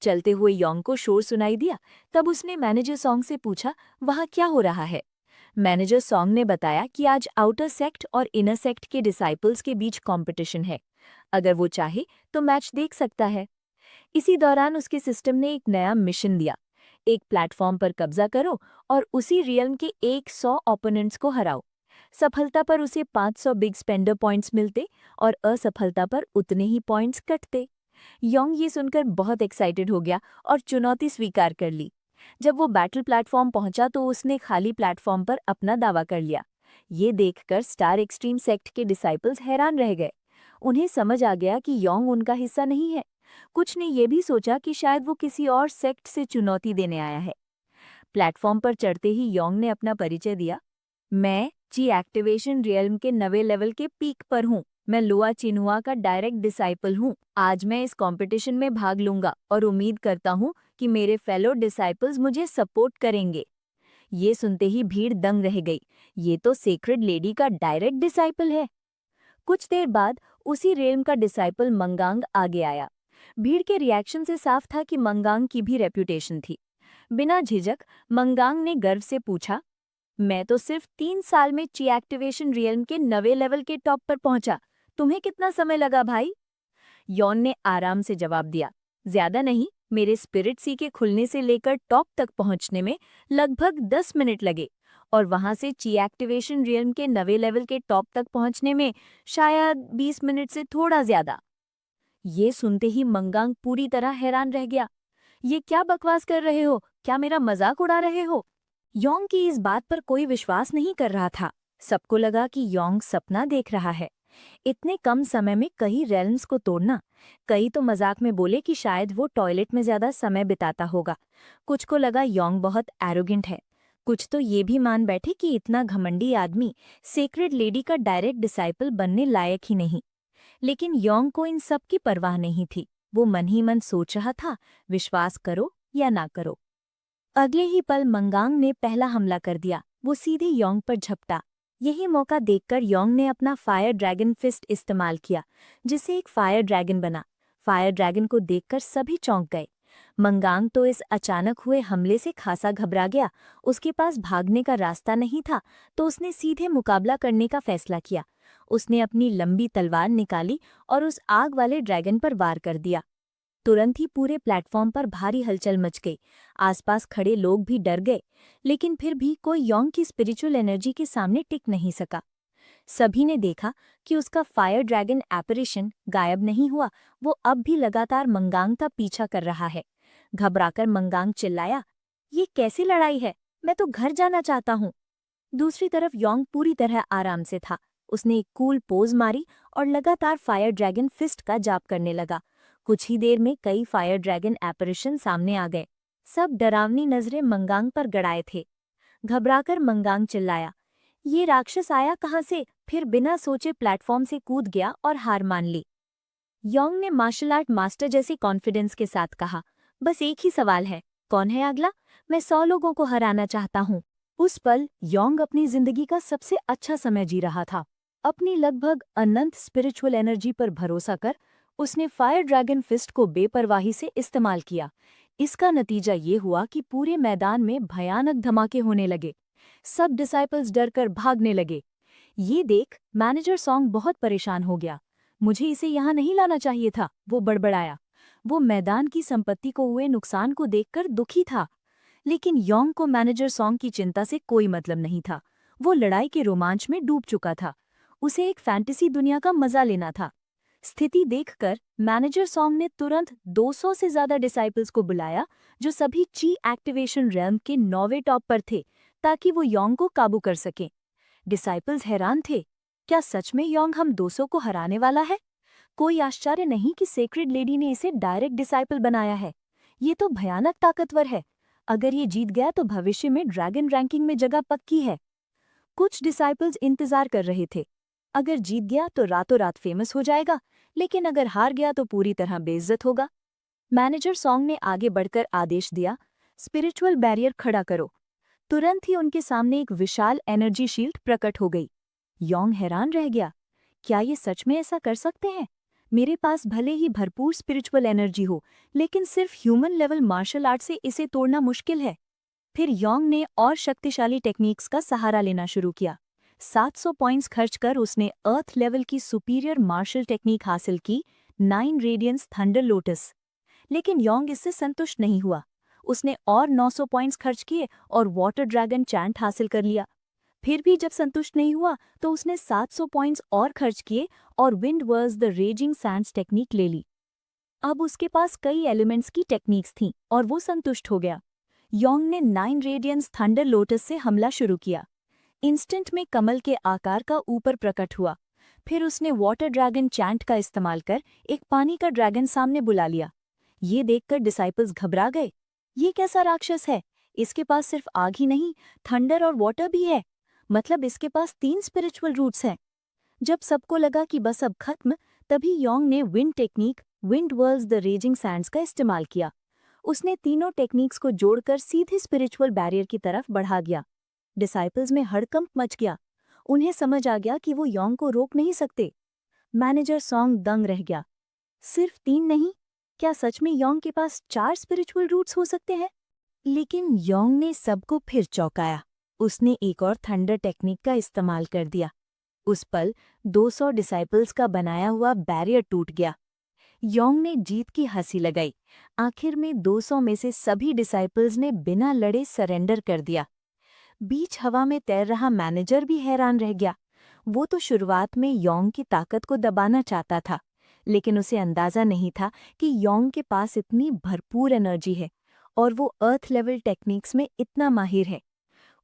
चलते हुए योंग को शोर सुनाई दिया। तब उसने मैनेजर सॉन्ग से पूछा, वहाँ क्या हो रहा है? मैनेजर सॉन्ग ने बताया कि आज आउटर सेक्ट और इनर सेक्ट के डिसाइपल्स के बीच कंपटीशन है। अगर वो चाहे तो मैच देख सकता है। इसी दौरान उसके सिस्टम ने एक नया मिशन दिया। एक प्लेटफॉर्म पर कब्जा करो और उसी रियल्म के 100 ओपोनेंट्स को हराओ। सफलता पर उसे 500 बिग स्पेंडर पॉइंट्स मिलते और असफलता पर उतने ही पॉइंट्स कटते। योंग ये सुनकर बहुत एक्साइटेड हो गया और चुनौती स्वीकार कर ली। जब वो बैटल प्लेटफॉर्म पहुंचा तो उसने खाली प्लेटफॉर्म पर अपना दावा कर लिया। ये देखकर स्टार एक्सट्रीम सेक्ट के डिसाइपल्स हैरान रह गए। उन्हें समझ आ गया कि योंग उनका हिस्सा नहीं है। कुछ ने ये भी सोचा कि शायद वो किसी और सेक्ट से चुनौती देने आया है। प्लेटफॉर्म पर चढ़ते ही योंग ने अपना परिचय दिया। मैं ची एक्टिवेशन रियल्म के नवे लेवल के पीक पर हूँ। मैं लुआ चिनुआ का डायरेक्ट डिसाइपल हूँ। आज मैं इस कंपटीशन में भाग लूंगा और उम्मीद करता हूँ कि मेरे फेलो डिसाइपल्स मुझे सपोर्ट करेंगे। ये सुनते ही भीड़ दंग रह गई। ये तो सेक्रेड लेडी का डायरेक्ट डिसाइपल है। कुछ देर बाद उसी रेलम का डिसाइपल मंगांग आगे आया। भीड़ के रिएक्शन से साफ था कि मंगांग की भी रेप्यूटेशन थी। बिना झिझक मंगांग ने गर्व से पूछा, मैं तो सिर्फ 3 साल में ची एक्टिवेशन रियल्म के नवे लेवल के टॉप पर पहुंचा। तुम्हें कितना समय लगा भाई? यॉन ने आराम से जवाब दिया, ज्यादा नहीं, मेरे स्पिरिट सी के खुलने से लेकर टॉप तक पहुंचने में लगभग 10 मिनट लगे और वहां से ची एक्टिवेशन रियल्म के नवे लेवल के टॉप तक पहुंचने में शायद 20 मिनट से थोड़ा ज्यादा। ये सुनते ही मंगांग पूरी तरह हैरान रह गया। ये क्या बकवास कर रहे हो? क्या मेरा मजाक उड़ा रहे हो? योंग की इस बात पर कोई विश्वास नहीं कर रहा था। सबको लगा कि योंग सपना देख रहा है। इतने कम समय में कई रेल्म्स को तोड़ना। कई तो मजाक में बोले कि शायद वो टॉयलेट में ज्यादा समय बिताता होगा। कुछ को लगा योंग बहुत एरोगेंट है। कुछ तो ये भी मान बैठे कि इतना घमंडी आदमी सेक्रेड लेडी का डायरेक्ट डिसाइपल बनने लायक ही नहीं। लेकिन योंग को इन सब की परवाह नहीं थी। वो मन ही मन सोच रहा था, विश्वास करो या ना करो। अगले ही पल मंगांग ने पहला हमला कर दिया। वो सीधे योंग पर झपटा। यही मौका देखकर योंग ने अपना फायर ड्रैगन फिस्ट इस्तेमाल किया, जिससे एक फायर ड्रैगन बना। फायर ड्रैगन को देखकर सभी चौंक गए। मंगांग तो इस अचानक हुए हमले से खासा घबरा गया। उसके पास भागने का रास्ता नहीं था, तो उसने सीधे मुकाबला करने का फैसला किया। उसने अपनी लंबी तलवार निकाली और उस आग वाले ड्रैगन पर वार कर दिया। तुरंत ही पूरे प्लेटफॉर्म पर भारी हलचल मच गई। आसपास खड़े लोग भी डर गए, लेकिन फिर भी कोई योंग की स्पिरिचुअल एनर्जी के सामने टिक नहीं सका। सभी ने देखा कि उसका फायर ड्रैगन एपरेशन गायब नहीं हुआ। वो अब भी लगातार मंगांग का पीछा कर रहा है। घबराकर मंगांग चिल्लाया, ये कैसी लड़ाई है? मैं तो घर जाना चाहता हूँ। दूसरी तरफ योंग पूरी तरह आराम से था। उसने एक कूल पोज मारी और लगातार फायर ड्रैगन फिस्ट का जाप करने लगा। कुछ ही देर में कई फायर ड्रैगन एपरेशन सामने आ गए। सब डरावनी नजरें मंगांग पर गड़ाए थे। घबराकर मंगांग चिल्लाया, ये राक्षस आया कहाँ से? फिर बिना सोचे प्लेटफॉर्म से कूद गया और हार मान ली। योंग ने मार्शल आर्ट मास्टर जैसी कॉन्फिडेंस के साथ कहा, बस एक ही सवाल है, कौन है अगला? मैं 100 लोगों को हराना चाहता हूँ। उस पल योंग अपनी जिंदगी का सबसे अच्छा समय जी रहा था। अपनी लगभग अनंत स्पिरिचुअल एनर्जी पर भरोसा कर उसने फायर ड्रैगन फिस्ट को बेपरवाही से इस्तेमाल किया। इसका नतीजा ये हुआ कि पूरे मैदान में भयानक धमाके होने लगे। सब डिसाइपल्स डरकर भागने लगे। ये देख मैनेजर सॉन्ग बहुत परेशान हो गया। मुझे इसे यहाँ नहीं लाना चाहिए था, वो बड़बड़ाया। वो मैदान की संपत्ति को हुए नुकसान को देखकर दुखी था। लेकिन योंग को मैनेजर सॉन्ग की चिंता से कोई मतलब नहीं था। वो लड़ाई के रोमांच में डूब चुका था। उसे एक फैंटेसी दुनिया का मजा लेना था। स्थिति देखकर मैनेजर सॉन्ग ने तुरंत 200 से ज्यादा डिसाइपल्स को बुलाया, जो सभी ची एक्टिवेशन रेल्म के 9वें टॉप पर थे, ताकि वो योंग को काबू कर सकें। डिसाइपल्स हैरान थे। क्या सच में योंग हम 200 को हराने वाला है? कोई आश्चर्य नहीं कि सेक्रेड लेडी ने इसे डायरेक्ट डिसाइपल बनाया है। ये तो भयानक ताकतवर है। अगर ये जीत गया तो भविष्य में ड्रैगन रैंकिंग में जगह पक्की है। कुछ डिसाइपल्स इंतजार कर रहे थे। अगर जीत गया तो रातों रात फेमस हो जाएगा, लेकिन अगर हार गया तो पूरी तरह बेइज्जत होगा। मैनेजर सॉन्ग ने आगे बढ़कर आदेश दिया, स्पिरिचुअल बैरियर खड़ा करो। तुरंत ही उनके सामने एक विशाल एनर्जी शील्ड प्रकट हो गई। योंग हैरान रह गया, क्या ये सच में ऐसा कर सकते हैं? मेरे पास भले ही भरपूर स्पिरिचुअल एनर्जी हो, लेकिन सिर्फ ह्यूमन लेवल मार्शल आर्ट से इसे तोड़ना मुश्किल है। फिर योंग ने और शक्तिशाली टेक्निक्स का सहारा लेना शुरू किया। 700 पॉइंट्स खर्च कर उसने अर्थ लेवल की सुपीरियर मार्शल टेक्निक हासिल की, 9 रेडियंस थंडर लोटस। लेकिन योंग इससे संतुष्ट नहीं हुआ। उसने और 900 पॉइंट्स खर्च किए और वाटर ड्रैगन चैंट हासिल कर लिया। फिर भी जब संतुष्ट नहीं हुआ तो उसने 700 पॉइंट्स और खर्च किए और wind verse the raging sands technique ले ली। अब उसके पास कई एलिमेंट्स की टेक्निक्स थीं और वो संतुष्ट हो गया। योंग ने 9 रेडियंस थंडर लोटस से हमला शुरू किया। इंस्टेंट में कमल के आकार का ऊपर प्रकट हुआ। फिर उसने वाटर ड्रैगन चैंट का इस्तेमाल कर एक पानी का ड्रैगन सामने बुला लिया। ये देखकर डिसाइपल्स घबरा गए। ये कैसा राक्षस है? इसके पास सिर्फ आग ही नहीं, थंडर और वाटर भी है। मतलब इसके पास 3 स्पिरिचुअल रूट्स हैं। जब सबको लगा कि बस अब खत्म, तभी योंग ने wind technique, wind whorls the raging Sands का इस्तेमाल किया। उसने तीनों टेक्निक्स को जोड़कर सीधे स्पिरिचुअल बैरियर की तरफ बढ़ा गया। डिसाइपल्स में हड़कंप मच गया। उन्हें समझ आ गया कि वो योंग को रोक नहीं सकते। मैनेजर सॉन्ग दंग रह गया। सिर्फ 3 नहीं, क्या सच में योंग के पास 4 स्पिरिचुअल रूट्स हो सकते हैं? लेकिन योंग ने सबको फिर चौंकाया। उसने एक और थंडर टेक्निक का इस्तेमाल कर दिया। उस पल 200 डिसाइपल्स का बनाया हुआ बैरियर टूट गया। योंग ने जीत की हंसी लगाई। आखिर में 200 में से सभी डिसाइपल्स ने बिना लड़े सरेंडर कर दिया। बीच हवा में तैर रहा मैनेजर भी हैरान रह गया। वो तो शुरुआत में योंग की ताकत को दबाना चाहता था, लेकिन उसे अंदाजा नहीं था कि योंग के पास इतनी भरपूर एनर्जी है और वो अर्थ लेवल टेक्निक्स में इतना माहिर है।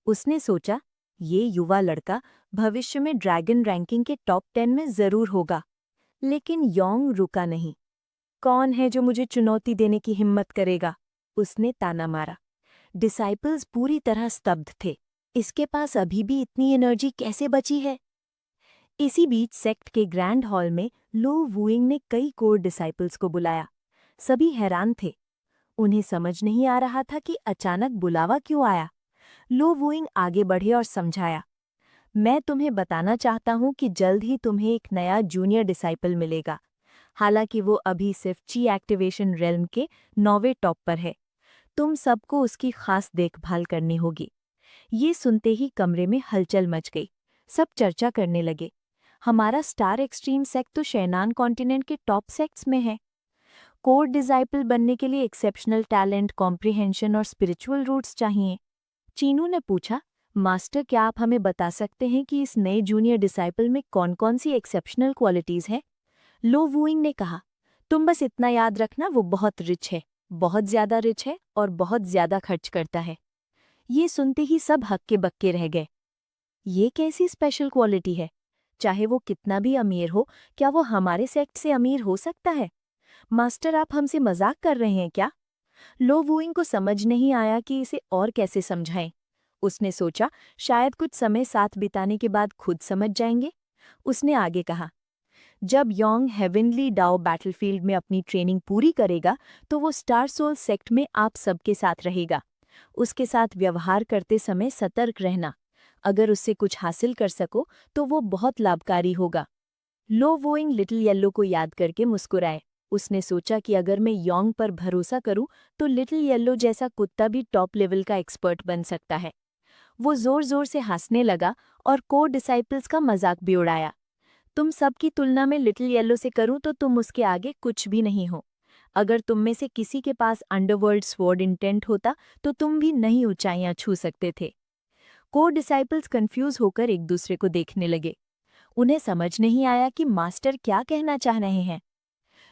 उसने सोचा, ये युवा लड़का भविष्य में ड्रैगन रैंकिंग के टॉप 10 में जरूर होगा। लेकिन योंग रुका नहीं। कौन है जो मुझे चुनौती देने की हिम्मत करेगा? उसने ताना मारा। डिसाइपल्स पूरी तरह स्तब्ध थे। इसके पास अभी भी इतनी एनर्जी कैसे बची है? इसी बीच सेक्ट के ग्रैंड हॉल में लो वुइंग ने कई कोर डिसाइपल्स को बुलाया। सभी हैरान थे। उन्हें समझ नहीं आ रहा था कि अचानक बुलावा क्यों आया। लो वुइंग आगे बढ़े और समझाया, मैं तुम्हें बताना चाहता हूं कि जल्द ही तुम्हें एक नया जूनियर डिसाइपल मिलेगा। हालांकि वो अभी सिर्फ ची एक्टिवेशन रेल्म के 9वें टॉप पर है। तुम सबको उसकी खास देखभाल करनी होगी। ये सुनते ही कमरे में हलचल मच गई। सब चर्चा करने लगे, हमारा स्टार एक्सट्रीम सेक्ट तो शैनान कॉन्टिनेंट के टॉप सेक्ट्स में है। कोर डिसाइपल बनने के लिए एक्सेप्शनल टैलेंट, कॉम्प्रिहेंशन और स्पिरिचुअल रूट्स चाहिए। चीनू ने पूछा, मास्टर क्या आप हमें बता सकते हैं कि इस नए जूनियर डिसाइपल में कौन कौन सी एक्सेप्शनल क्वालिटीज हैं? लो वुइंग ने कहा, तुम बस इतना याद रखना, वो बहुत रिच है, बहुत ज्यादा रिच है और बहुत ज्यादा खर्च करता है। ये सुनते ही सब हक्के बक्के रह गए। ये कैसी स्पेशल क्वालिटी है? चाहे वो कितना भी अमीर हो, क्या वो हमारे सेक्ट से अमीर हो सकता है? मास्टर आप हमसे मजाक कर रहे हैं क्या? लो वुइंग को समझ नहीं आया कि इसे और कैसे समझाएं। उसने सोचा, शायद कुछ समय साथ बिताने के बाद खुद समझ जाएंगे। उसने आगे कहा, जब योंग हेवनली डाओ बैटलफील्ड में अपनी ट्रेनिंग पूरी करेगा तो वो स्टार सोल सेक्ट में आप सबके साथ रहेगा। उसके साथ व्यवहार करते समय सतर्क रहना। अगर उससे कुछ हासिल कर सको तो वो बहुत लाभकारी होगा। लो वुइंग लिटिल येलो को याद करके मुस्कुराए। उसने सोचा कि अगर मैं योंग पर भरोसा करूं तो लिटिल येलो जैसा कुत्ता भी टॉप लेवल का एक्सपर्ट बन सकता है। वो जोर जोर से हंसने लगा और कोर डिसाइपल्स का मजाक भी उड़ाया। तुम सबकी तुलना में लिटिल येलो से करूं तो तुम उसके आगे कुछ भी नहीं हो। अगर तुम में से किसी के पास अंडरवर्ल्ड स्वॉर्ड इंटेंट होता तो तुम भी नई ऊंचाइयां छू सकते थे। कोर डिसाइपल्स कंफ्यूज होकर एक दूसरे को देखने लगे। उन्हें समझ नहीं आया कि मास्टर क्या कहना चाह रहे हैं।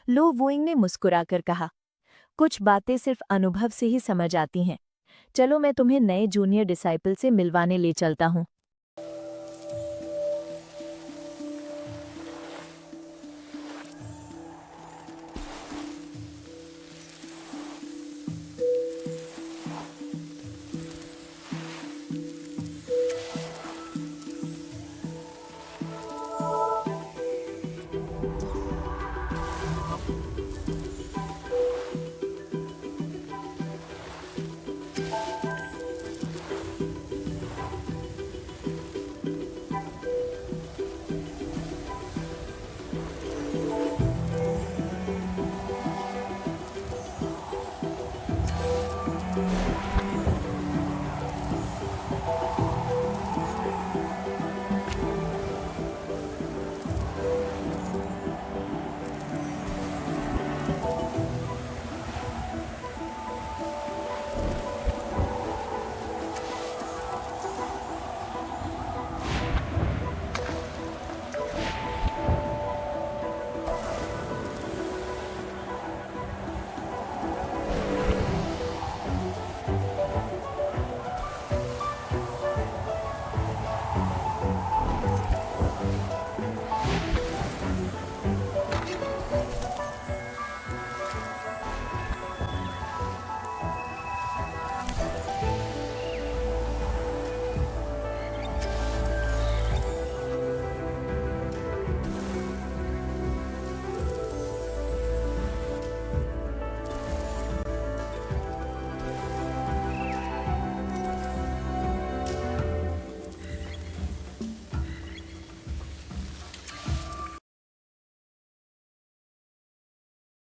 लो वुइंग ने मुस्कुराकर कहा, कुछ बातें सिर्फ अनुभव से ही समझ आती हैं। चलो मैं तुम्हें नए जूनियर डिसाइपल से मिलवाने ले चलता हूँ।